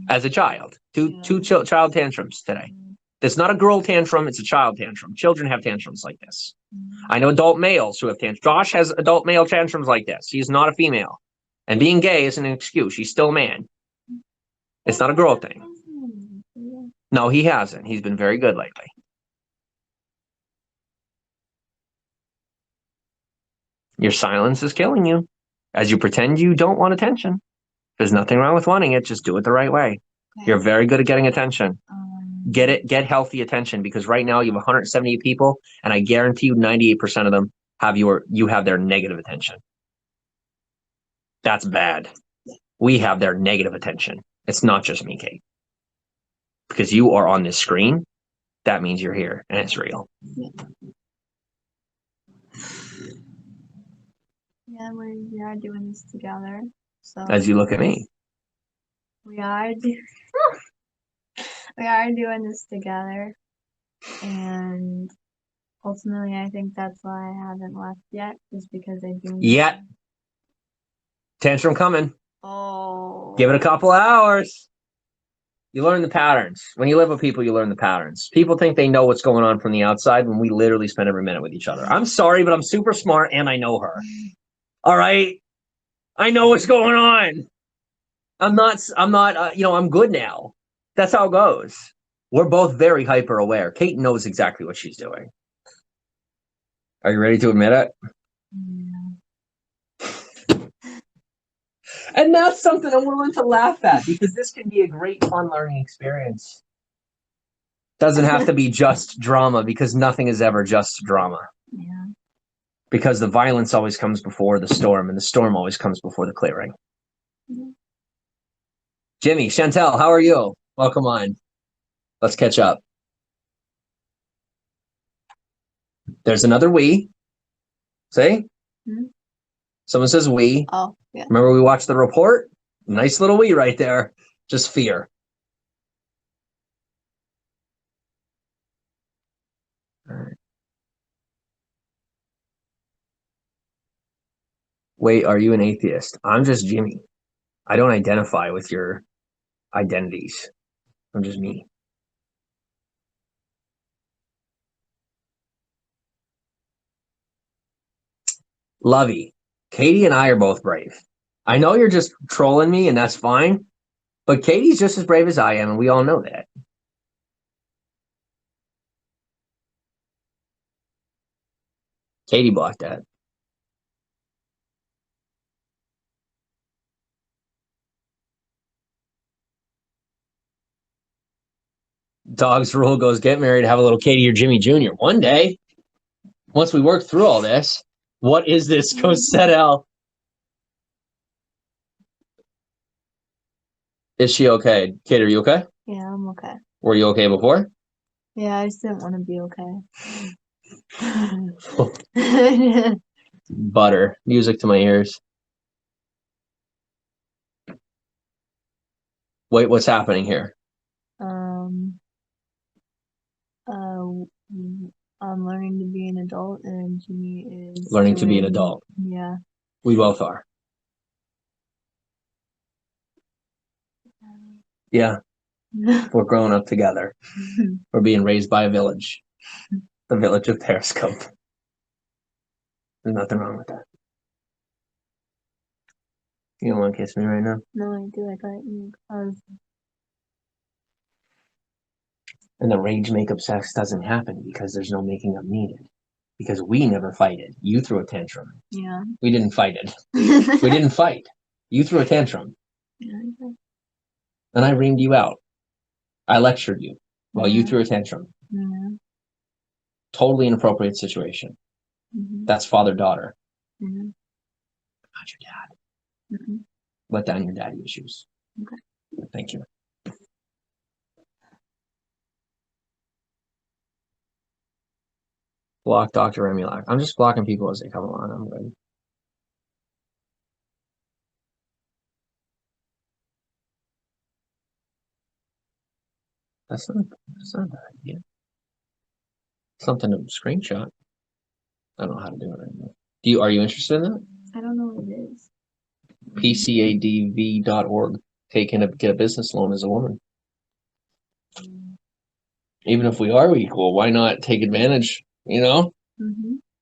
as a child. Two child tantrums today. It's not a girl tantrum, it's a child tantrum. Children have tantrums like this. I know adult males who have tantrums. Josh has adult male tantrums like this. He's not a female. And being gay isn't an excuse. He's still a man. It's not a girl thing. No, he hasn't. He's been very good lately. Your silence is killing you as you pretend you don't want attention. There's nothing wrong with wanting it. Just do it the right way. You're very good at getting attention. Get healthy attention, because right now you have 178 people, and I guarantee you 98% of them have their negative attention. That's bad. We have their negative attention. It's not just me, Kate. Because you are on this screen, that means you're here and it's real. Yeah, we are doing this together. So as you look at me. We are doing this together, and ultimately I think that's why I haven't left yet, is because I do. Yet. Tantrum coming. Oh. Give it a couple hours. You learn the patterns. When you live with people, you learn the patterns. People think they know what's going on from the outside when we literally spend every minute with each other. I'm sorry, but I'm super smart and I know her. All right? I know what's going on. I'm not, I'm good now. That's how it goes. We're both very hyper aware. Kate knows exactly what she's doing. Are you ready to admit it? And that's something I'm willing to laugh at, because this can be a great fun learning experience. Doesn't have to be just drama, because nothing is ever just drama. Yeah. Because the violence always comes before the storm, and the storm always comes before the clearing. Mm-hmm. Jimmy, Chantel, how are you? Welcome on. Let's catch up. There's another we. See? Mm-hmm. Someone says we. Oh, yeah. Remember we watched the report? Nice little we right there. Just fear. All right. Wait, are you an atheist? I'm just Jimmy. I don't identify with your identities. I'm just me. Lovey, Katie and I are both brave. I know you're just trolling me, and that's fine. But Katie's just as brave as I am, and we all know that. Katie blocked that. Dog's rule goes get married, have a little Katie or Jimmy Jr. One day, once we work through all this, what is this? Goes set L. Is she okay? Kate, are you okay? Yeah, I'm okay. Were you okay before? Yeah, I just didn't want to be okay. Butter. Music to my ears. Wait, what's happening here? I'm learning to be an adult, and Jimmy is Learning to be an adult. Yeah. We both are. Yeah. We're growing up together. We're being raised by a village. The village of Periscope. There's nothing wrong with that. You don't want to kiss me right now? No, I do. I got you because And the rage makeup sex doesn't happen because there's no making up needed. Because we never fighted. You threw a tantrum. Yeah. We didn't fight it. We didn't fight. You threw a tantrum. Yeah. And I reamed you out. I lectured you while you threw a tantrum. Yeah. Totally inappropriate situation. That's father-daughter. Not your dad. Let down your daddy issues. Okay. Thank you. Block Dr. Remulak. I'm just blocking people as they come along. I'm good. That's not a bad idea. Something to screenshot. I don't know how to do it anymore. Are you interested in that? I don't know what it is. PCADV.org. Get a business loan as a woman. Even if we are equal, why not take advantage? You know?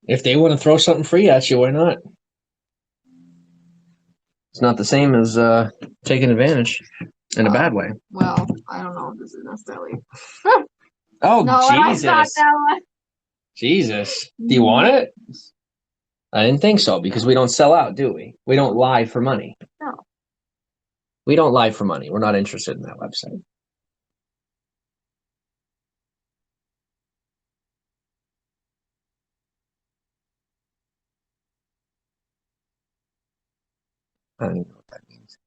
If they want to throw something free at you, why not? It's not the same as taking advantage in a bad way. Well, I don't know if this is necessarily. Oh, No, Jesus. I thought that one. Jesus. Do you want it? I didn't think so, because we don't sell out, do we? We don't lie for money. No. We don't lie for money. We're not interested in that website. I don't even know what that means.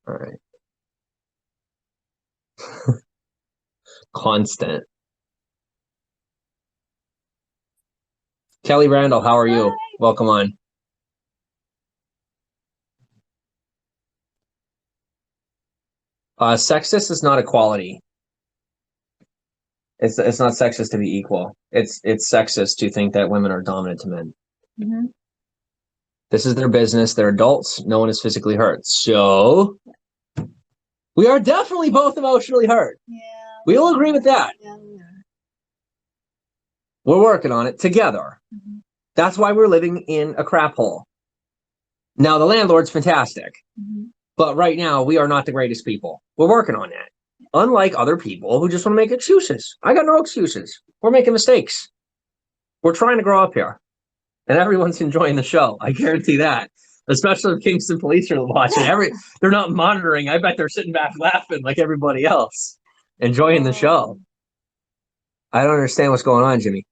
All right. Constant. Kelly Randall, how are you? Welcome on. Sexist is not equality. It's not sexist to be equal. It's sexist to think that women are dominant to men. This is their business. They're adults. No one is physically hurt. So we are definitely both emotionally hurt. Yeah. We'll agree with that. Yeah. We're working on it together. That's why we're living in a crap hole. Now, the landlord's fantastic. But right now, we are not the greatest people. We're working on that. Unlike other people who just want to make excuses. I got no excuses. We're making mistakes. We're trying to grow up here. And everyone's enjoying the show. I guarantee that. Especially if Kingston police are watching. They're not monitoring. I bet they're sitting back laughing like everybody else. Enjoying the show. I don't understand what's going on, Jimmy.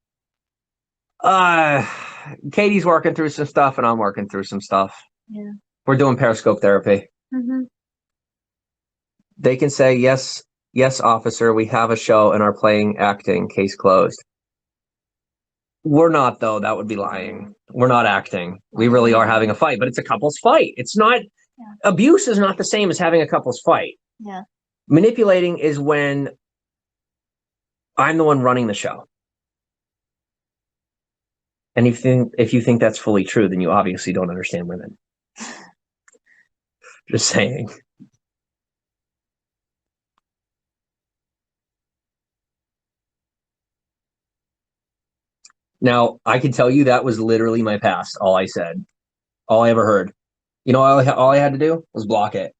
Katie's working through some stuff and I'm working through some stuff. Yeah. We're doing Periscope therapy. They can say, yes, officer, we have a show and are playing acting, case closed. We're not, though. That would be lying. We're not acting. We really are having a fight, but it's a couple's fight. It's not, abuse is not the same as having a couple's fight. Yeah. Manipulating is when I'm the one running the show. And if you think that's fully true, then you obviously don't understand women. Just saying. Now, I can tell you that was literally my past. All I said, all I ever heard. You know, all I had to do was block it.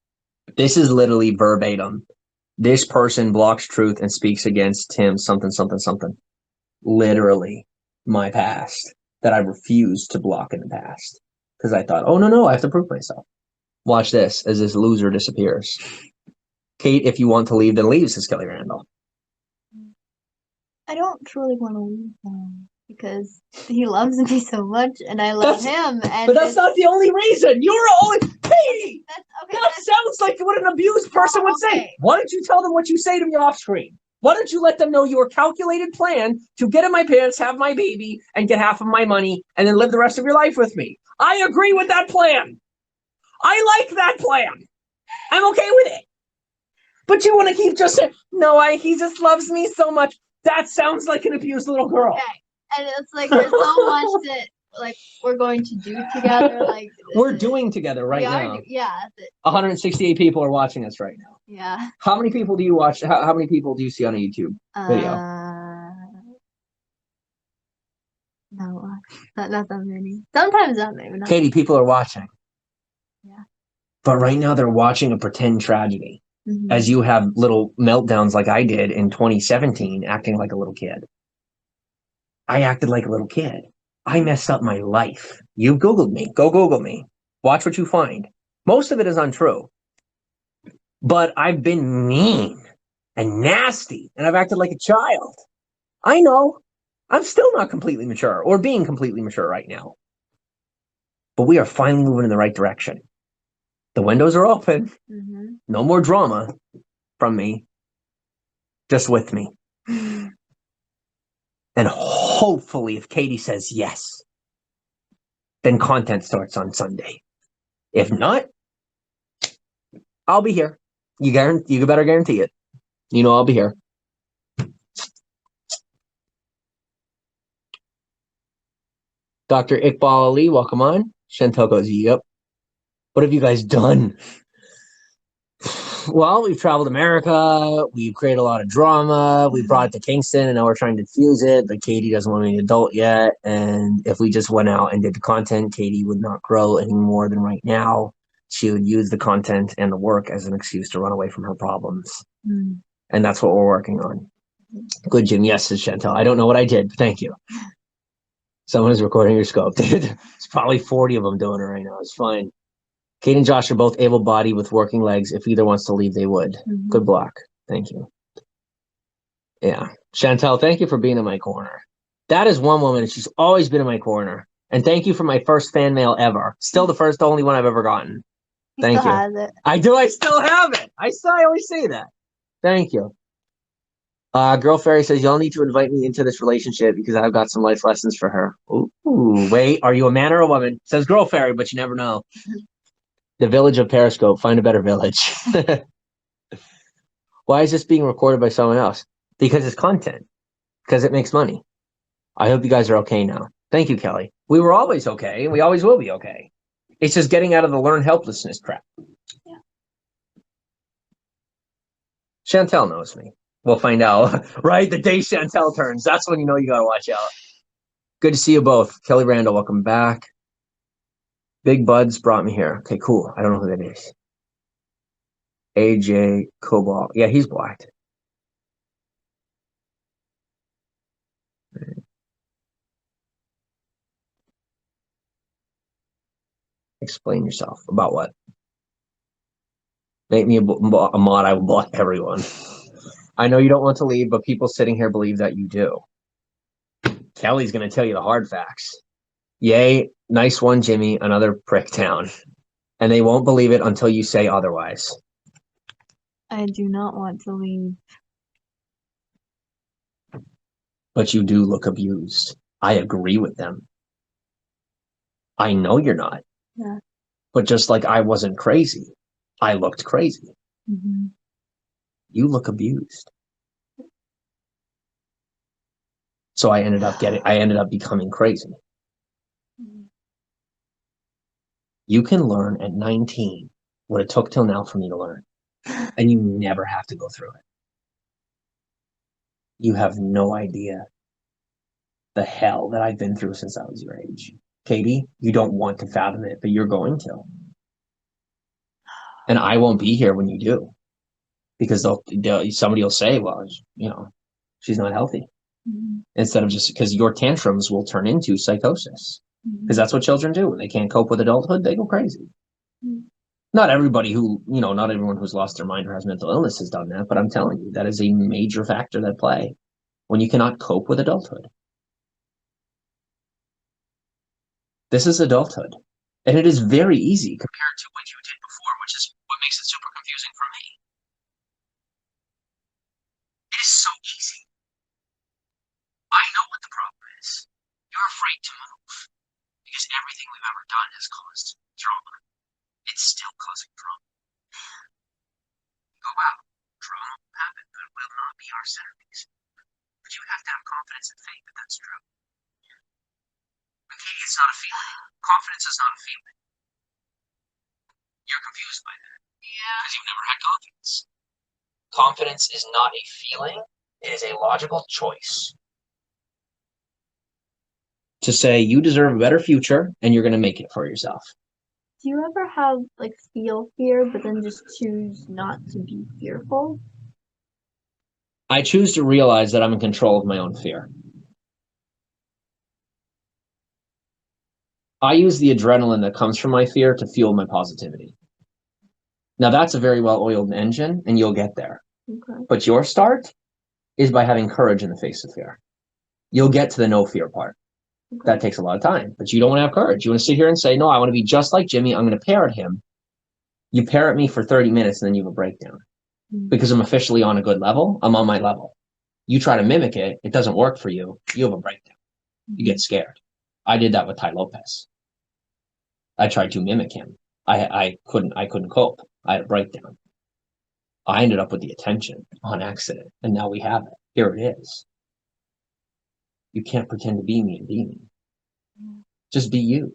This is literally verbatim. This person blocks truth and speaks against him, something, something, something. literally my past that I refused to block in the past because I thought, oh, no, I have to prove myself. Watch this as this loser disappears. Kate, if you want to leave, then leave, says Kelly Randall. I don't truly want to leave him because he loves me so much and I love him. And But that's not the only reason. You're only Katie. That sounds like what an abused person would say. Why don't you tell them what you say to me off screen? Why don't you let them know your calculated plan to get in my pants, have my baby, and get half of my money, and then live the rest of your life with me? I agree with that plan. I like that plan. I'm okay with it. But you want to keep just saying, no, he just loves me so much. That sounds like an abused little girl. Okay. And it's like there's so much that like we're going to do together. Like we're doing together right now. Yeah. 168 people are watching us right now. Yeah. How many people do you watch? How many people do you see on a YouTube video? No, not that many. Sometimes not maybe. Katie, people are watching. Yeah. But right now they're watching a pretend tragedy. As you have little meltdowns like I did in 2017, acting like a little kid. I acted like a little kid. I messed up my life. You've Googled me. Go Google me. Watch what you find. Most of it is untrue. But I've been mean and nasty, and I've acted like a child. I know. I'm still not completely mature or being completely mature right now. But we are finally moving in the right direction. The windows are open. No more drama from me. Just with me. And hopefully, if Katie says yes, then content starts on Sunday. If not, I'll be here. You better guarantee it. You know I'll be here. Dr. Iqbal Ali, welcome on. Chantel goes, yep. What have you guys done? Well, we've traveled America. We've created a lot of drama. We brought it to Kingston, and now we're trying to diffuse it. But Katie doesn't want to be an adult yet. And if we just went out and did the content, Katie would not grow any more than right now. She would use the content and the work as an excuse to run away from her problems. And that's what we're working on. Good, Jim. Yes, says Chantel. I don't know what I did, but thank you. Someone is recording your scope. There's probably 40 of them doing it right now. It's fine. Kate and Josh are both able-bodied with working legs. If either wants to leave, they would. Good block. Thank you. Yeah. Chantel, thank you for being in my corner. That is one woman, and she's always been in my corner. And thank you for my first fan mail ever. Still the only one I've ever gotten. Thank you. Has it. I do. I still have it. I always say that. Thank you. Girl Fairy says, y'all need to invite me into this relationship because I've got some life lessons for her. Ooh, wait. Are you a man or a woman? Says Girl Fairy, but you never know. The village of Periscope. Find a better village. Why is this being recorded by someone else? Because it's content. Because it makes money. I hope you guys are okay now. Thank you, Kelly. We were always okay, and we always will be okay. It's just getting out of the learned helplessness crap. Yeah. Chantel knows me. We'll find out. Right? The day Chantel turns. That's when you know you got to watch out. Good to see you both. Kelly Randall, welcome back. Big Buds brought me here. Okay, cool. I don't know who that is. AJ Cobalt. Yeah, he's blacked. Explain yourself. About what? Make me a mod. I will block everyone. I know you don't want to leave, but people sitting here believe that you do. Kelly's going to tell you the hard facts. Yay, nice one, Jimmy. Another prick town. And they won't believe it until you say otherwise. I do not want to leave. But you do look abused. I agree with them. I know you're not. Yeah. But just like I wasn't crazy, I looked crazy. You look abused. So I ended up becoming crazy. You can learn at 19 what it took till now for me to learn. And you never have to go through it. You have no idea the hell that I've been through since I was your age. Katie, you don't want to fathom it, but you're going to. And I won't be here when you do. Because somebody will say, well, she's not healthy. instead of just because your tantrums will turn into psychosis. Because that's what children do. When they can't cope with adulthood, they go crazy. Not everybody not everyone who's lost their mind or has mental illness has done that, but I'm telling you, that is a major factor that play when you cannot cope with adulthood. This is adulthood. And it is very easy compared to what you did before, which is what makes it super confusing for me. It is so easy. I know what the problem is. You're afraid to move because everything we've ever done has caused trauma. It's still causing trauma. Go out. Trauma will happen, but it will not be our centerpiece. But you have to have confidence and faith that that's true. Okay, it's not a feeling. Confidence is not a feeling. You're confused by that. Yeah. Because you've never had confidence. Confidence is not a feeling. It is a logical choice. To say you deserve a better future and you're going to make it for yourself. Do you ever have feel fear, but then just choose not to be fearful? I choose to realize that I'm in control of my own fear. I use the adrenaline that comes from my fear to fuel my positivity. Now that's a very well-oiled engine and you'll get there. Okay. But your start is by having courage in the face of fear. You'll get to the no fear part. Okay. That takes a lot of time, but you don't want to have courage. You want to sit here and say, no, I want to be just like Jimmy. I'm going to parrot him. You parrot me for 30 minutes and then you have a breakdown. Because I'm officially on a good level. I'm on my level. You try to mimic it. It doesn't work for you. You have a breakdown. You get scared. I did that with Ty Lopez. I tried to mimic him. I couldn't cope. I had a breakdown. I ended up with the attention on accident. And now we have it. Here it is. You can't pretend to be me and be me. Just be you.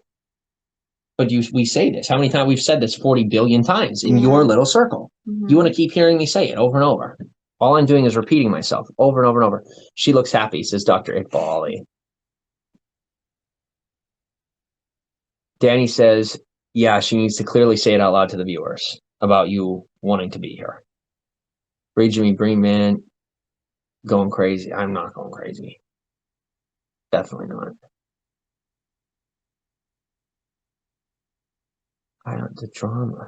But we say this. How many times we've said this 40 billion times in your little circle? You want to keep hearing me say it over and over. All I'm doing is repeating myself over and over and over. She looks happy, says Dr. Iqbal Ali. Danny says, yeah, she needs to clearly say it out loud to the viewers about you wanting to be here. Read Jimmy Green, man, going crazy. I'm not going crazy. Definitely not. I don't, the drama.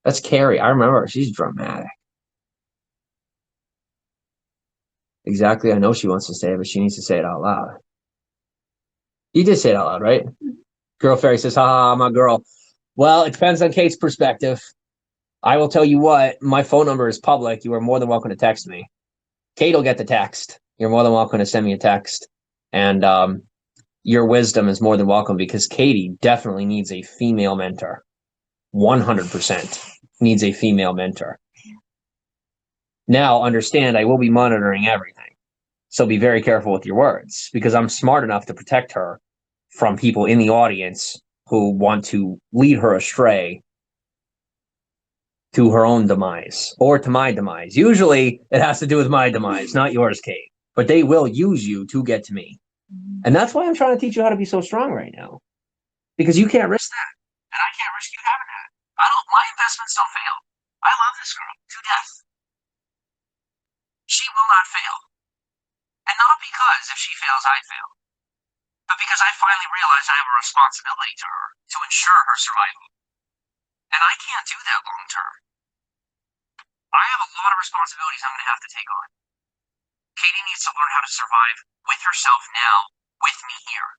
That's Carrie. I remember her. She's dramatic. Exactly. I know she wants to say it, but she needs to say it out loud. You did say it out loud, right? Girl Fairy says, haha, my girl. Well, it depends on Kate's perspective. I will tell you what, my phone number is public. You are more than welcome to text me. Kate will get the text. You're more than welcome to send me a text. And your wisdom is more than welcome because Katie definitely needs a female mentor. 100% needs a female mentor. Now, understand, I will be monitoring everything. So be very careful with your words because I'm smart enough to protect her from people in the audience who want to lead her astray to her own demise or to my demise. Usually it has to do with my demise, not yours, Kate. But they will use you to get to me. And that's why I'm trying to teach you how to be so strong right now. Because you can't risk that. And I can't risk you having that. My investments don't fail. I love this girl to death. She will not fail. And not because if she fails, I fail. But because I finally realized I have a responsibility to her to ensure her survival. And I can't do that long term. I have a lot of responsibilities I'm going to have to take on. Katie needs to learn how to survive with herself now, with me here.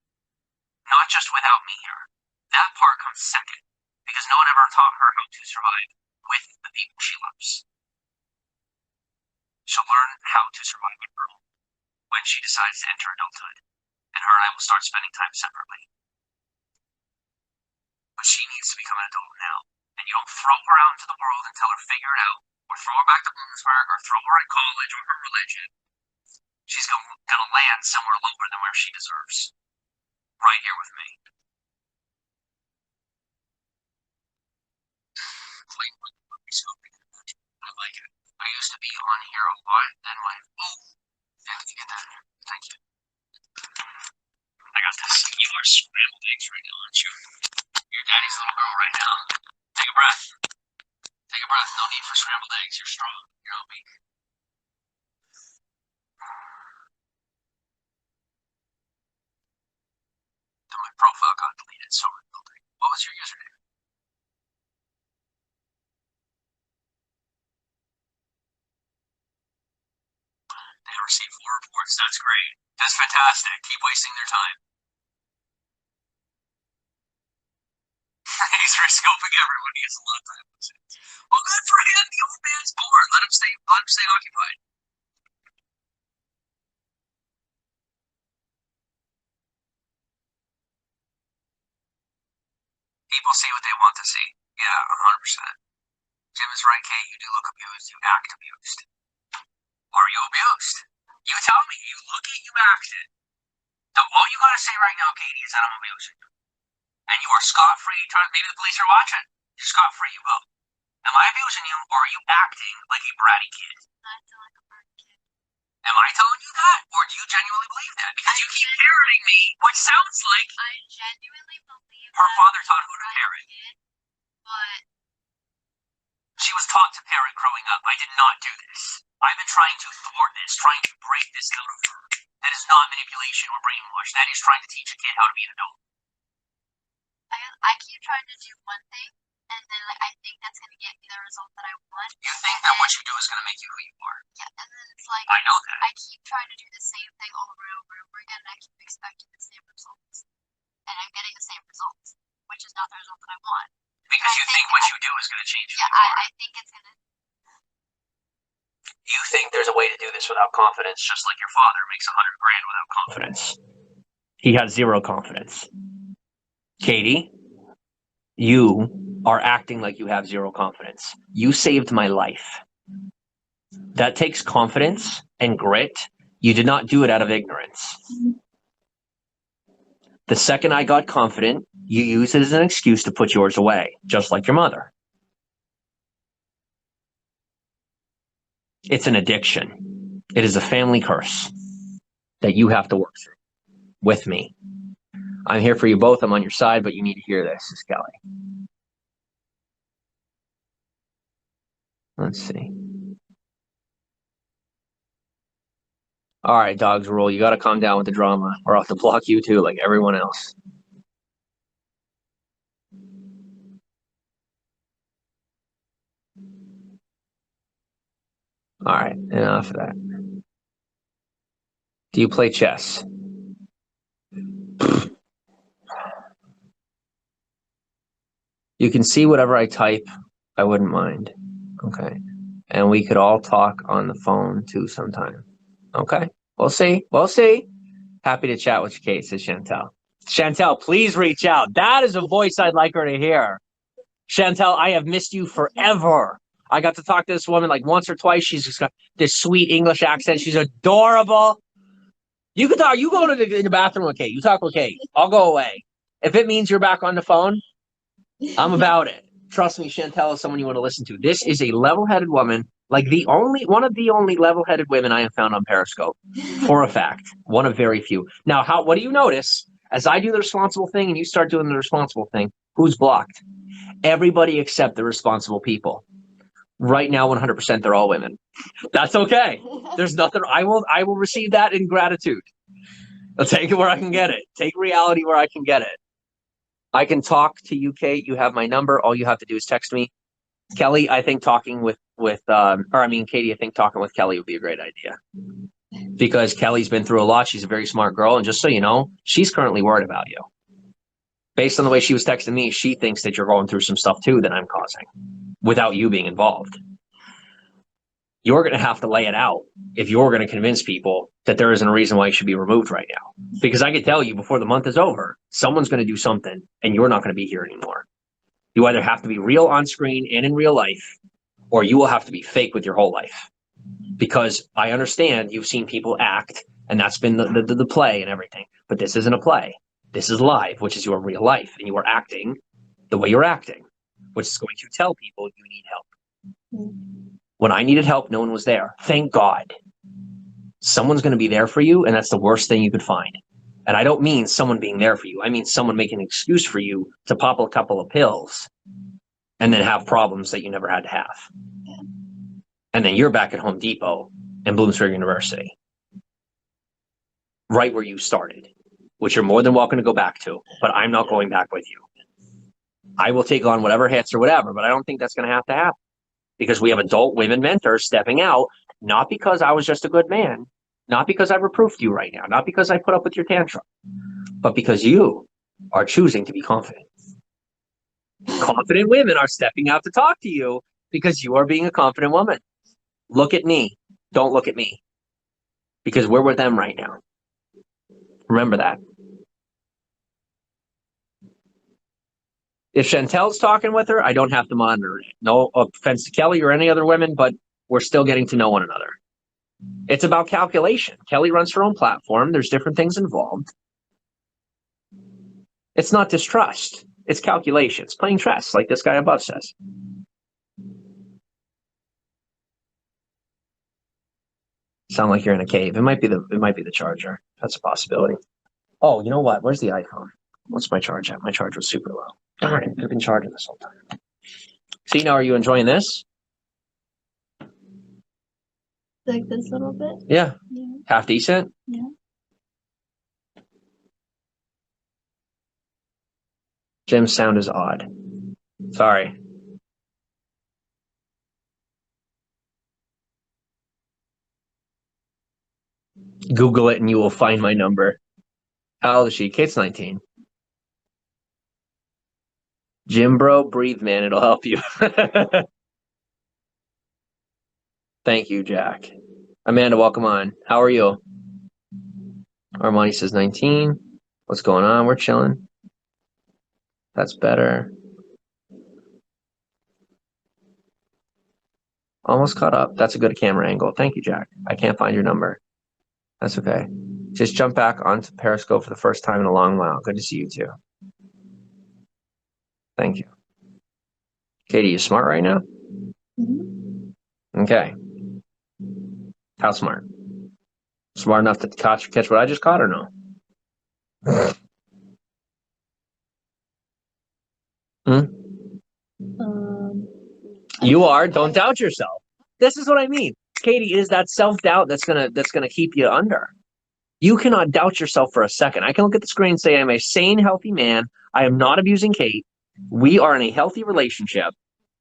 Not just without me here. That part comes second. Because no one ever taught her how to survive with the people she loves. She'll learn how to survive with her when she decides to enter adulthood. And her and I will start spending time separately. But she needs to become an adult now. And you don't throw her out into the world and tell her figure it out. Or throw her back to Bloomsburg, or throw her in college, or her religion. She's going to land somewhere lower than where she deserves. Right here with me. I like it. I used to be on here a lot, then yeah, you get that. Thank you. I got this. You are scrambled eggs right now, aren't you? You're daddy's little girl right now. Take a breath. Take a breath. No need for scrambled eggs. You're strong. You're not weak. profile got deleted, so rebuilding. What was your username? They received 4 reports. That's great. That's fantastic. Keep wasting their time. He's rescoping everyone. He has a lot of time. Well, good for him. The old man's bored. Let him stay occupied. People see what they want to see. Yeah, 100%. Jim is right, Kate. You do look abused. You act abused. Are you abused? You tell me. You look it, you act it. So all you gotta say right now, Katie, is that I'm abusing you. And you are scot-free. Maybe the police are watching. You're scot-free, you go. Am I abusing you, or are you acting like a bratty kid? I feel like a bratty kid. Am I telling you that, or do you genuinely believe that? Because you keep parroting me, which sounds like I genuinely believe her that father taught her to I'm a parrot. kid, but She was taught to parrot growing up. I did not do this. I've been trying to thwart this, trying to break this out of her. That is not manipulation or brainwash. That is trying to teach a kid how to be an adult. I keep trying to do one thing, and then like I think that's gonna get me the result that I want. You think that what you do is going to make you who you are. Yeah, and then it's like I know that. I keep trying to do the same thing over and over and over again, and I keep expecting the same results, and I'm getting the same results, which is not the result that I want. Because you think what you do is going to change who Yeah, you are. I think it's gonna. You think there's a way to do this without confidence, just like your father makes $100 grand without confidence. He has 0 confidence. Katie, you are acting like you have 0 confidence. You saved my life. That takes confidence and grit. You did not do it out of ignorance. The second I got confident, you used it as an excuse to put yours away, just like your mother. It's an addiction. It is a family curse that you have to work through with me. I'm here for you both. I'm on your side, but you need to hear this, is Kelly. Let's see. All right, dogs rule. You got to calm down with the drama, or I'll have to block you too, like everyone else. All right, enough of that. Do you play chess? You can see whatever I type. I wouldn't mind. Okay. And we could all talk on the phone too sometime. Okay. We'll see. We'll see. Happy to chat with you, Kate, says Chantel. Chantel, please reach out. That is a voice I'd like her to hear. Chantel, I have missed you forever. I got to talk to this woman like once or twice. She's just got this sweet English accent. She's adorable. You can talk. You go to the bathroom with Kate. You talk with Kate. I'll go away. If it means you're back on the phone, I'm about it. Trust me, Chantel is someone you want to listen to. This is a level-headed woman, like one of the only level-headed women I have found on Periscope, for a fact. One of very few. Now, what do you notice? As I do the responsible thing and you start doing the responsible thing, who's blocked? Everybody except the responsible people. Right now, 100%, they're all women. That's okay. There's nothing. I will receive that in gratitude. I'll take it where I can get it. Take reality where I can get it. I can talk to you, Kate. You have my number. All you have to do is text me. Kelly, I think talking Katie, I think talking with Kelly would be a great idea. Because Kelly's been through a lot. She's a very smart girl. And just so you know, she's currently worried about you. Based on the way she was texting me, she thinks that you're going through some stuff too that I'm causing without you being involved. You're going to have to lay it out if you're going to convince people that there isn't a reason why you should be removed right now. Because I can tell you before the month is over, someone's going to do something and you're not going to be here anymore. You either have to be real on screen and in real life, or you will have to be fake with your whole life. Because I understand you've seen people act, and that's been the play and everything. But this isn't a play. This is live, which is your real life. And you are acting the way you're acting, which is going to tell people you need help. When I needed help, no one was there. Thank God. Someone's going to be there for you, and that's the worst thing you could find. And I don't mean someone being there for you. I mean someone making an excuse for you to pop a couple of pills and then have problems that you never had to have. And then you're back at Home Depot and Bloomsbury University, right where you started. which you're more than welcome to go back to, but I'm not going back with you. I will take on whatever hits or whatever, but I don't think that's going to happen because we have adult women mentors stepping out, not because I was just a good man, not because I reproved you right now, not because I put up with your tantrum, but because you are choosing to be confident. Confident women are stepping out to talk to you because you are being a confident woman. Look at me. Don't look at me. Because we're with them right now. Remember that. If Chantel's talking with her, I don't have to monitor it. No offense to Kelly or any other women, but we're still getting to know one another. It's about calculation. Kelly runs her own platform. There's different things involved. It's not distrust. It's calculation. It's playing chess, like this guy above says. Sound like you're in a cave. It might be the charger. That's a possibility. Oh, you know what? Where's the iPhone? What's my charge at? My charge was super low. All right, I've been charging this whole time. See, now are you enjoying this? Like this little bit? Yeah. Yeah. Half decent? Yeah. Jim's sound is odd. Sorry. Google it and you will find my number. How old is she? Kate's 19. Jim, bro, breathe, man. It'll help you. Thank you, Jack. Amanda, welcome on. How are you? Armani says 19. What's going on? We're chilling. That's better. Almost caught up. That's a good camera angle. Thank you, Jack. I can't find your number. That's okay. Just jump back onto Periscope for the first time in a long while. Good to see you too. Thank you. Katie, you smart right now? Mm-hmm. Okay. How smart? Smart enough to catch what I just caught or no? You are. Don't doubt yourself. This is what I mean. Katie, is that self-doubt that's gonna keep you under. You cannot doubt yourself for a second. I can look at the screen and say, I'm a sane, healthy man. I am not abusing Kate. We are in a healthy relationship,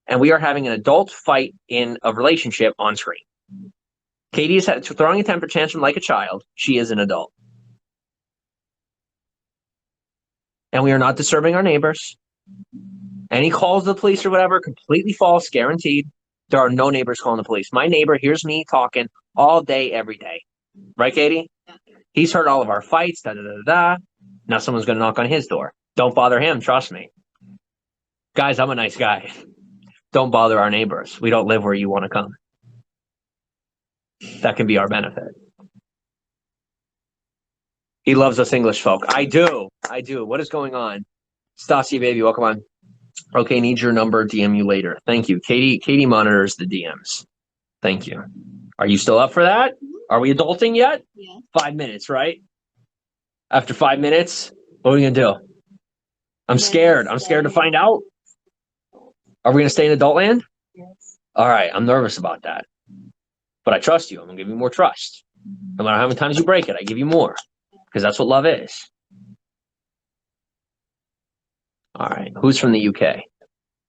and we are having an adult fight in a relationship on screen. Katie is throwing a temper tantrum like a child. She is an adult. And we are not disturbing our neighbors. Any calls to the police or whatever, completely false, guaranteed. There are no neighbors calling the police. My neighbor hears me talking all day, every day. Right, Katie? Yeah. He's heard all of our fights, da-da-da-da. Now someone's going to knock on his door. Don't bother him, trust me. Guys, I'm a nice guy. Don't bother our neighbors. We don't live where you want to come. That can be our benefit. He loves us English folk. I do. What is going on? Stassi, baby, welcome on. Okay, need your number, DM you later. Thank you. Katie monitors the DMs. Thank you. Are you still up for that? Are we adulting yet? Yeah. 5 minutes, right? After 5 minutes, what are we going to do? I'm scared. I'm scared to find out. Are we going to stay in adult land? Yes. All right, I'm nervous about that. But I trust you. I'm going to give you more trust. No matter how many times you break it, I give you more. Because that's what love is. All right, who's from the UK?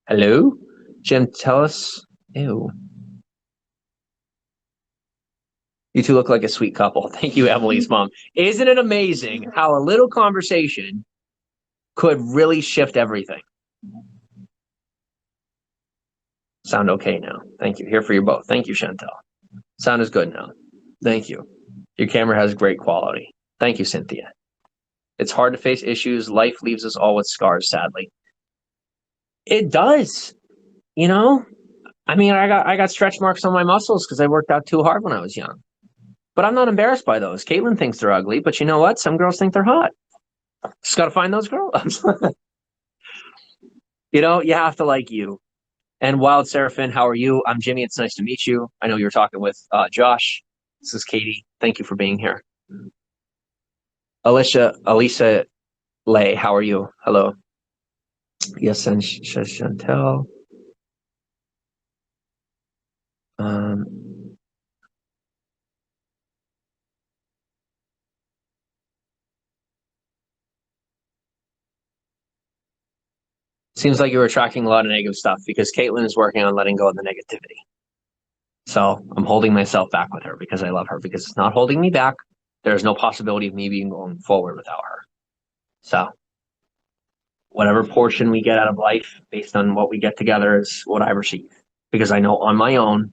Hello? Jim, tell us. Ew. You two look like a sweet couple. Thank you, Emily's mom. Isn't it amazing how a little conversation could really shift everything? Sound okay now. Thank you. Here for you both. Thank you, Chantel. Sound is good now. Thank you. Your camera has great quality. Thank you, Cynthia. It's hard to face issues. Life leaves us all with scars, sadly. It does. You know? I mean, I got stretch marks on my muscles because I worked out too hard when I was young. But I'm not embarrassed by those. Kaitlyn thinks they're ugly, but you know what? Some girls think they're hot. Just got to find those girls. You know, you have to like you. And Wild Seraphin, how are you? I'm Jimmy. It's nice to meet you. I know you were talking with Josh. This is Katie. Thank you for being here. Alisa Lay, how are you? Hello. Yes, and Chantel. Seems like you're attracting a lot of negative stuff because Kaitlyn is working on letting go of the negativity. So I'm holding myself back with her because I love her, because it's not holding me back. There's no possibility of me being going forward without her. So whatever portion we get out of life based on what we get together is what I receive, because I know on my own,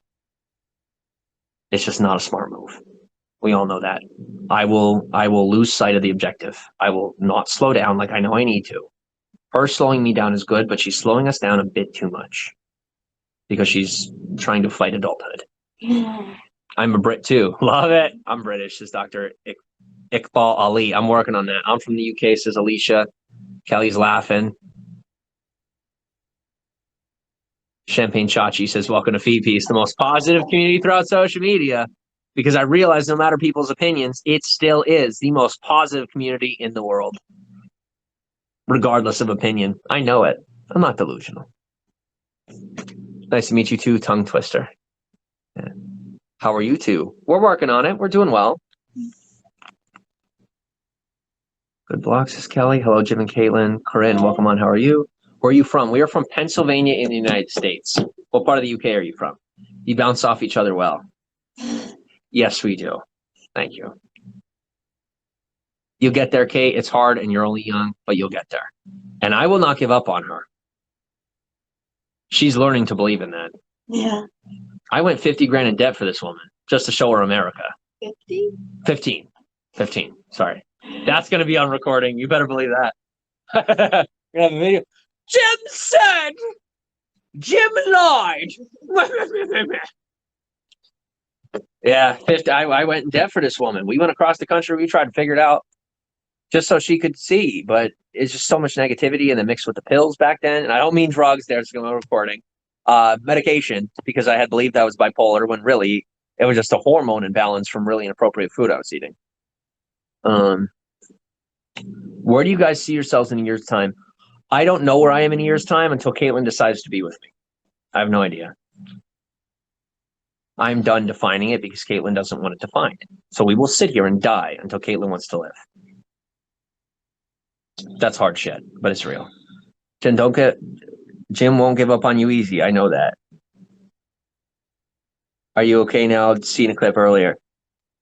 it's just not a smart move. We all know that. I will lose sight of the objective. I will not slow down like I know I need to. Her slowing me down is good, but she's slowing us down a bit too much because she's trying to fight adulthood. I'm a Brit too. Love it. I'm British, says Dr. Iqbal Ali. I'm working on that. I'm from the UK, says Alicia. Kelly's laughing. Champagne Chachi says, welcome to Feed Piece, the most positive community throughout social media, because I realize no matter people's opinions, it still is the most positive community in the world, regardless of opinion. I know it. I'm not delusional. Nice to meet you too, tongue twister. Yeah. How are you two? We're working on it. We're doing well. Good blocks, says Kelly. Hello, Jim and Kaitlyn. Corinne, welcome on. How are you? Where are you from? We are from Pennsylvania in the United States. What part of the UK are you from? You bounce off each other well. Yes, we do. Thank you. You'll get there, Kate. It's hard and you're only young, but you'll get there. And I will not give up on her. She's learning to believe in that. Yeah. I went 50 grand in debt for this woman just to show her America. 50? 15. Sorry. That's going to be on recording. You better believe that. We're going to have a video. Jim said, Jim lied. Yeah, 50. I went in debt for this woman. We went across the country. We tried to figure it out just so she could see. But it's just so much negativity, and then mixed with the pills back then. And I don't mean drugs. There's no recording. Medication, because I had believed I was bipolar when really it was just a hormone imbalance from really inappropriate food I was eating. Where do you guys see yourselves in a year's time? I don't know where I am in a year's time until Kaitlyn decides to be with me. I have no idea. I'm done defining it because Kaitlyn doesn't want it defined. So we will sit here and die until Kaitlyn wants to live. That's hard shit, but it's real. Jim won't give up on you easy. I know that. Are you okay now? Seeing a clip earlier.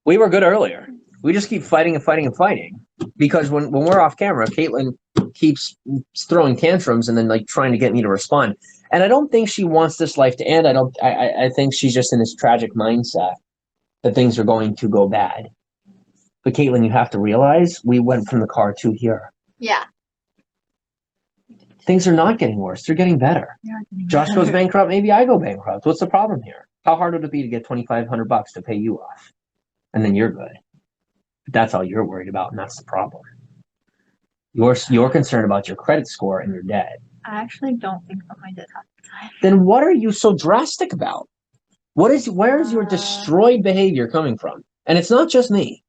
We were good earlier. We just keep fighting and fighting and fighting. Because when we're off camera, Kaitlyn keeps throwing tantrums and then like trying to get me to respond. And I don't think she wants this life to end. I think she's just in this tragic mindset that things are going to go bad. But Kaitlyn, you have to realize we went from the car to here. Yeah. Things are not getting worse. They're getting better. Josh goes bankrupt. Maybe I go bankrupt. What's the problem here? How hard would it be to get $2,500 to pay you off? And then you're good. But that's all you're worried about, and that's the problem. You're concerned about your credit score and your debt. I actually don't think about my debt half the time. Then what are you so drastic about? Where is your destroyed behavior coming from? And it's not just me.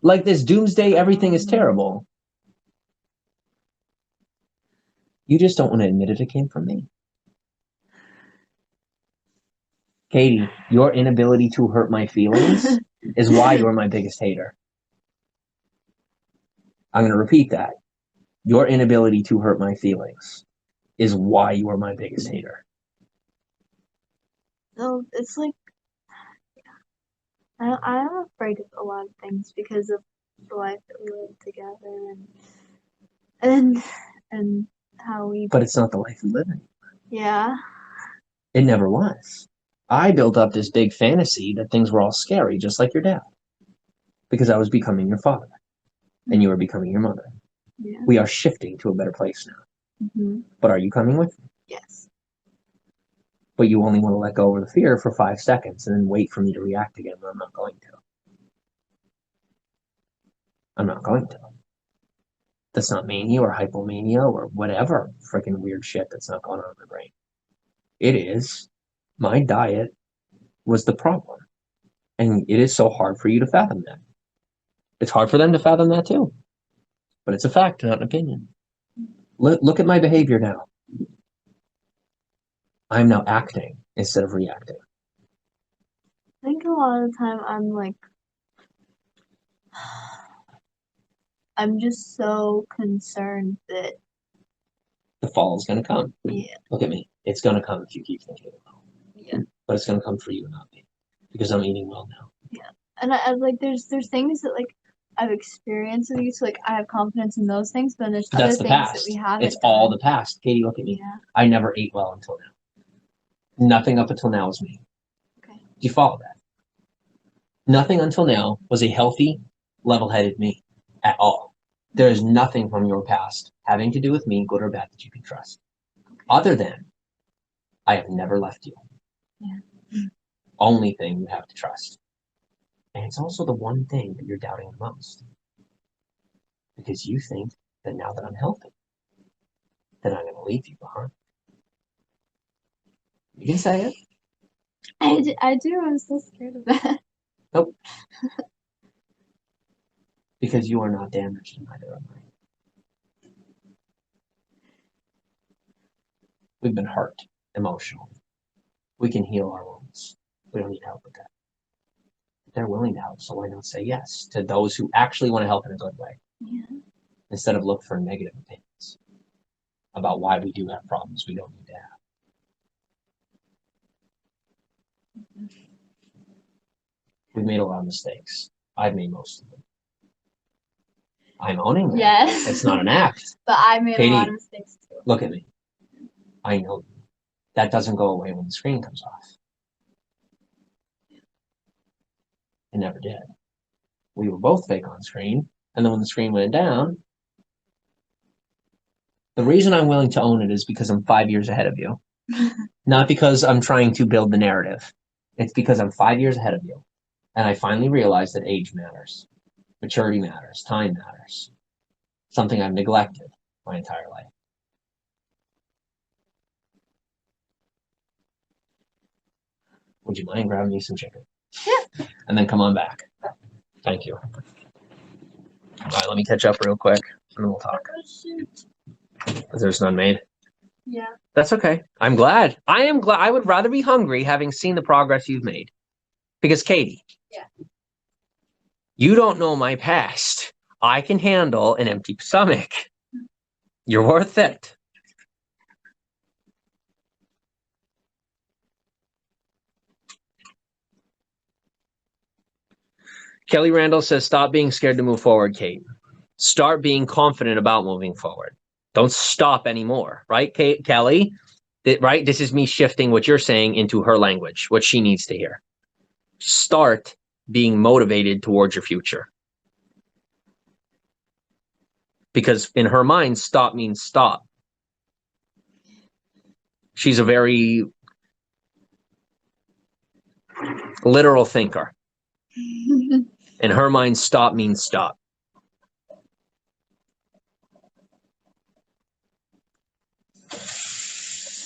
Like this doomsday, everything is terrible. You just don't want to admit it came from me. Katie, your inability to hurt my feelings is why you're my biggest hater. I'm going to repeat that. Your inability to hurt my feelings is why you are my biggest hater. No, it's like, I'm afraid of a lot of things because of the life that we live together and how we. But it's not the life we live in. Yeah. It never was. I built up this big fantasy that things were all scary, just like your dad. Because I was becoming your father. And you were becoming your mother. Yeah. We are shifting to a better place now. Mm-hmm. But are you coming with me? Yes. But you only want to let go of the fear for 5 seconds and then wait for me to react again when I'm not going to. I'm not going to. That's not mania or hypomania or whatever freaking weird shit that's not going on in my brain. It is. My diet was the problem. And it is so hard for you to fathom that. It's hard for them to fathom that too. But it's a fact, not an opinion. Look at my behavior now. I'm now acting instead of reacting. I think a lot of the time I'm like, I'm just so concerned that The fall is going to come. Yeah. Look at me. It's going to come if you keep thinking it will. Yeah. But it's going to come for you, not me. Because I'm eating well now. Yeah. And I like there's things that like I've experienced with you, so like I have confidence in those things, but there's But other that's the things past. that we haven't It's all done. the past. Katie, look at me. Yeah. I never ate well until now. Nothing up until now was me. Okay. Do you follow that? Nothing until now was a healthy, level-headed me at all. There is nothing from your past having to do with me, good or bad, that you can trust. Other than, I have never left you. Yeah. Only thing you have to trust. And it's also the one thing that you're doubting the most. Because you think that now that I'm healthy, that I'm going to leave you behind. You can say it. I do. I'm so scared of that. Nope. Because you are not damaged, and neither am I. We've been hurt emotionally. We can heal our wounds. We don't need help with that. They're willing to help, so why not say yes to those who actually want to help in a good way? Yeah. Instead of look for negative opinions about why we do have problems we don't need to have. We've made a lot of mistakes. I've made most of them. I'm owning that. Yes. It's not an act. But I made Katie, a lot of mistakes too. look at me. I know you. That doesn't go away when the screen comes off. It never did. We were both fake on screen, and then when the screen went down, the reason I'm willing to own it is because I'm 5 years ahead of you. Not because I'm trying to build the narrative. It's because I'm 5 years ahead of you. And I finally realized that age matters. Maturity matters. Time matters. Something I've neglected my entire life. Would you mind grabbing me some chicken? Yeah. And then come on back. Thank you. All right, let me catch up real quick, and then we'll talk. Oh, shoot. There's none made. Yeah. That's okay. I'm glad. I am glad. I would rather be hungry having seen the progress you've made. Because Katie, Yeah. you don't know my past. I can handle an empty stomach. You're worth it. Kelly Randall says, stop being scared to move forward, Kate. Start being confident about moving forward. Don't stop anymore, right, Kelly? Right? This is me shifting what you're saying into her language, what she needs to hear. Start being motivated towards your future. Because in her mind, stop means stop. She's a very literal thinker. In her mind, stop means stop.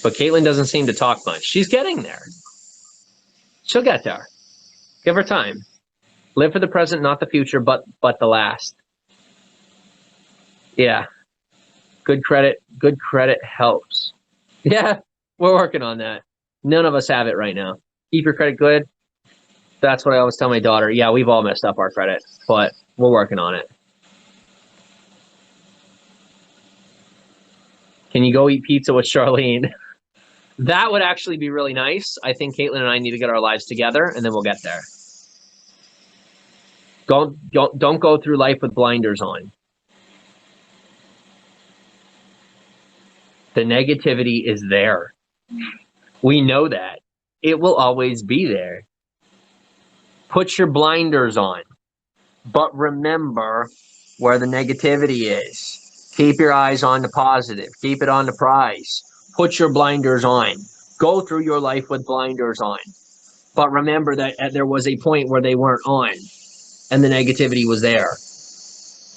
But Kaitlyn doesn't seem to talk much. She's getting there. She'll get there. Give her time. Live for the present, not the future, but the last. Yeah. Good credit helps. Yeah, we're working on that. None of us have it right now. Keep your credit good. That's what I always tell my daughter. Yeah, we've all messed up our credit, but we're working on it. Can you go eat pizza with Charlene? That would actually be really nice. I think Kaitlyn and I need to get our lives together, and then we'll get there. Don't go through life with blinders on. The negativity is there. We know that. It will always be there. Put your blinders on. But remember where the negativity is. Keep your eyes on the positive. Keep it on the prize. Put your blinders on. Go through your life with blinders on. But remember that there was a point where they weren't on and the negativity was there.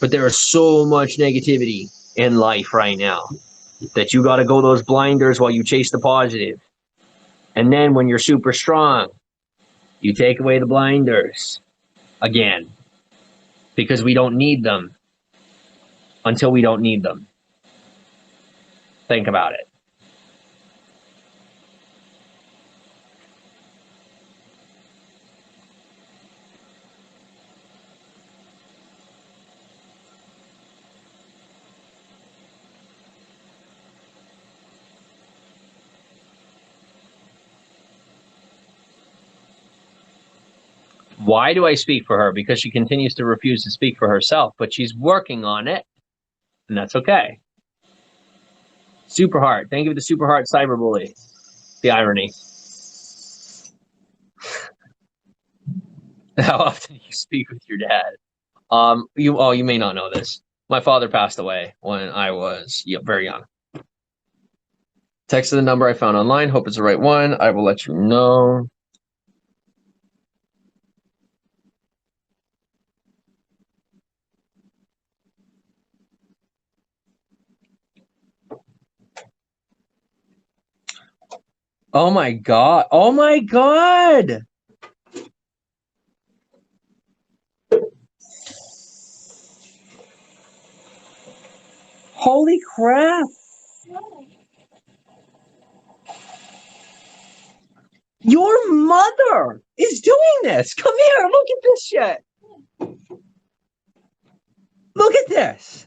But there is so much negativity in life right now that you got to go those blinders while you chase the positive. And then when you're super strong, you take away the blinders again. Because we don't need them until we don't need them. Think about it. Why do I speak for her? Because she continues to refuse to speak for herself, but she's working on it, and that's okay. Super hard. Thank you for the super hard cyberbully. The irony. How often do you speak with your dad? You may not know this. My father passed away when I was very young. Text the number I found online. Hope it's the right one. I will let you know. Oh my God. Oh my God. Holy crap. Your mother is doing this. Come here. Look at this shit. Look at this.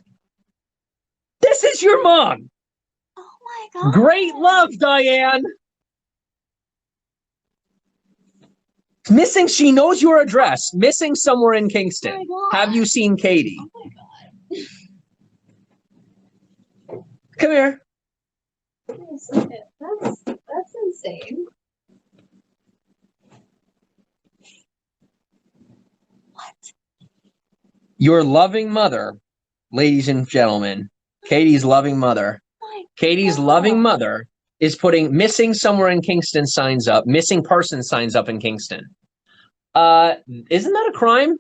This is your mom. Oh my God. Great love, Diane. Missing, she knows your address. Missing somewhere in Kingston. Oh my God. Have you seen Katie? Oh my God. Come here. That's insane. Your loving mother, ladies and gentlemen, Katie's loving mother. Katie's loving mother is putting missing somewhere in Kingston signs up, missing person signs up in Kingston. Isn't that a crime?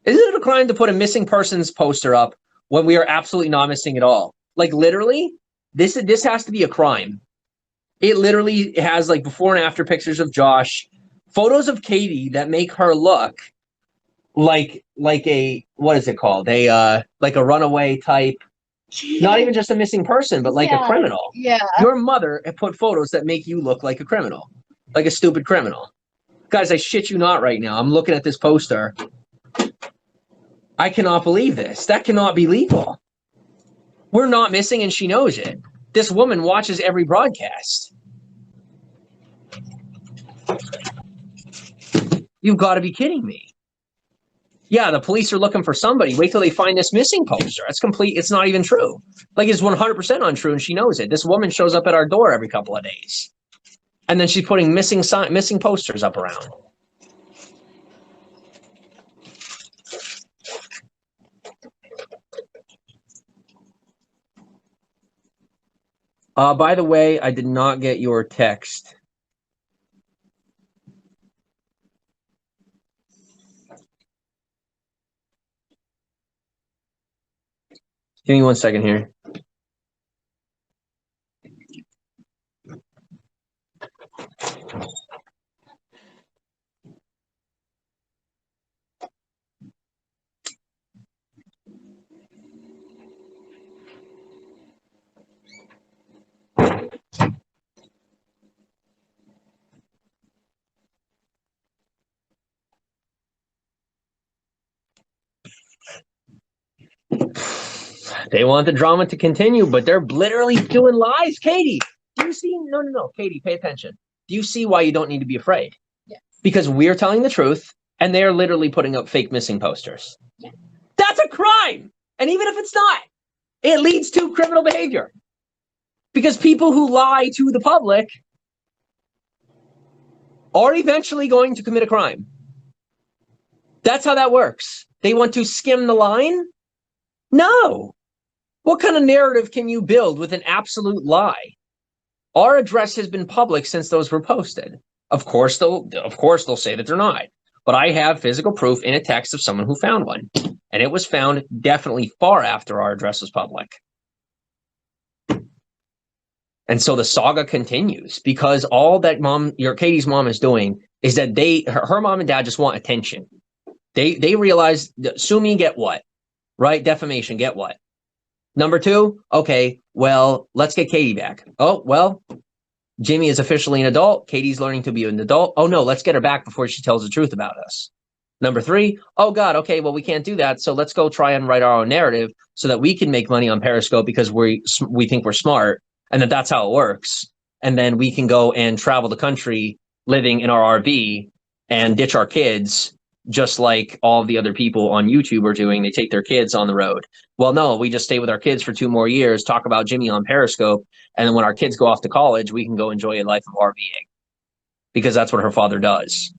Isn't it a crime to put a missing persons poster up when we are absolutely not missing at all? Like literally, this has to be a crime. It literally has like before and after pictures of Josh, photos of Katie that make her look like a, what is it called? Like a runaway type. Not even just a missing person, but like a criminal. Yeah. Your mother had put photos that make you look like a criminal, like a stupid criminal. Guys, I shit you not right now. I'm looking at this poster. I cannot believe this. That cannot be legal. We're not missing and she knows it. This woman watches every broadcast. You've got to be kidding me. Yeah, the police are looking for somebody. Wait till they find this missing poster. That's complete. It's not even true. Like it's 100% untrue and she knows it. This woman shows up at our door every couple of days. And then she's putting missing posters up around. By the way, I did not get your text. Give me 1 second here. They want the drama to continue, but they're literally doing lies. Katie, do you see? No. Katie, pay attention. Do you see why you don't need to be afraid? Yes. Because we're telling the truth and they're literally putting up fake missing posters. Yeah. That's a crime. And even if it's not, it leads to criminal behavior. Because people who lie to the public are eventually going to commit a crime. That's how that works. They want to skim the line? No. What kind of narrative can you build with an absolute lie? Our address has been public since those were posted. Of course they'll say that they're not. But I have physical proof in a text of someone who found one. And it was found definitely far after our address was public. And so the saga continues because all that Katie's mom is doing is that her mom and dad just want attention. They realize sue me, get what? Right? Defamation, get what? Number two, okay, well, let's get Katie back. Oh, well, Jimmy is officially an adult. Katie's learning to be an adult. Oh no, let's get her back before she tells the truth about us. Number three, oh God, okay, well, we can't do that. So let's go try and write our own narrative so that we can make money on Periscope because we think we're smart and that's how it works. And then we can go and travel the country living in our RV and ditch our kids, just like all the other people on YouTube are doing. They take their kids on the road. Well, no, we just stay with our kids for 2 more years, talk about Jimmy on Periscope, and then when our kids go off to college, we can go enjoy a life of RVing, because that's what her father does.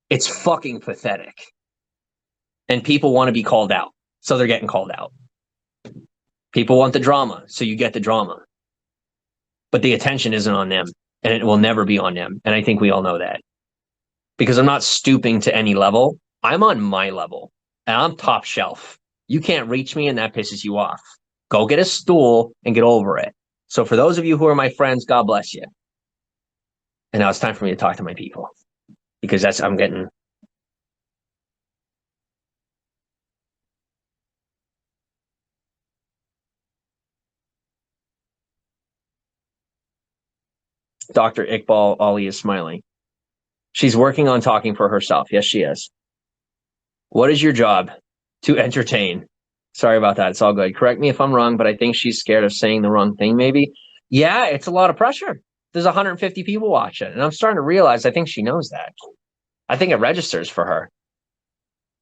It's fucking pathetic. And people want to be called out, so they're getting called out. People want the drama, so you get the drama. But the attention isn't on them, and it will never be on them. And I think we all know that. Because I'm not stooping to any level. I'm on my level, and I'm top shelf. You can't reach me, and that pisses you off. Go get a stool and get over it. So for those of you who are my friends, God bless you. And now it's time for me to talk to my people, because I'm getting... Dr. Iqbal Ali is smiling. She's working on talking for herself. Yes, she is. What is your job? To entertain. Sorry about that. It's all good. Correct me if I'm wrong, but I think she's scared of saying the wrong thing, maybe. Yeah, it's a lot of pressure. There's 150 people watching, and I'm starting to realize I think she knows that. I think it registers for her.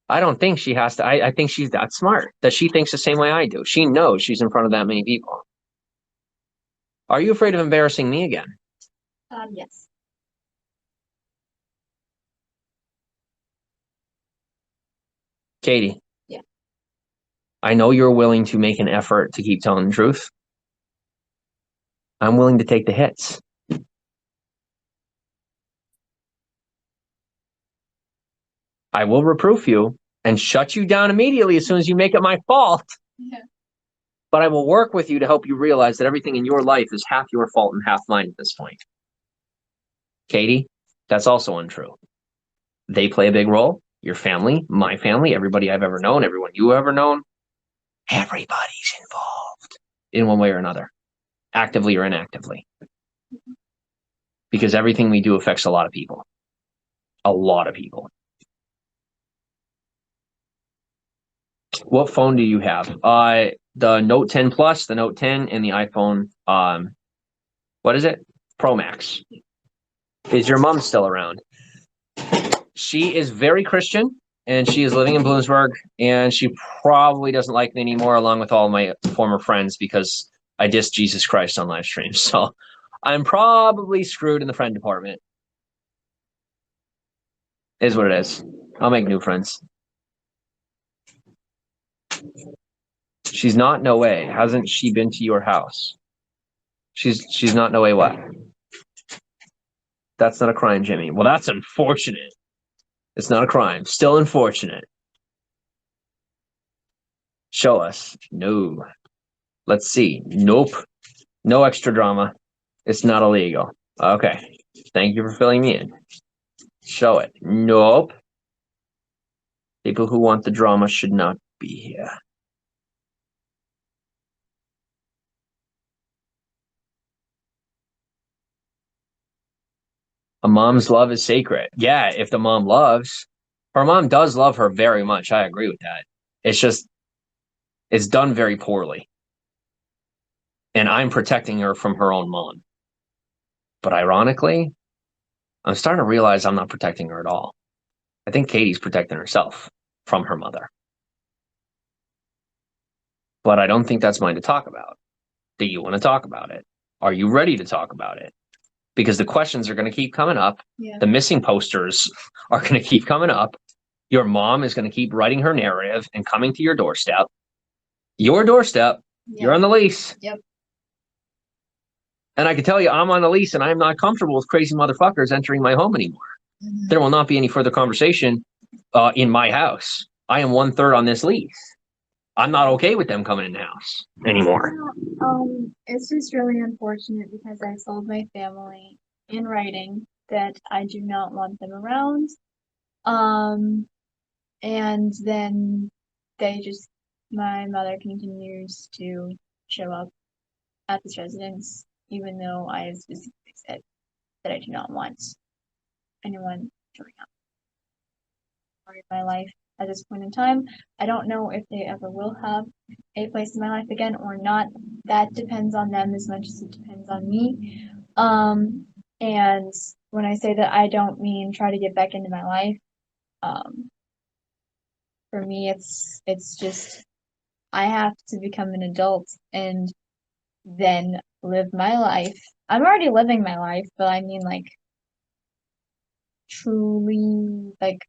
I don't think she has to. I think she's that smart, that she thinks the same way I do. She knows she's in front of that many people. Are you afraid of embarrassing me again? Yes. Katie. Yeah. I know you're willing to make an effort to keep telling the truth. I'm willing to take the hits. I will reproof you and shut you down immediately as soon as you make it my fault. Yeah. But I will work with you to help you realize that everything in your life is half your fault and half mine at this point. Katie, that's also untrue. They play a big role. Your family, my family, everybody I've ever known, everyone you ever known. Everybody's involved in one way or another, actively or inactively. Because everything we do affects a lot of people. A lot of people. What phone do you have? The Note 10 Plus, the Note 10, and the iPhone, what is it? Pro Max. Is your mom still around? She is very Christian, and she is living in Bloomsburg, and she probably doesn't like me anymore, along with all my former friends, because I dissed Jesus Christ on live stream. So I'm probably screwed in the friend department. Is what it is. I'll make new friends. She's not, no way. Hasn't she been to your house? She's not, no way what? That's not a crime, Jimmy. Well, that's unfortunate. It's not a crime. Still unfortunate. Show us. No. Let's see. Nope. No extra drama. It's not illegal. Okay. Thank you for filling me in. Show it. Nope. People who want the drama should not be here. A mom's love is sacred. Yeah, if the mom loves. Her mom does love her very much. I agree with that. It's just, it's done very poorly. And I'm protecting her from her own mom. But ironically, I'm starting to realize I'm not protecting her at all. I think Katie's protecting herself from her mother. But I don't think that's mine to talk about. Do you want to talk about it? Are you ready to talk about it? Because the questions are going to keep coming up. Yeah. The missing posters are going to keep coming up. Your mom is going to keep writing her narrative and coming to your doorstep. Your doorstep. Yeah. You're on the lease. Yep. And I can tell you, I'm on the lease, and I'm not comfortable with crazy motherfuckers entering my home anymore. Mm-hmm. There will not be any further conversation in my house. I am 1/3 on this lease. I'm not okay with them coming in the house anymore. It's just really unfortunate because I told my family in writing that I do not want them around. And then my mother continues to show up at this residence, even though I have specifically said that I do not want anyone showing up in my life at this point in time. I don't know if they ever will have a place in my life again or not. That depends on them as much as it depends on me. And when I say that, I don't mean try to get back into my life. For me, it's just I have to become an adult and then live my life. I'm already living my life, but I mean like truly like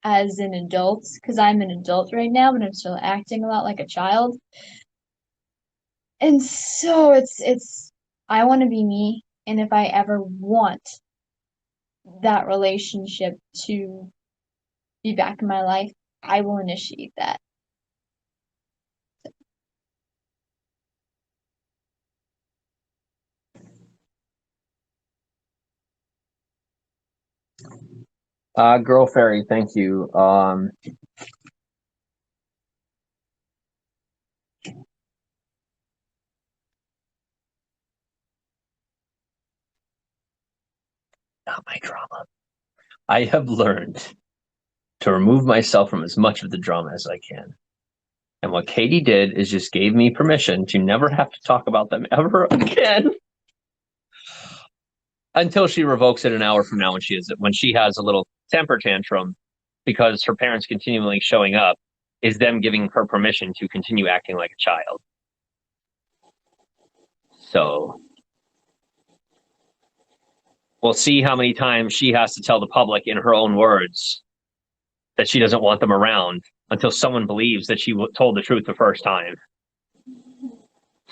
as an adult, because I'm an adult right now, but I'm still acting a lot like a child. And so it's I want to be me, and if I ever want that relationship to be back in my life, I will initiate that. Girl Fairy, thank you. Not my drama. I have learned to remove myself from as much of the drama as I can. And what Katie did is just gave me permission to never have to talk about them ever again. Until she revokes it an hour from now when she has a little temper tantrum because her parents continually showing up is them giving her permission to continue acting like a child. So we'll see how many times she has to tell the public in her own words that she doesn't want them around until someone believes that she told the truth the first time.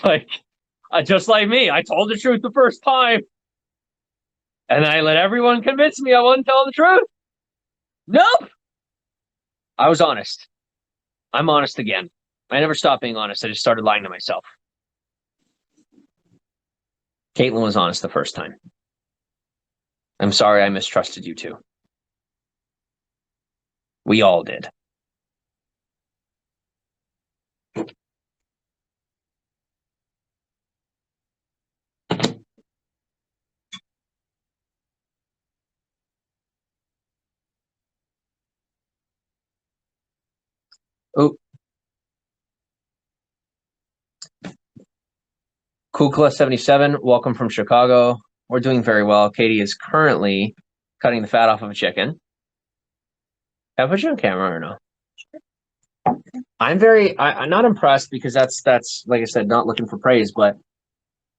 Like, just like me, I told the truth the first time. And I let everyone convince me I wasn't telling the truth. Nope. I was honest. I'm honest again. I never stopped being honest. I just started lying to myself. Kaitlyn was honest the first time. I'm sorry I mistrusted you too. We all did. Oh. Kukla77, welcome from Chicago. We're doing very well. Katie is currently cutting the fat off of a chicken. Have I put you on camera or no? I'm not impressed because that's like I said, not looking for praise, but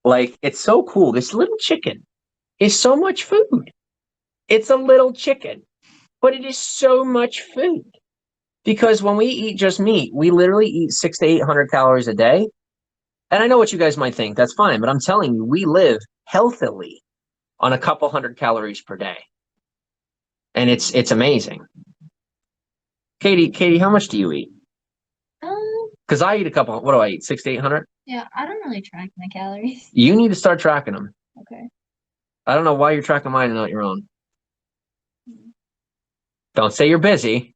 like it's so cool. This little chicken is so much food. It's a little chicken, but it is so much food. Because when we eat just meat, we literally eat 600 to 800 calories a day. And I know what you guys might think, that's fine, but I'm telling you, we live healthily on a couple hundred calories per day. And it's amazing. Katie, how much do you eat? Because I eat a couple, what do I eat, 600 to 800? Yeah, I don't really track my calories. You need to start tracking them. Okay. I don't know why you're tracking mine and not your own. Don't say you're busy,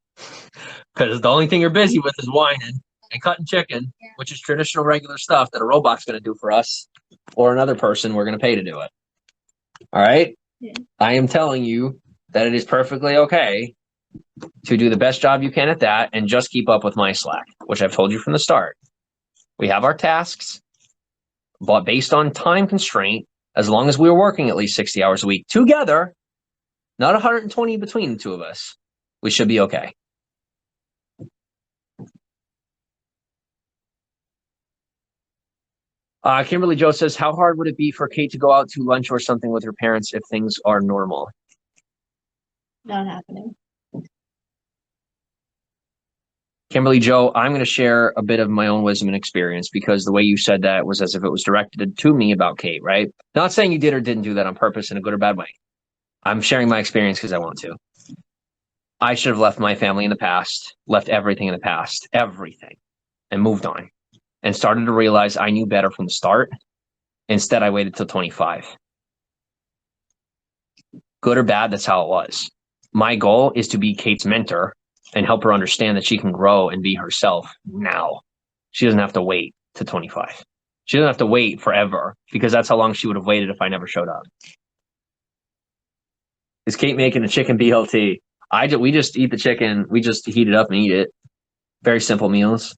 because the only thing you're busy with is whining and cutting chicken, which is traditional regular stuff that a robot's going to do for us or another person we're going to pay to do it. All right? Yeah. I am telling you that it is perfectly okay to do the best job you can at that and just keep up with my slack, which I've told you from the start. We have our tasks, but based on time constraint, as long as we're working at least 60 hours a week together, not 120 between the two of us, we should be okay. Kimberly Joe says, how hard would it be for Kate to go out to lunch or something with her parents if things are normal? Not happening. Kimberly Joe, I'm going to share a bit of my own wisdom and experience because the way you said that was as if it was directed to me about Kate, right? Not saying you did or didn't do that on purpose in a good or bad way. I'm sharing my experience because I want to. I should have left my family in the past, left everything in the past, everything, and moved on and started to realize I knew better from the start. Instead, I waited till 25. Good or bad, that's how it was. My goal is to be Kate's mentor and help her understand that she can grow and be herself now. She doesn't have to wait to 25. She doesn't have to wait forever because that's how long she would have waited if I never showed up. Is Kate making a chicken BLT? We just eat the chicken. We just heat it up and eat it. Very simple meals.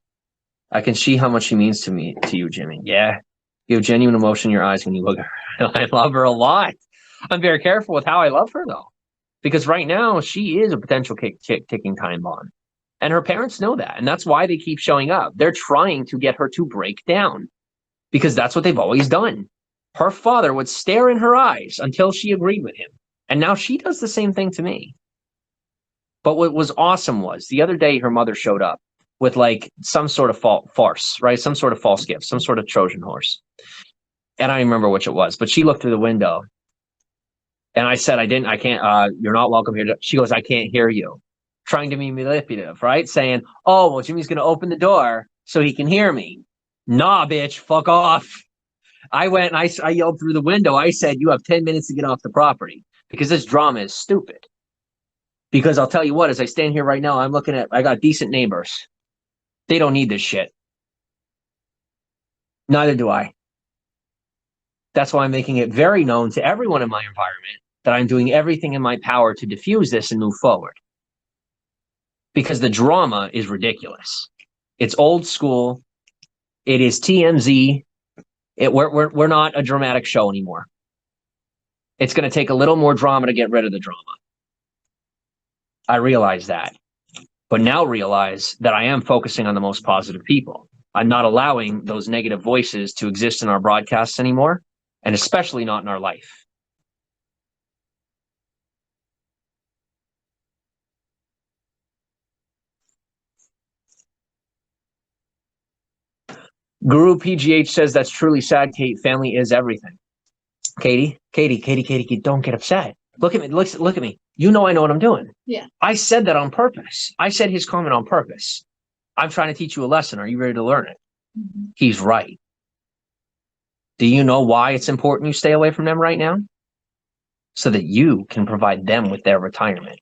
I can see how much she means to you, Jimmy. Yeah. You have genuine emotion in your eyes when you look at her. I love her a lot. I'm very careful with how I love her, though, because right now she is a potential ticking time bomb. And her parents know that. And that's why they keep showing up. They're trying to get her to break down because that's what they've always done. Her father would stare in her eyes until she agreed with him. And now she does the same thing to me. But what was awesome was the other day her mother showed up with like some sort of farce, right? Some sort of false gift, some sort of Trojan horse. And I don't remember which it was, but she looked through the window and I said, I can't, you're not welcome here. She goes, I can't hear you. Trying to be manipulative, right? Saying, oh, well, Jimmy's going to open the door so he can hear me. Nah, bitch, fuck off. I went and I yelled through the window. I said, you have 10 minutes to get off the property because this drama is stupid. Because I'll tell you what, as I stand here right now, I got decent neighbors. They don't need this shit. Neither do I. That's why I'm making it very known to everyone in my environment that I'm doing everything in my power to diffuse this and move forward. Because the drama is ridiculous. It's old school. It is TMZ. We're not a dramatic show anymore. It's going to take a little more drama to get rid of the drama. I realize that. But now realize that I am focusing on the most positive people. I'm not allowing those negative voices to exist in our broadcasts anymore, and especially not in our life. Guru PGH says that's truly sad, Kate. Family is everything. Katie, don't get upset. Look at me. Look at me. You know I know what I'm doing. Yeah. I said that on purpose. I said his comment on purpose. I'm trying to teach you a lesson. Are you ready to learn it? Mm-hmm. He's right. Do you know why it's important you stay away from them right now? So that you can provide them with their retirement.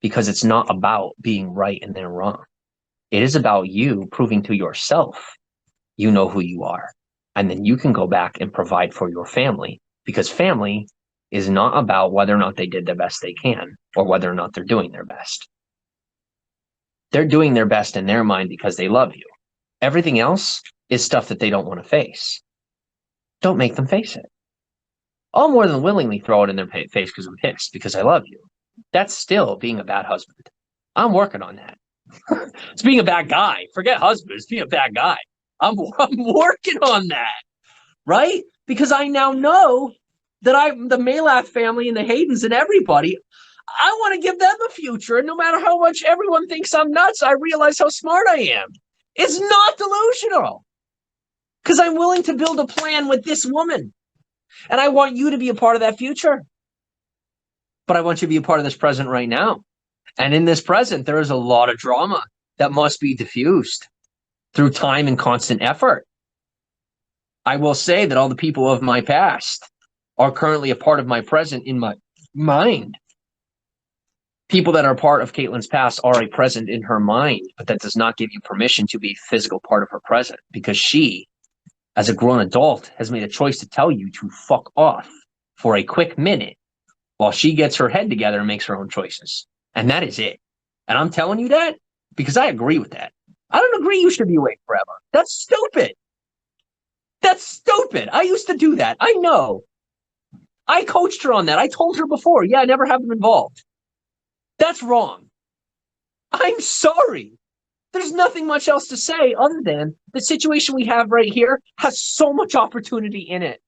Because it's not about being right and they're wrong. It is about you proving to yourself you know who you are. And then you can go back and provide for your family. Because family is not about whether or not they did the best they can or whether or not they're doing their best. They're doing their best in their mind because they love you. Everything else is stuff that they don't want to face. Don't make them face it. I'll more than willingly throw it in their face because I'm pissed because I love you. That's still being a bad husband. I'm working on that. It's being a bad guy. Forget husband. It's being a bad guy. I'm working on that, right? Because I now know that the Malaf family and the Haydens and everybody, I want to give them a future. And no matter how much everyone thinks I'm nuts, I realize how smart I am. It's not delusional. Because I'm willing to build a plan with this woman. And I want you to be a part of that future. But I want you to be a part of this present right now. And in this present, there is a lot of drama that must be diffused through time and constant effort. I will say that all the people of my past are currently a part of my present in my mind. People that are part of Kaitlyn's past are a present in her mind, but that does not give you permission to be a physical part of her present because she, as a grown adult, has made a choice to tell you to fuck off for a quick minute while she gets her head together and makes her own choices. And that is it. And I'm telling you that because I agree with that. I don't agree you should be awake forever. That's stupid. That's stupid. I used to do that. I know. I coached her on that. I told her before, yeah, never have them involved. That's wrong. I'm sorry. There's nothing much else to say other than the situation we have right here has so much opportunity in it.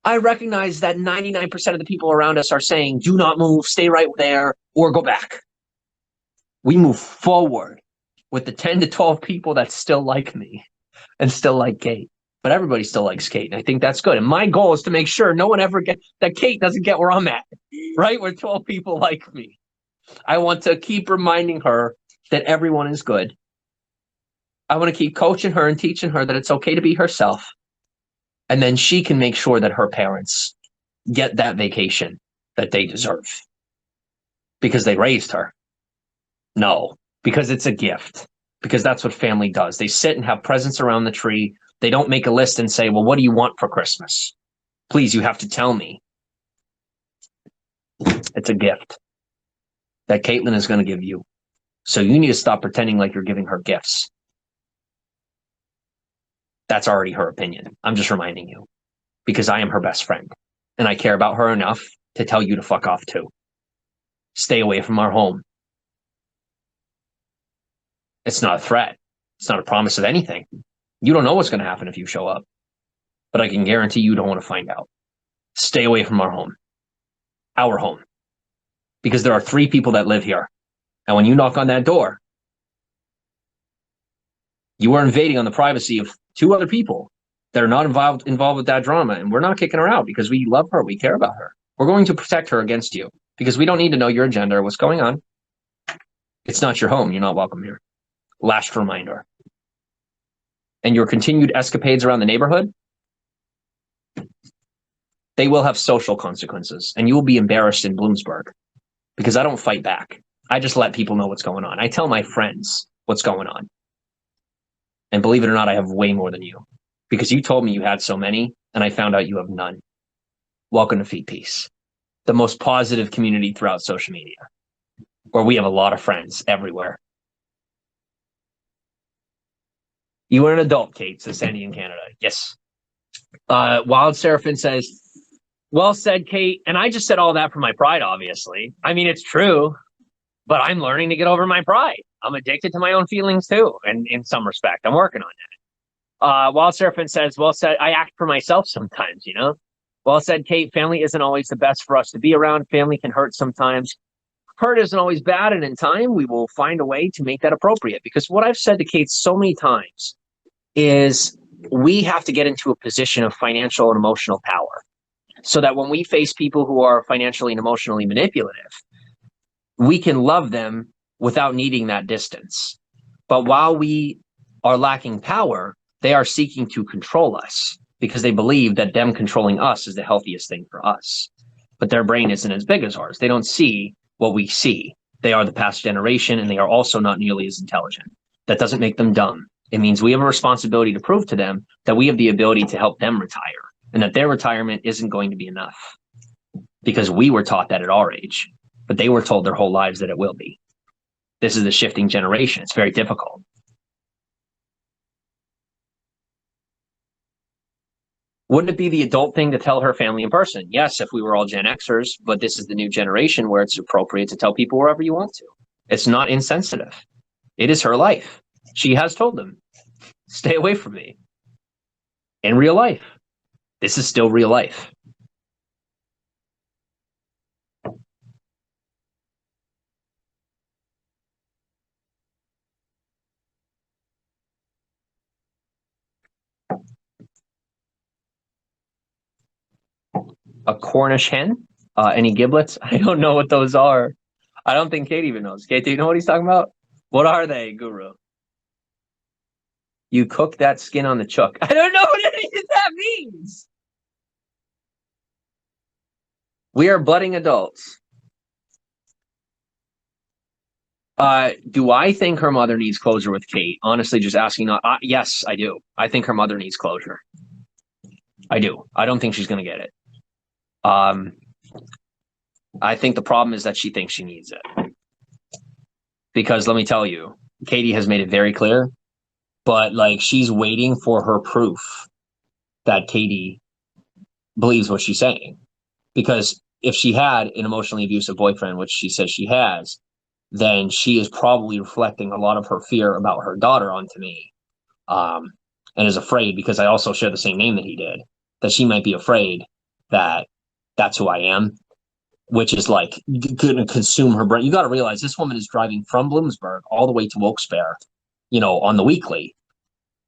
I recognize that 99% of the people around us are saying, do not move, stay right there, or go back. We move forward with the 10 to 12 people that still like me and still like Kate. But everybody still likes Kate, and I think that's good. And my goal is to make sure no one ever that Kate doesn't get where I'm at, right? Where 12 people like me. I want to keep reminding her that everyone is good. I want to keep coaching her and teaching her that it's okay to be herself. And then she can make sure that her parents get that vacation that they deserve. Because they raised her. No, because it's a gift. Because that's what family does. They sit and have presents around the tree. They don't make a list and say, well, what do you want for Christmas? Please, you have to tell me. It's a gift that Kaitlyn is going to give you. So you need to stop pretending like you're giving her gifts. That's already her opinion. I'm just reminding you. because I am her best friend. And I care about her enough to tell you to fuck off too. Stay away from our home. It's not a threat. It's not a promise of anything. You don't know what's going to happen if you show up. But I can guarantee you don't want to find out. Stay away from our home. Our home. Because there are 3 people that live here. And when you knock on that door, you are invading on the privacy of 2 other people that are not involved with that drama. And we're not kicking her out because we love her. We care about her. We're going to protect her against you because we don't need to know your agenda or what's going on. It's not your home. You're not welcome here. Last reminder. And your continued escapades around the neighborhood, they will have social consequences. And you will be embarrassed in Bloomsburg because I don't fight back. I just let people know what's going on. I tell my friends what's going on. And believe it or not, I have way more than you because you told me you had so many and I found out you have none. Welcome to Feed Peace, the most positive community throughout social media, where we have a lot of friends everywhere. You are an adult, Kate, says Sandy in Canada. Yes. Wild Seraphim says, well said, Kate. And I just said all that for my pride, obviously. I mean, it's true, but I'm learning to get over my pride. I'm addicted to my own feelings too. And in some respect, I'm working on that. Wild Seraphim says, well said, I act for myself sometimes, you know? Well said, Kate, family isn't always the best for us to be around. Family can hurt sometimes. Hurt isn't always bad, and in time, we will find a way to make that appropriate. Because what I've said to Kate so many times is we have to get into a position of financial and emotional power so that when we face people who are financially and emotionally manipulative, we can love them without needing that distance. But while we are lacking power, they are seeking to control us because they believe that them controlling us is the healthiest thing for us. But their brain isn't as big as ours. They don't see what we see. They are the past generation, and they are also not nearly as intelligent. That doesn't make them dumb. It means we have a responsibility to prove to them that we have the ability to help them retire and that their retirement isn't going to be enough because we were taught that at our age, but they were told their whole lives that it will be. This is the shifting generation. It's very difficult. Wouldn't it be the adult thing to tell her family in person? Yes, if we were all Gen Xers, but this is the new generation where it's appropriate to tell people wherever you want to. It's not insensitive. It is her life. She has told them, stay away from me. In real life, this is still real life. A Cornish hen? Any giblets? I don't know what those are. I don't think Kate even knows. Kate, do you know what he's talking about? What are they, Guru? You cook that skin on the chook. I don't know what any of that means. We are budding adults. Do I think her mother needs closure with Kate? Honestly, just asking. Yes, I do. I think her mother needs closure. I do. I don't think she's going to get it. I think the problem is that she thinks she needs it. Because let me tell you, Katie has made it very clear, but like she's waiting for her proof that Katie believes what she's saying. Because if she had an emotionally abusive boyfriend, which she says she has, then she is probably reflecting a lot of her fear about her daughter onto me. And is afraid, because I also share the same name that he did, that she might be afraid that that's who I am, which is like going to consume her brain. You got to realize this woman is driving from Bloomsburg all the way to Wilkes-Barre, on the weekly.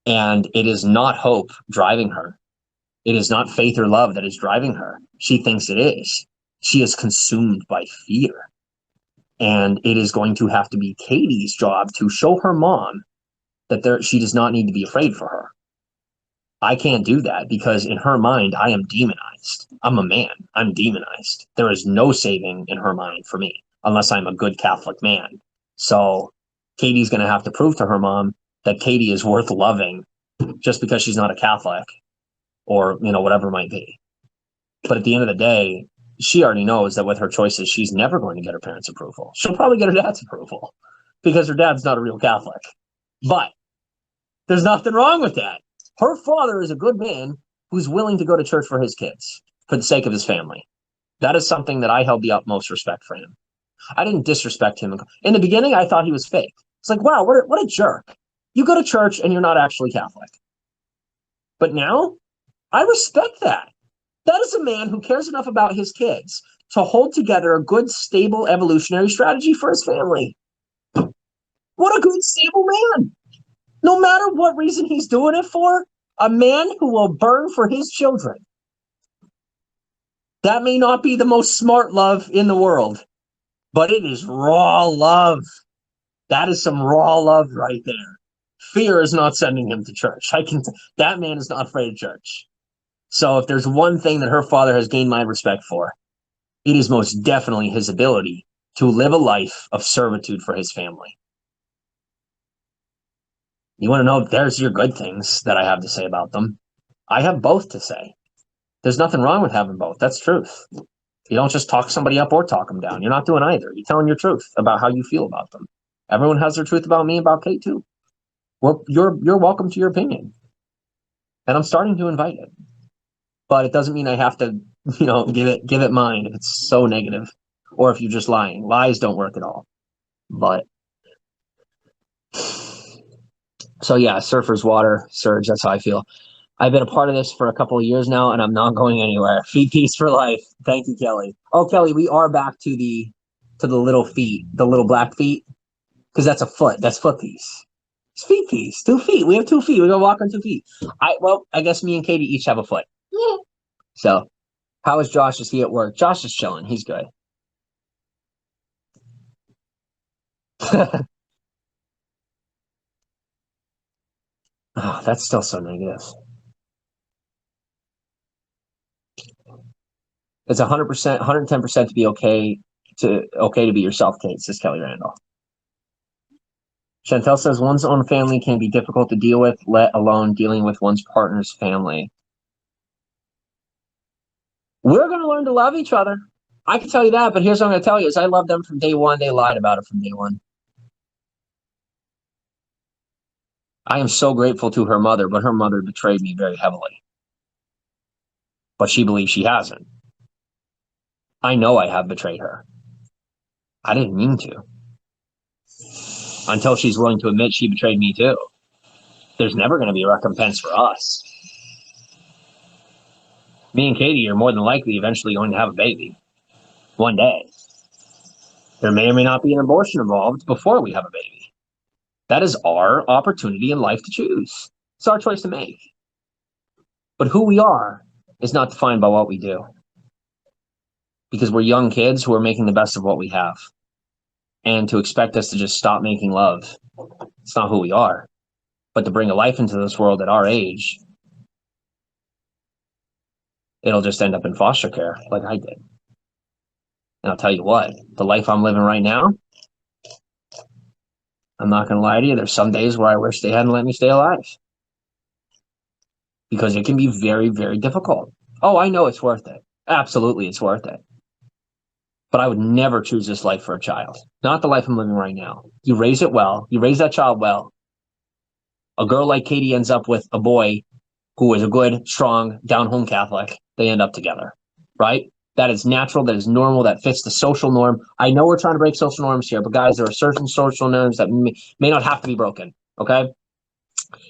And it is not hope driving her. It is not faith or love that is driving her. She thinks it is. She is consumed by fear. And it is going to have to be Katie's job to show her mom that she does not need to be afraid for her. I can't do that because in her mind, I am demonized. I'm a man. I'm demonized. There is no saving in her mind for me unless I'm a good Catholic man. So Katie's going to have to prove to her mom that Katie is worth loving just because she's not a Catholic or, whatever it might be. But at the end of the day, she already knows that with her choices, she's never going to get her parents' approval. She'll probably get her dad's approval because her dad's not a real Catholic. But there's nothing wrong with that. Her father is a good man who's willing to go to church for his kids, for the sake of his family. That is something that I held the utmost respect for him. I didn't disrespect him. In the beginning, I thought he was fake. It's like, wow, what a jerk. You go to church and you're not actually Catholic. But now, I respect that. That is a man who cares enough about his kids to hold together a good, stable, evolutionary strategy for his family. What a good, stable man. No matter what reason he's doing it for, a man who will burn for his children. That may not be the most smart love in the world, but it is raw love. That is some raw love right there. Fear is not sending him to church. That man is not afraid of church. So if there's one thing that her father has gained my respect for, it is most definitely his ability to live a life of servitude for his family. You want to know, there's your good things that I have to say about them. I have both to say. There's nothing wrong with having both. That's truth. You don't just talk somebody up or talk them down. You're not doing either. You're telling your truth about how you feel about them. Everyone has their truth about me, about Kate too. Well, you're welcome to your opinion. And I'm starting to invite it. But it doesn't mean I have to, give it mine if it's so negative. Or if you're just lying. Lies don't work at all. But so yeah, surfer's water, surge, that's how I feel. I've been a part of this for a couple of years now, and I'm not going anywhere. Feet peace for life. Thank you, Kelly. Oh, Kelly, we are back to the little feet, the little black feet, because that's a foot. That's foot piece. It's feet piece. 2 feet. We have 2 feet. We're gonna walk on 2 feet. I guess me and Katie each have a foot. Yeah. So, how is Josh? Is he at work? Josh is chilling. He's good. Oh, that's still so negative. It's 100%, 110% to be okay to be yourself, Kate, says Kelly Randall. Chantel says one's own family can be difficult to deal with, let alone dealing with one's partner's family. We're going to learn to love each other. I can tell you that, but here's what I'm going to tell you is I love them from day one. They lied about it from day one. I am so grateful to her mother, but her mother betrayed me very heavily. But she believes she hasn't. I know I have betrayed her. I didn't mean to. Until she's willing to admit she betrayed me too. There's never going to be a recompense for us. Me and Katie are more than likely eventually going to have a baby. One day. There may or may not be an abortion involved before we have a baby. That is our opportunity in life to choose. It's our choice to make. But who we are is not defined by what we do. Because we're young kids who are making the best of what we have. And to expect us to just stop making love, it's not who we are. But to bring a life into this world at our age, it'll just end up in foster care like I did. And I'll tell you what, the life I'm living right now, I'm not going to lie to you, there's some days where I wish they hadn't let me stay alive. Because it can be very, very difficult. Oh, I know it's worth it. Absolutely, it's worth it. But I would never choose this life for a child. Not the life I'm living right now. You raise it well. You raise that child well. A girl like Katie ends up with a boy who is a good, strong, down-home Catholic. They end up together, right? That is natural. That is normal. That fits the social norm. I know we're trying to break social norms here, but guys, there are certain social norms that may not have to be broken, okay?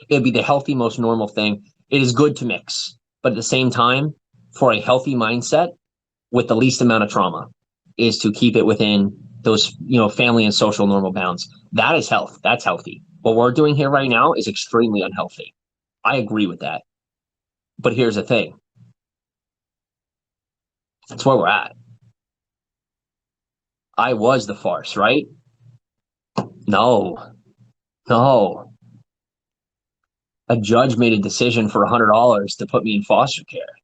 It would be the healthy, most normal thing. It is good to mix, but at the same time, for a healthy mindset with the least amount of trauma is to keep it within those, family and social normal bounds. That is health. That's healthy. What we're doing here right now is extremely unhealthy. I agree with that. But here's the thing. That's where we're at. I was the farce, right? No. A judge made a decision for $100 to put me in foster care.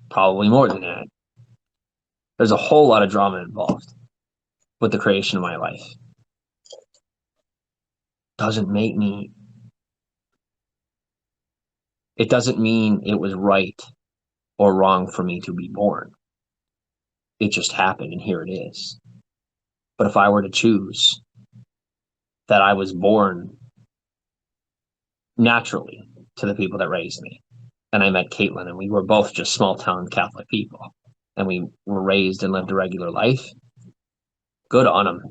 Probably more than that. There's a whole lot of drama involved with the creation of my life. It doesn't mean it was right or wrong for me to be born. It just happened, and here it is. But if I were to choose that I was born naturally to the people that raised me, and I met Kaitlyn, and we were both just small town Catholic people, and we were raised and lived a regular life, good on them.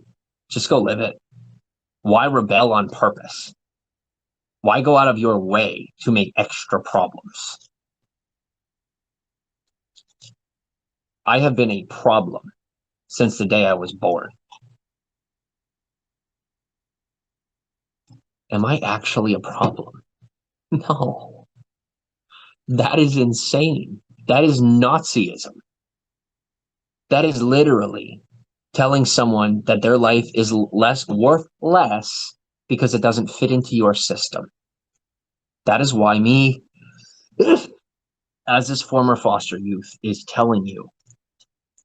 Just go live it. Why rebel on purpose? Why go out of your way to make extra problems? I have been a problem since the day I was born. Am I actually a problem? No. That is insane. That is Nazism. That is literally telling someone that their life is worth less because it doesn't fit into your system. That is why me, as this former foster youth, is telling you,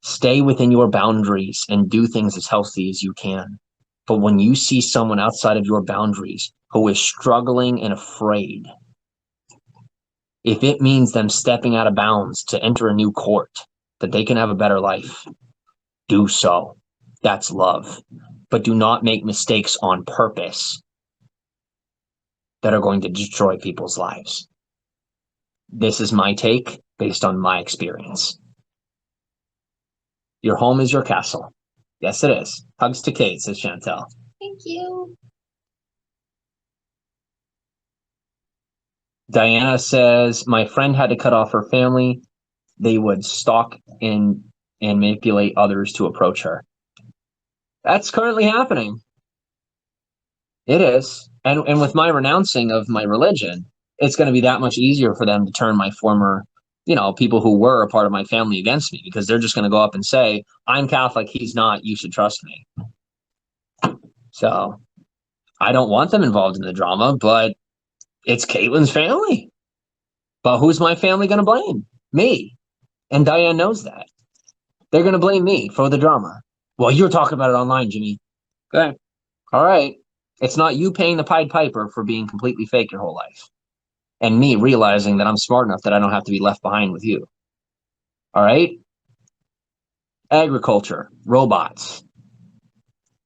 stay within your boundaries and do things as healthy as you can. But when you see someone outside of your boundaries who is struggling and afraid, if it means them stepping out of bounds to enter a new court, that they can have a better life, do so. That's love. But do not make mistakes on purpose that are going to destroy people's lives. This is my take based on my experience. Your home is your castle. Yes, it is. Hugs to Kate, says Chantel. Thank you. Diana says, my friend had to cut off her family. They would stalk and manipulate others to approach her. That's currently happening. It is. And with my renouncing of my religion, it's going to be that much easier for them to turn my former, people who were a part of my family against me, because they're just going to go up and say, I'm Catholic, he's not, you should trust me. So I don't want them involved in the drama, but it's Kaitlyn's family. But who's my family going to blame? Me. And Diane knows that. They're going to blame me for the drama. Well, you're talking about it online, Jimmy. Okay. All right. It's not you paying the Pied Piper for being completely fake your whole life. And me realizing that I'm smart enough that I don't have to be left behind with you. All right? Agriculture, robots.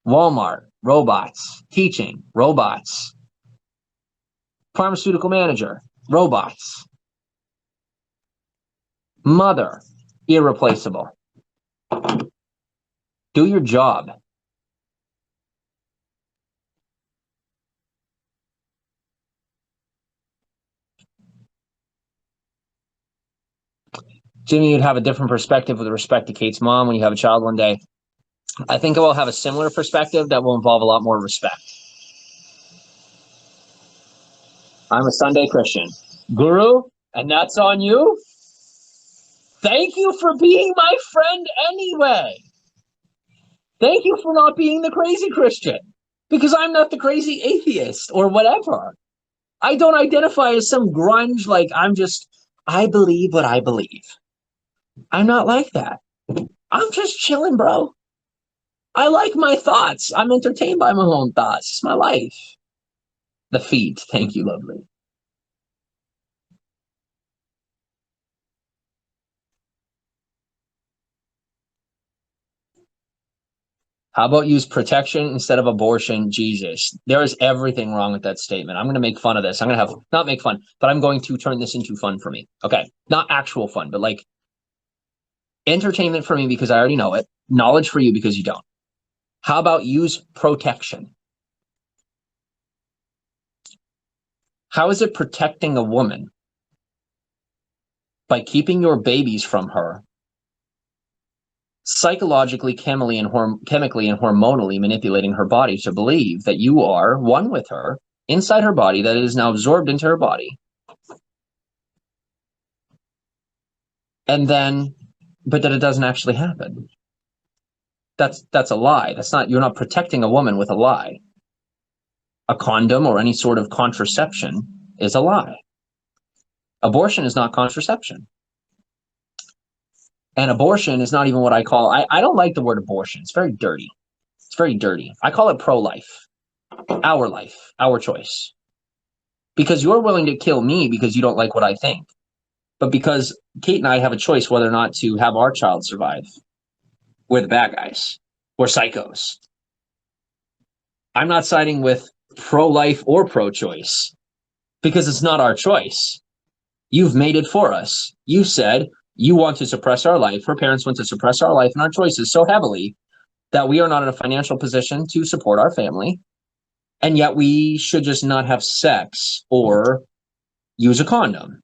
Walmart, robots. Teaching, robots. Pharmaceutical manager, robots. Mother, irreplaceable. Do your job. Jimmy, you'd have a different perspective with respect to Kate's mom when you have a child one day. I think I will have a similar perspective that will involve a lot more respect. I'm a Sunday Christian. Guru, and that's on you? Thank you for being my friend anyway. Thank you for not being the crazy Christian, because I'm not the crazy atheist or whatever. I don't identify as some grunge, like I believe what I believe. I'm not like that. I'm just chilling, bro. I like my thoughts. I'm entertained by my own thoughts. It's my life. The feet. Thank you, lovely. How about use protection instead of abortion? Jesus. There is everything wrong with that statement. I'm going to make fun of this. I'm going to not make fun, but I'm going to turn this into fun for me. Okay. Not actual fun, but like entertainment for me because I already know it. Knowledge for you because you don't. How about use protection? How is it protecting a woman by keeping your babies from her, psychologically, chemically, and hormonally manipulating her body to believe that you are one with her inside her body, that it is now absorbed into her body, and then, but that it doesn't actually happen? That's a lie. You're not protecting a woman with a lie. A condom or any sort of contraception is a lie. Abortion is not contraception. And abortion is not even what I call, I don't like the word abortion. It's very dirty. It's very dirty. I call it pro-life. Our life, our choice. Because you're willing to kill me because you don't like what I think. But because Kate and I have a choice whether or not to have our child survive. We're the bad guys. We're psychos. I'm not siding with pro-life or pro-choice because it's not our choice. You've made it for us. You said you want to suppress our life. Her parents want to suppress our life and our choices so heavily that we are not in a financial position to support our family. And yet we should just not have sex or use a condom.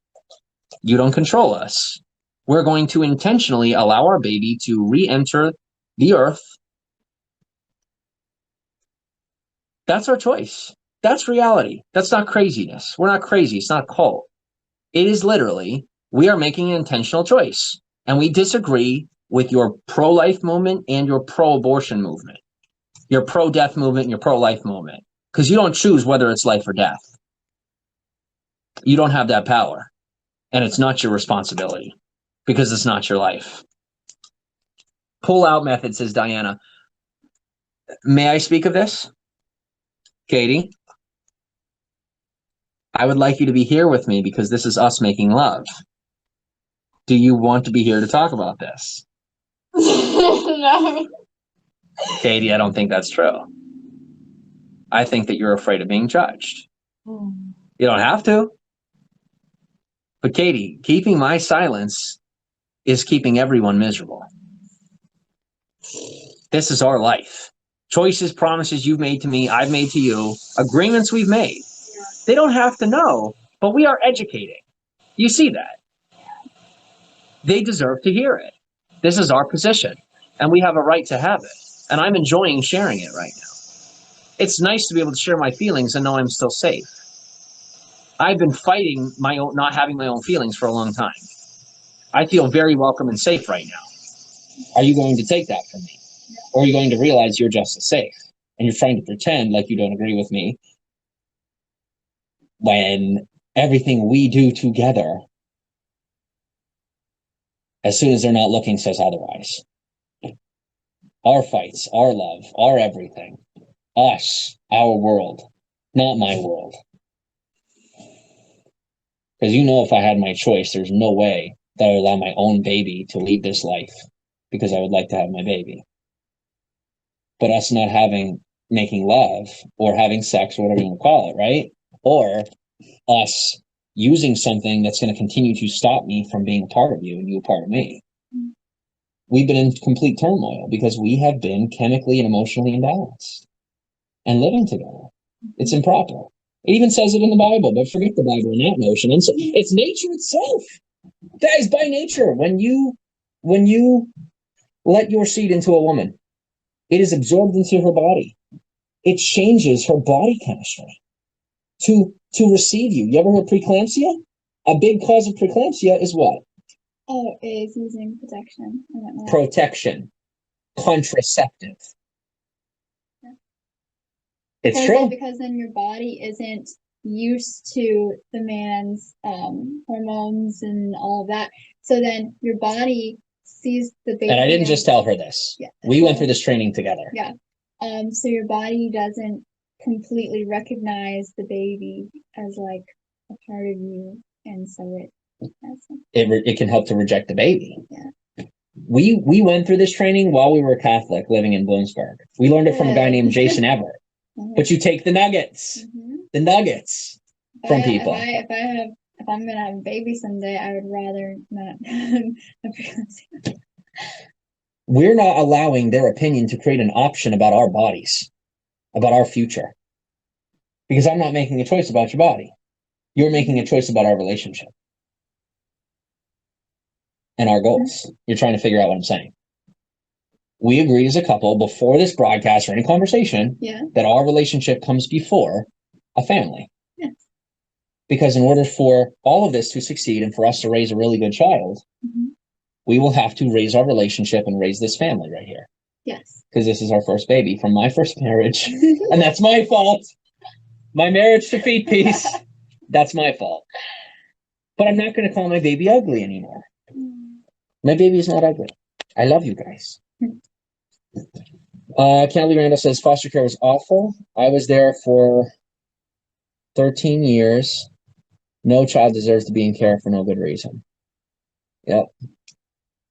You don't control us. We're going to intentionally allow our baby to re-enter the earth. That's our choice. That's reality. That's not craziness. We're not crazy. It's not a cult. It is literally, we are making an intentional choice. And we disagree with your pro-life movement and your pro-abortion movement, your pro-death movement and your pro-life movement. Because you don't choose whether it's life or death. You don't have that power. And it's not your responsibility because it's not your life. Pull-out method, says Diana. May I speak of this? Katie? I would like you to be here with me because this is us making love. Do you want to be here to talk about this? No. Katie, I don't think that's true. I think that you're afraid of being judged. You don't have to. But Katie, keeping my silence is keeping everyone miserable. This is our life. Choices, promises you've made to me, I've made to you, agreements we've made. They don't have to know, but we are educating. You see that? They deserve to hear it. This is our position, and we have a right to have it. And I'm enjoying sharing it right now. It's nice to be able to share my feelings and know I'm still safe. I've been fighting my own, not having my own feelings for a long time. I feel very welcome and safe right now. Are you going to take that from me? Or are you going to realize you're just as safe? And you're trying to pretend like you don't agree with me when everything we do together, as soon as they're not looking, says otherwise. Our fights, our love, our everything. Us, our world, not my world. Because you know if I had my choice, there's no way that I would allow my own baby to lead this life because I would like to have my baby. But us not making love or having sex or whatever you want to call it, right? Or us using something that's going to continue to stop me from being a part of you and you a part of me. We've been in complete turmoil because we have been chemically and emotionally imbalanced and living together. It's improper. It even says it in the Bible, but forget the Bible in that notion. And so it's nature itself. Guys, by nature, when you let your seed into a woman, it is absorbed into her body. It changes her body chemistry to receive you. You ever heard preeclampsia? A big cause of preeclampsia is what? Oh, is using protection. I don't know. Protection. Contraceptive. Yeah. It's true. Because then your body isn't used to the man's hormones and all of that. So then your body sees the baby. And I didn't just tell her this. Yeah. We went through this training together. Yeah. So your body doesn't completely recognize the baby as like a part of you, and so it can help to reject the baby. Yeah. We went through this training while we were Catholic living in Bloomsburg. We learned it from a guy named Jason Everett. But you take the nuggets, from people. If I'm gonna have a baby someday, I would rather not. We're not allowing their opinion to create an option about our bodies, about our future. Because I'm not making a choice about your body. You're making a choice about our relationship and our goals. You're trying to figure out what I'm saying. We agreed as a couple before this broadcast or any conversation that our relationship comes before a family. Yes. Because in order for all of this to succeed and for us to raise a really good child, we will have to raise our relationship and raise this family right here. Yes. Because this is our first baby from my first marriage. And that's my fault. My marriage to feet piece. That's my fault. But I'm not going to call my baby ugly anymore. My baby is not ugly. I love you guys. Kelly Randall says foster care was awful. I was there for 13 years. No child deserves to be in care for no good reason. Yep.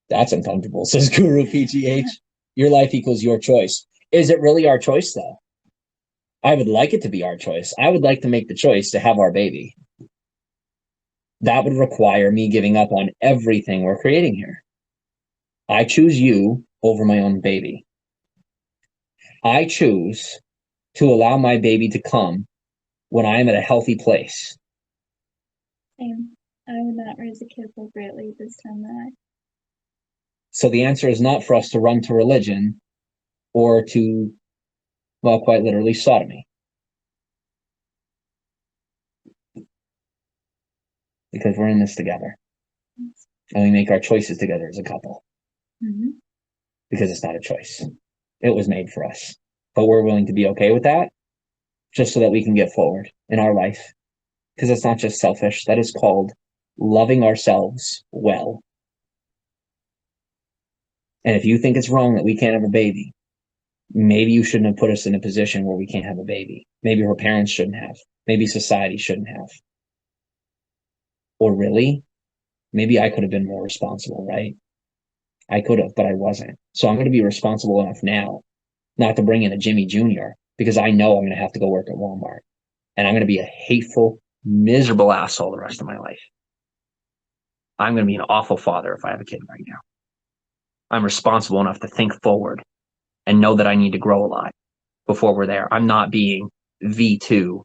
That's uncomfortable, says Guru PGH. Your life equals your choice. Is it really our choice, though? I would like it to be our choice. I would like to make the choice to have our baby. that would require me giving up on everything we're creating here. I choose you over my own baby. I choose to allow my baby to come when I am at a healthy place. Same. I would not raise a kid appropriately this time that I. So the answer is not for us to run to religion or to, well, quite literally sodomy. Because we're in this together. And we make our choices together as a couple. Mm-hmm. Because it's not a choice. It was made for us. But we're willing to be okay with that just so that we can get forward in our life. Because it's not just selfish. That is called loving ourselves well. And if you think it's wrong that we can't have a baby, maybe you shouldn't have put us in a position where we can't have a baby. Maybe our parents shouldn't have. Maybe society shouldn't have. Or really, maybe I could have been more responsible, right? I could have, but I wasn't. So I'm going to be responsible enough now not to bring in a Jimmy Jr. because I know I'm going to have to go work at Walmart. And I'm going to be a hateful, miserable asshole the rest of my life. I'm going to be an awful father if I have a kid right now. I'm responsible enough to think forward and know that I need to grow a lot before we're there. I'm not being V2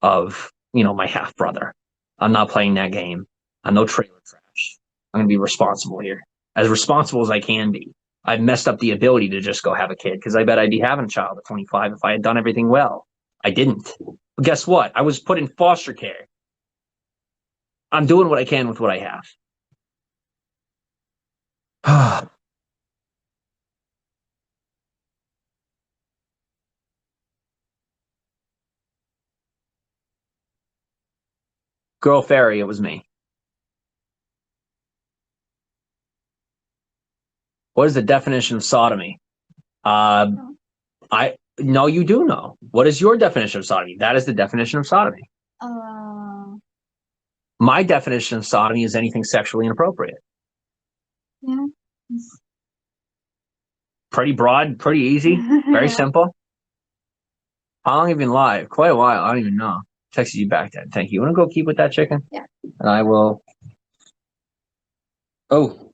of, my half brother. I'm not playing that game. I'm no trailer trash. I'm going to be responsible here, as responsible as I can be. I've messed up the ability to just go have a kid because I bet I'd be having a child at 25 if I had done everything well. I didn't. But guess what? I was put in foster care. I'm doing what I can with what I have. Girl fairy, it was me. What is the definition of sodomy? No, you do know. What is your definition of sodomy? That is the definition of sodomy. My definition of sodomy is anything sexually inappropriate. Yeah. Pretty broad, pretty easy, very simple. How long have you been live? Quite a while. I don't even know. Texted you back then. Thank you. You want to go keep with that chicken? Yeah. And I will. Oh.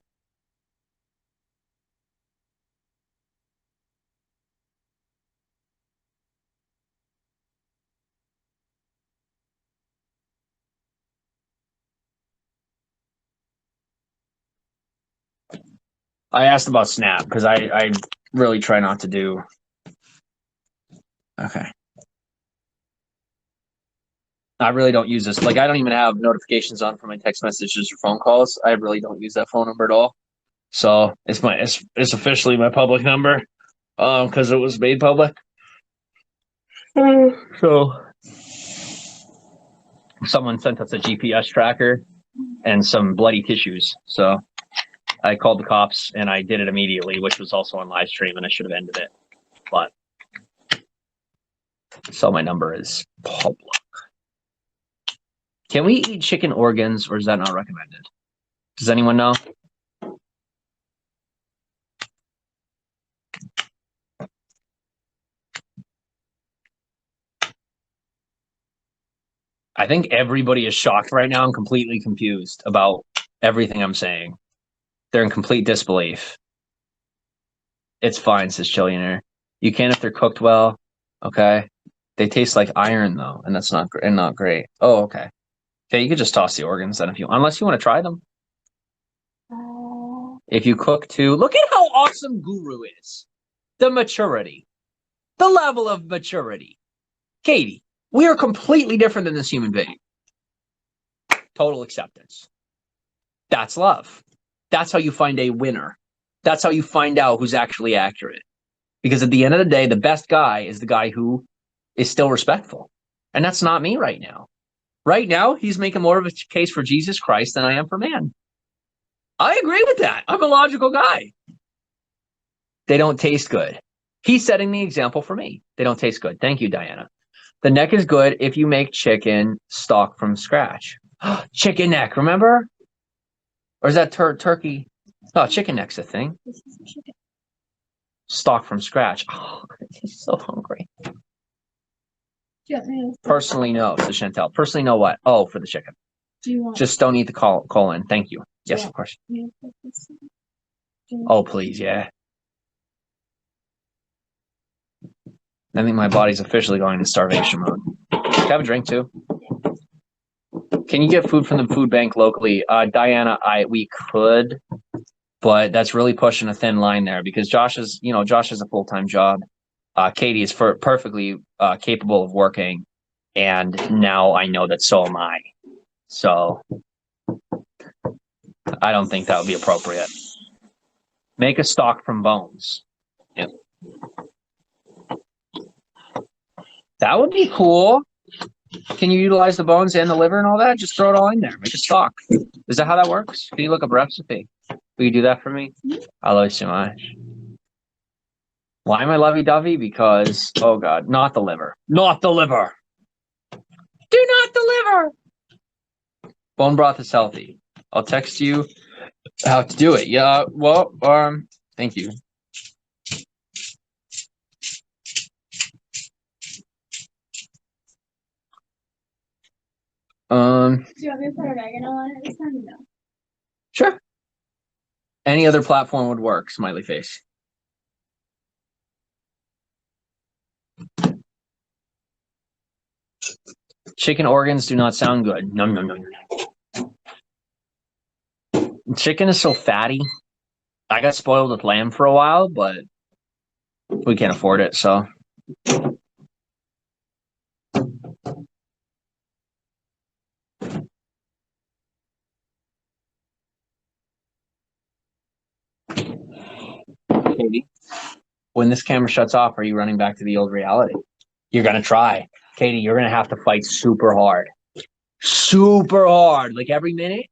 I asked about Snap because I really try not to do. Okay. I really don't use this. Like, I don't even have notifications on for my text messages or phone calls. I really don't use that phone number at all. So it's officially my public number, because it was made public. So someone sent us a GPS tracker and some bloody tissues. So I called the cops and I did it immediately, which was also on live stream, and I should have ended it. But so my number is public. Can we eat chicken organs, or is that not recommended? Does anyone know? I think everybody is shocked right now and completely confused about everything I'm saying. They're in complete disbelief. It's fine, says Chillionaire. You can if they're cooked well. Okay. They taste like iron though, and that's not great. Oh, okay. Okay, you could just toss the organs then unless you want to try them. If you cook too, look at how awesome Guru is. The maturity. The level of maturity. Katie, we are completely different than this human being. Total acceptance. That's love. That's how you find a winner. That's how you find out who's actually accurate. Because at the end of the day, the best guy is the guy who is still respectful. And that's not me right now. Right now, he's making more of a case for Jesus Christ than I am for man. I agree with that. I'm a logical guy. They don't taste good. He's setting the example for me. They don't taste good. Thank you, Diana. The neck is good if you make chicken stock from scratch. Chicken neck, remember? Or is that turkey? Oh, chicken neck's a thing. Stock from scratch. Oh, he's so hungry. Personally, no, says Chantel. Personally, know what? Oh, for the chicken. Do you want? Just don't eat the colon. Thank you. Yes, Yeah. of course. me to put this in? Oh, please, yeah. I think my body's officially going into starvation mode. Can I have a drink too? Can you get food from the food bank locally? Diana, we could, but that's really pushing a thin line there because Josh has a full-time job. Katie is perfectly capable of working, and now I know that so am I. So I don't think that would be appropriate. Make a stock from bones. Yep. That would be cool. Can you utilize the bones and the liver and all that? Just throw it all in there. Make a stock. Is that how that works? Can you look up a recipe? Will you do that for me? I love you so much. Why am I lovey-dovey? Because, oh God, not the liver. Not the liver. Do not deliver. Bone broth is healthy. I'll text you how to do it. Yeah, well, thank you. Do you want me to put oregano on it this time? No. Sure. Any other platform would work, smiley face. Chicken organs do not sound good. No, no, no, no. Chicken is so fatty. I got spoiled with lamb for a while, but we can't afford it, so. Katie, when this camera shuts off, are you running back to the old reality? You're going to try. Katie, you're going to have to fight super hard. Super hard. Like every minute.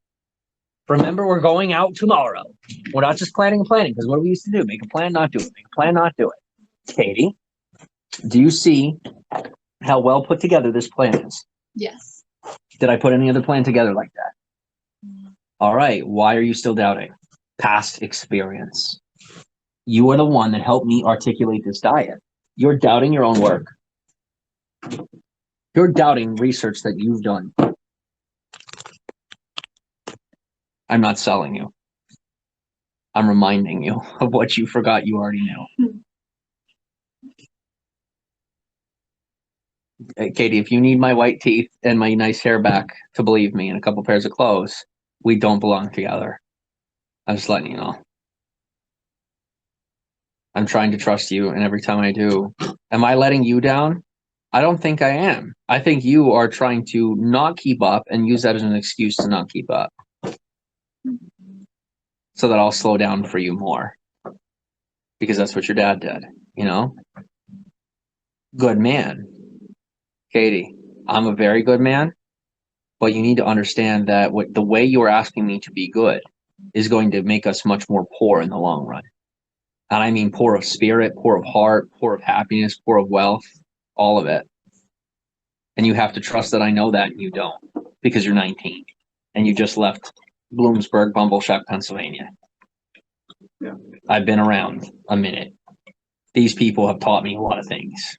Remember, we're going out tomorrow. We're not just planning, because what do we used to do? Make a plan, not do it. Make a plan, not do it. Katie, do you see how well put together this plan is? Yes. Did I put any other plan together like that? All right. Why are you still doubting? Past experience. You are the one that helped me articulate this diet. You're doubting your own work. You're doubting research that you've done. I'm not selling you. I'm reminding you of what you forgot you already knew. Katie, if you need my white teeth and my nice hair back to believe me and a couple pairs of clothes, we don't belong together. I'm just letting you know. I'm trying to trust you, and every time I do, am I letting you down? I don't think I am. I think you are trying to not keep up and use that as an excuse to not keep up. So that I'll slow down for you more. Because that's what your dad did, you know? Good man. Katie, I'm a very good man, but you need to understand that the way you are asking me to be good is going to make us much more poor in the long run. And I mean poor of spirit, poor of heart, poor of happiness, poor of wealth, all of it. And you have to trust that I know that and you don't, because you're 19 and you just left Bloomsburg, Bumbleshock, Pennsylvania. Yeah. I've been around a minute. These people have taught me a lot of things.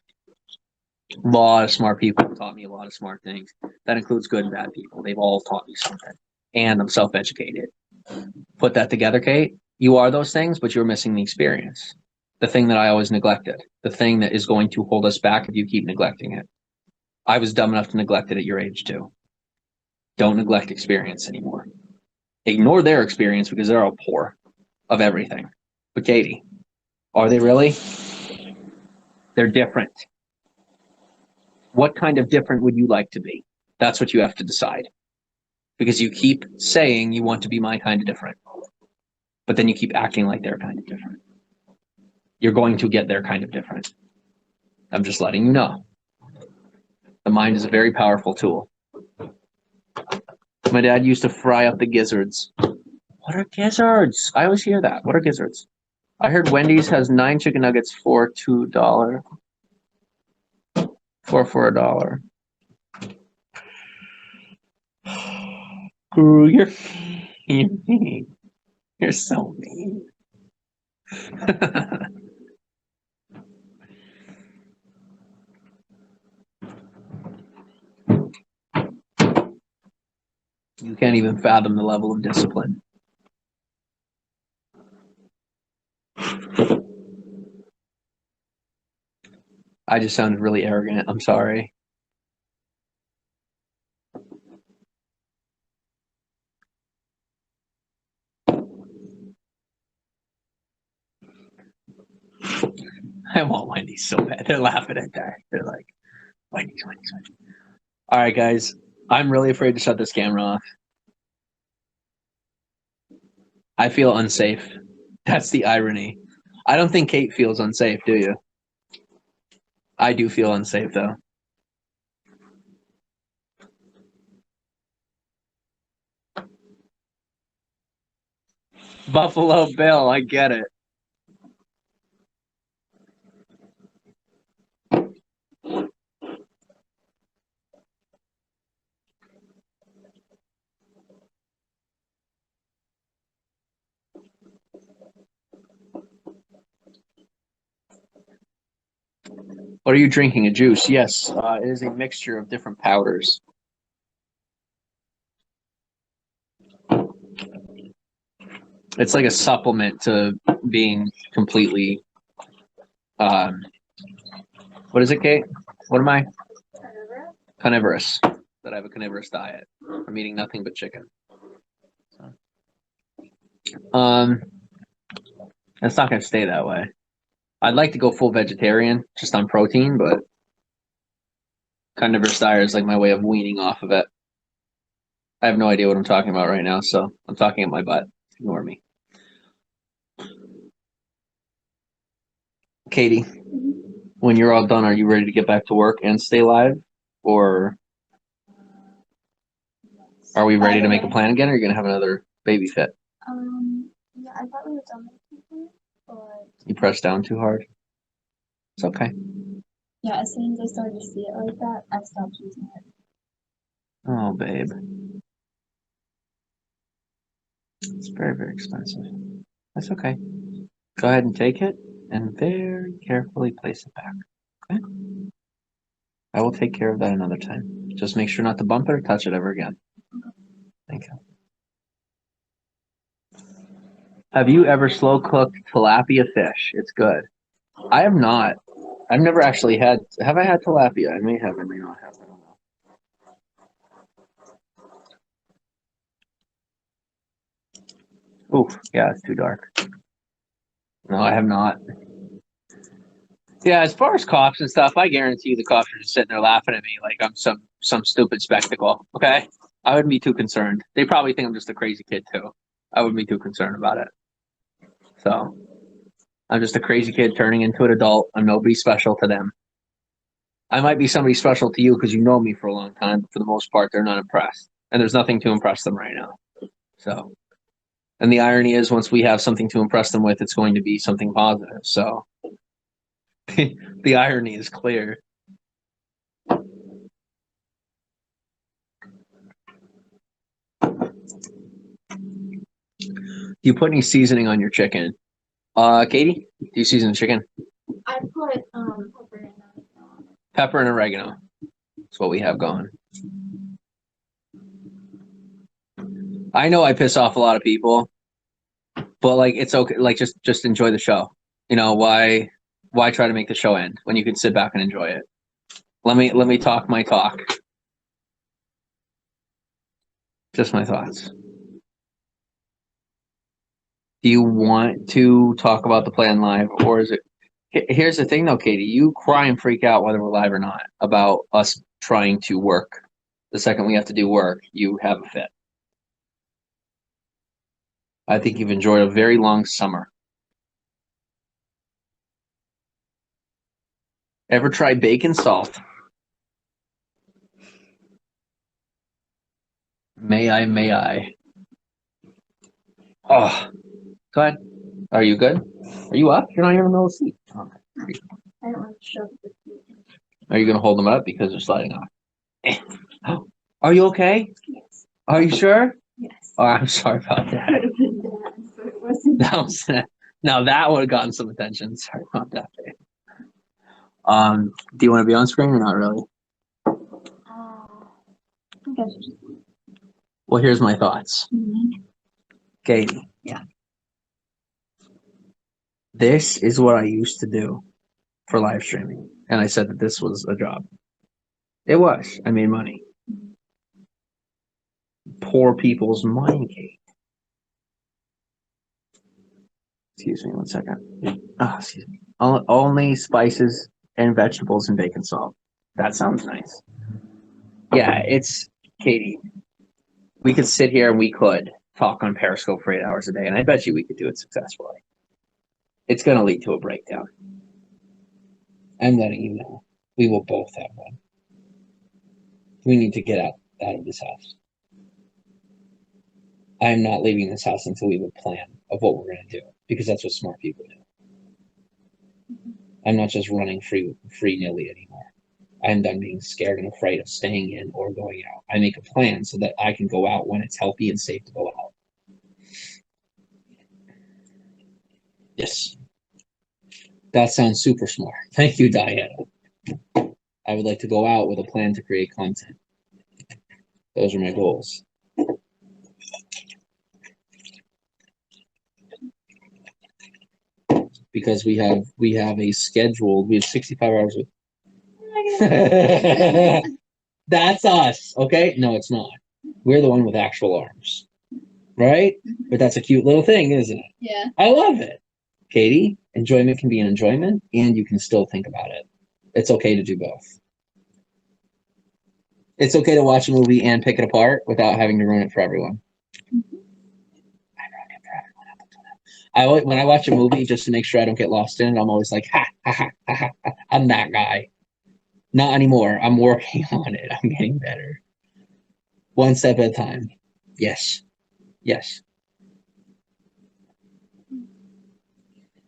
A lot of smart people have taught me a lot of smart things. That includes good and bad people. They've all taught me something. And I'm self-educated. Put that together, Kate. You are those things, but you're missing the experience. The thing that I always neglected. The thing that is going to hold us back if you keep neglecting it. I was dumb enough to neglect it at your age too. Don't neglect experience anymore. Ignore their experience because they're all poor of everything. But Katie, are they really? They're different. What kind of different would you like to be? That's what you have to decide. Because you keep saying you want to be my kind of different. But then you keep acting like they're kind of different. You're going to get their kind of different. I'm just letting you know. The mind is a very powerful tool. My dad used to fry up the gizzards. What are gizzards? I always hear that. What are gizzards? I heard Wendy's has 9 chicken nuggets for $2. For $1. Ooh, you're mean. You're so mean. You can't even fathom the level of discipline. I just sounded really arrogant. I'm sorry. I want Wendy's so bad. They're laughing at that. They're like, Wendy's. All right, guys. I'm really afraid to shut this camera off. I feel unsafe. That's the irony. I don't think Kate feels unsafe, do you? I do feel unsafe, though. Buffalo Bill, I get it. What are you drinking? A juice? Yes, it is a mixture of different powders. It's like a supplement to being completely. What is it, Kate? What am I? Carnivorous. That I have a carnivorous diet. I'm eating nothing but chicken. It's not going to stay that way. I'd like to go full vegetarian, just on protein, but carnivorous diet is like my way of weaning off of it. I have no idea what I'm talking about right now, so I'm talking at my butt. Ignore me. Katie, when you're all done, are you ready to get back to work and stay live? Or are we ready to make a plan again, or are you going to have another baby fit? Yeah, I thought we were done with it, but You pressed down too hard? It's okay. yeah, as soon as I started to see it like that, I stopped using it. Oh, babe. It's very, very expensive. That's okay. Go ahead and take it and very carefully place it back. Okay? I will take care of that another time. Just make sure not to bump it or touch it ever again. Thank you. Have you ever slow cooked tilapia fish? It's good. I have not. I've never actually had. Have I had tilapia? I may have. I may not have. I don't know. Oof. Yeah, it's too dark. No, I have not. Yeah, as far as cops and stuff, I guarantee you the cops are just sitting there laughing at me like I'm some stupid spectacle. Okay, I wouldn't be too concerned. They probably think I'm just a crazy kid too. I wouldn't be too concerned about it. So I'm just a crazy kid turning into an adult. I'm nobody special to them. I might be somebody special to you because you know me for a long time, but for the most part, they're not impressed. And there's nothing to impress them right now. So, and the irony is, once we have something to impress them with, it's going to be something positive. So, the irony is clear. Do you put any seasoning on your chicken? Katie, do you season chicken? I put pepper and oregano on it. Pepper and oregano. That's what we have going. I know I piss off a lot of people, but like it's okay. Like just enjoy the show. You know why try to make the show end when you can sit back and enjoy it? Let me talk my talk. Just my thoughts. Do you want to talk about the plan live, or is it? Here's the thing, though, Katie. You cry and freak out whether we're live or not about us trying to work. The second we have to do work, you have a fit. I think you've enjoyed a very long summer. Ever try bacon salt? May I? Oh, go ahead. Are you good? Are you up? You're not even in the middle of the seat. Oh, I don't want to shove the food in. are you going to hold them up because they're sliding off? Are you okay? Yes. Are you sure? Yes. Oh, I'm sorry about that. Could have been bad, but it wasn't. Now that would have gotten some attention. Sorry about that. Do you want to be on screen or not really? I guess you just. Well, here's my thoughts. Katie. Yeah. This is what I used to do for live streaming. And I said that this was a job. It was. I made money. Poor people's mind cake. Excuse me 1 second. Excuse me. Only spices and vegetables and bacon salt. That sounds nice. Yeah, it's Katie. We could sit here and we could talk on Periscope for 8 hours a day, and I bet you we could do it successfully. It's going to lead to a breakdown. I'm letting you know. We will both have one. We need to get out of this house. I'm not leaving this house until we have a plan of what we're going to do, because that's what smart people do. I'm not just running free-nilly anymore. I'm done being scared and afraid of staying in or going out. I make a plan so that I can go out when it's healthy and safe to go out. Yes. That sounds super smart. Thank you, Diana. I would like to go out with a plan to create content. Those are my goals. Because we have a schedule. We have 65 hours. That's us, okay? No, it's not. We're the one with actual arms, right? But that's a cute little thing, isn't it? Yeah. I love it. Katie, enjoyment can be an enjoyment, and you can still think about it. It's okay to do both. It's okay to watch a movie and pick it apart without having to ruin it for everyone. When I watch a movie, just to make sure I don't get lost in it, I'm always like, ha, ha, ha, ha, ha. I'm that guy. Not anymore. I'm working on it. I'm getting better. One step at a time. Yes. Yes.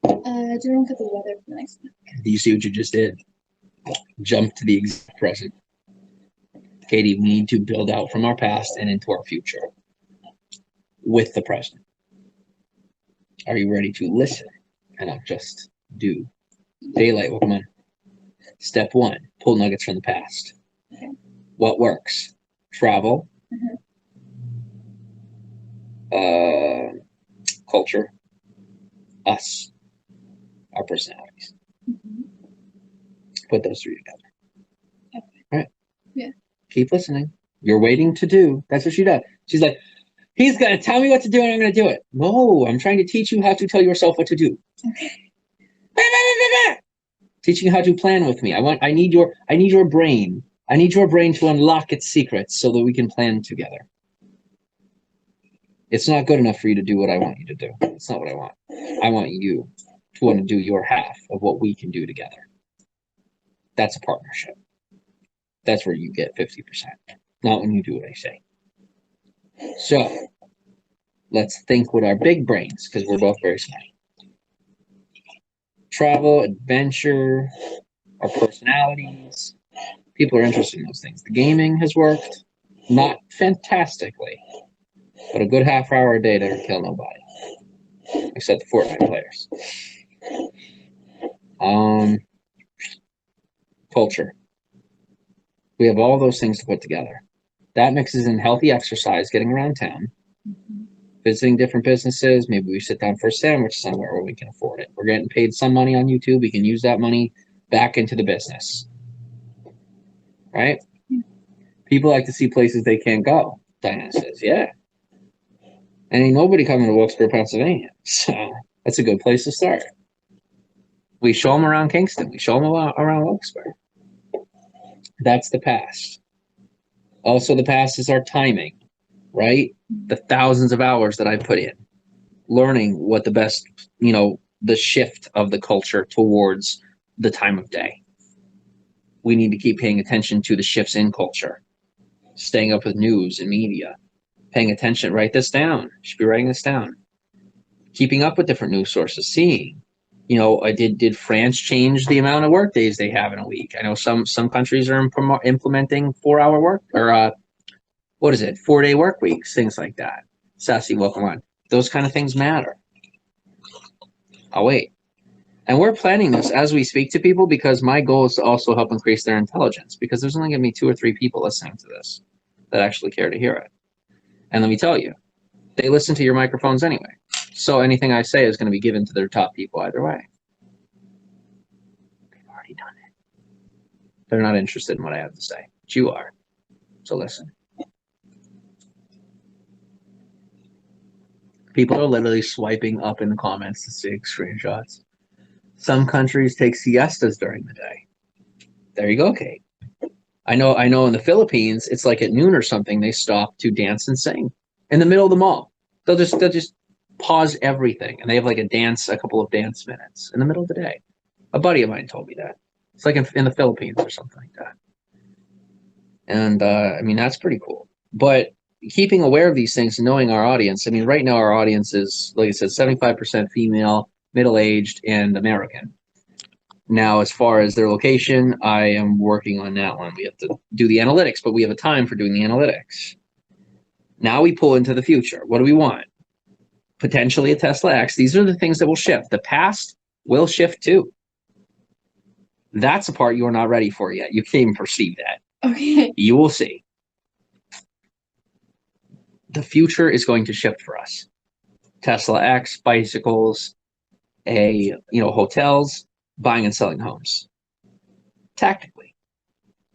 Do you want to look at the weather for the next week? Do you see what you just did? Jump to the exact present. Katie, we need to build out from our past and into our future with the present. Are you ready to listen and not just do? Daylight, welcome on. Step 1, pull nuggets from the past. Okay. What works? Travel, culture, us, our personalities. Put those 3 together. Okay. All right? Yeah. Keep listening. You're waiting to do. That's what she does. She's like, he's going to tell me what to do and I'm going to do it. No, I'm trying to teach you how to tell yourself what to do. Okay. Teaching you how to plan with me. I need your brain. I need your brain to unlock its secrets so that we can plan together. It's not good enough for you to do what I want you to do. It's not what I want. I want you to want to do your half of what we can do together. That's a partnership. That's where you get 50%, not when you do what I say. So let's think with our big brains, because we're both very smart. Travel, adventure, our personalities. People are interested in those things. The gaming has worked, not fantastically, but a good half hour a day to kill nobody, except the Fortnite players. Culture. We have all those things to put together. That mixes in healthy exercise, getting around town, visiting different businesses. Maybe we sit down for a sandwich somewhere where we can afford it. We're getting paid some money on YouTube. We can use that money back into the business. Right? People like to see places they can't go. Diana says, yeah. And ain't nobody coming to Wilkes-Barre, Pennsylvania. So that's a good place to start. We show them around Kingston. We show them around Wilkes-Barre. That's the past. Also, the past is our timing, right? The thousands of hours that I put in, learning what the best, the shift of the culture towards the time of day. We need to keep paying attention to the shifts in culture, staying up with news and media, paying attention. Write this down. You should be writing this down. Keeping up with different news sources, seeing. Did France change the amount of work days they have in a week? I know some countries are implementing 4-hour work, or 4-day work weeks, things like that. Sassy, welcome on. Those kind of things matter. I'll wait. And we're planning this as we speak to people, because my goal is to also help increase their intelligence, because there's only going to be 2 or 3 people listening to this that actually care to hear it. And let me tell you, they listen to your microphones anyway. So anything I say is going to be given to their top people either way. They've already done it. They're not interested in what I have to say, but you are. So listen. People are literally swiping up in the comments to see screenshots. Some countries take siestas during the day. There you go, Kate. I know in the Philippines, it's like at noon or something, they stop to dance and sing in the middle of the mall. They'll just pause everything, and they have like a couple of dance minutes in the middle of the day. A buddy of mine told me that. It's like in the Philippines or something like that. And I mean, that's pretty cool. But keeping aware of these things and knowing our audience, I mean, right now our audience is, like I said, 75% female, middle-aged, and American. Now, as far as their location, I am working on that one. We have to do the analytics, but we have a time for doing the analytics. Now we pull into the future. What do we want? Potentially a Tesla X. These are the things that will shift. The past will shift too. That's the part you are not ready for yet. You can't even perceive that. Okay. You will see. The future is going to shift for us. Tesla X, bicycles, hotels, buying and selling homes. Tactically.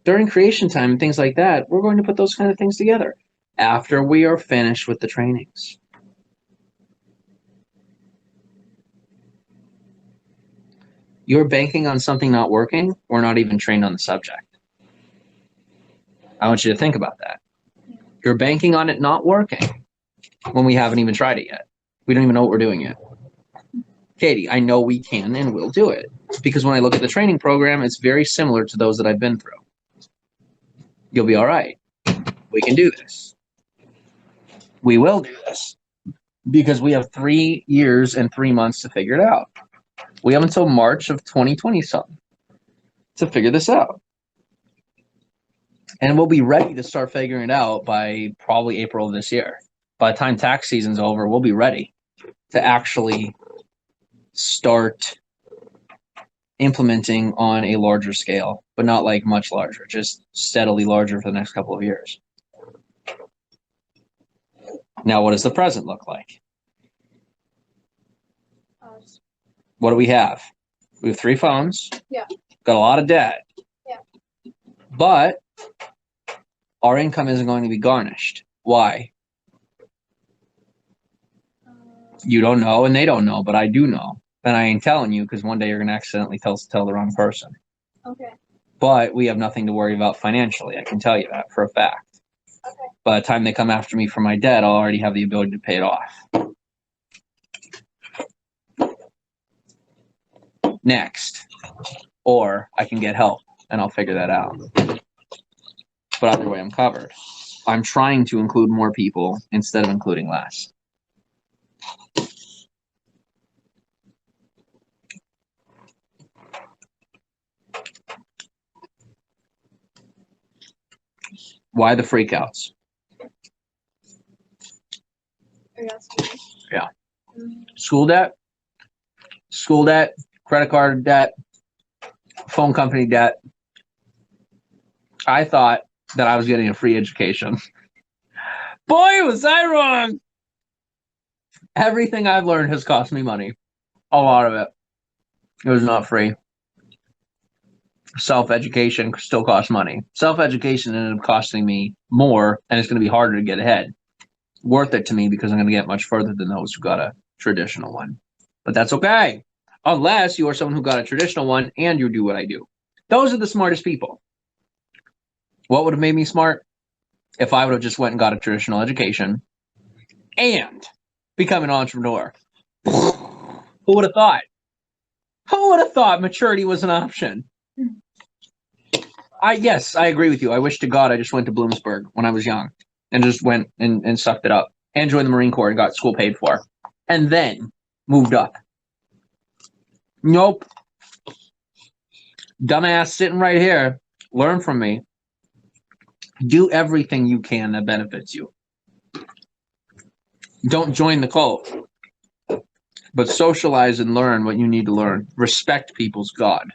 During creation time and things like that, we're going to put those kind of things together after we are finished with the trainings. You're banking on something not working or not even trained on the subject. I want you to think about that. You're banking on it not working when we haven't even tried it yet. We don't even know what we're doing yet. Katie, I know we can and will do it because when I look at the training program, it's very similar to those that I've been through. You'll be all right. We can do this. We will do this because we have 3 years and 3 months to figure it out. We have until March of 2020 something to figure this out. And we'll be ready to start figuring it out by probably April of this year. By the time tax season's over, we'll be ready to actually start implementing on a larger scale, but not like much larger, just steadily larger for the next couple of years. Now, what does the present look like? What do we have? We have 3 phones. Yeah. Got a lot of debt. Yeah. But our income isn't going to be garnished. Why? You don't know and they don't know, but I do know. And I ain't telling you because one day you're going to accidentally tell the wrong person. Okay. But we have nothing to worry about financially. I can tell you that for a fact. Okay. By the time they come after me for my debt, I'll already have the ability to pay it off. Next. Or I can get help and I'll figure that out. But either way, I'm covered. I'm trying to include more people instead of including less. Why the freakouts? Yeah. School debt, credit card debt, phone company debt. I thought that I was getting a free education. Boy, was I wrong. Everything I've learned has cost me money. A lot of it. It was not free. Self-education still costs money. Self-education ended up costing me more, and it's going to be harder to get ahead. Worth it to me because I'm going to get much further than those who got a traditional one. But that's okay. Unless you are someone who got a traditional one and you do what I do. Those are the smartest people. What would have made me smart? If I would have just went and got a traditional education and become an entrepreneur. Who would have thought? Who would have thought maturity was an option? Yes, I agree with you. I wish to God I just went to Bloomsburg when I was young and just went and sucked it up and joined the Marine Corps and got school paid for and then moved up. Nope. Dumbass sitting right here. Learn from me. Do everything you can that benefits you. Don't join the cult, but socialize and learn what you need to learn. Respect people's God.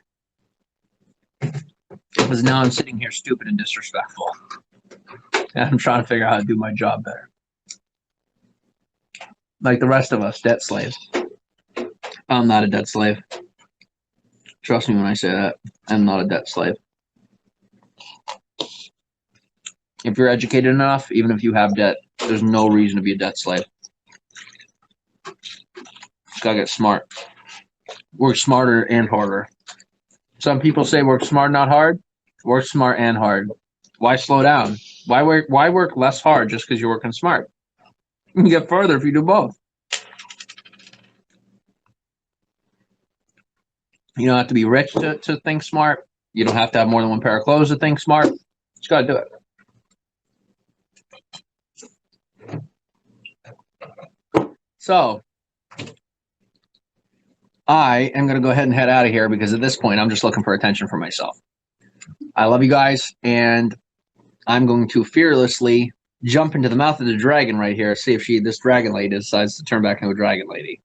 Because now I'm sitting here stupid and disrespectful. And I'm trying to figure out how to do my job better. like the rest of us, debt slaves. I'm not a debt slave. Trust me when I say that. I'm not a debt slave. If you're educated enough, even if you have debt, there's no reason to be a debt slave. Just gotta get smart. Work smarter and harder. Some people say work smart, not hard. Work smart and hard. Why slow down? Why work less hard just because you're working smart? You can get further if you do both. You don't have to be rich to think smart. You don't have to have more than one pair of clothes to think smart. Just gotta do it. So I am going to go ahead and head out of here because at this point, I'm just looking for attention for myself. I love you guys, and I'm going to fearlessly jump into the mouth of the dragon right here, see if this dragon lady decides to turn back into a dragon lady,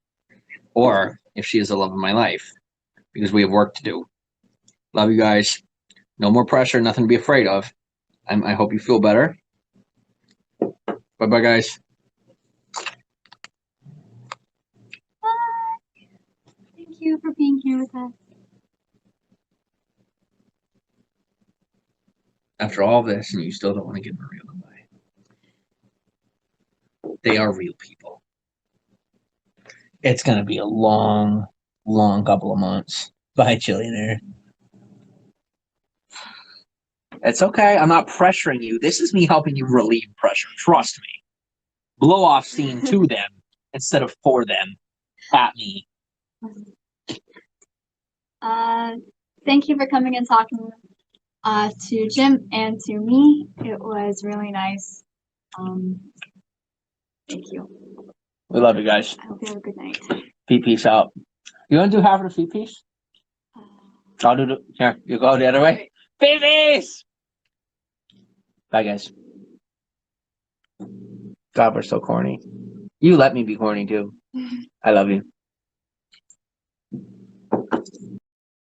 or if she is the love of my life, because we have work to do. Love you guys. No more pressure, nothing to be afraid of. I hope you feel better. Bye-bye, guys. Thank you for being here with us. After all this, and you still don't want to give Maria goodbye. They are real people. It's going to be a long, long couple of months. Bye, Chillionaire. It's okay. I'm not pressuring you. This is me helping you relieve pressure. Trust me. Blow off scene to them instead of for them at me. Thank you for coming and talking to Jim and to me. It was really nice. Thank you. We love you guys. I hope you have a good night. Feet piece out. You want to do half of the feet piece? I'll do the. Here, you go the other way. Feet piece! Bye, guys. God, we're so corny. You let me be corny, too. I love you.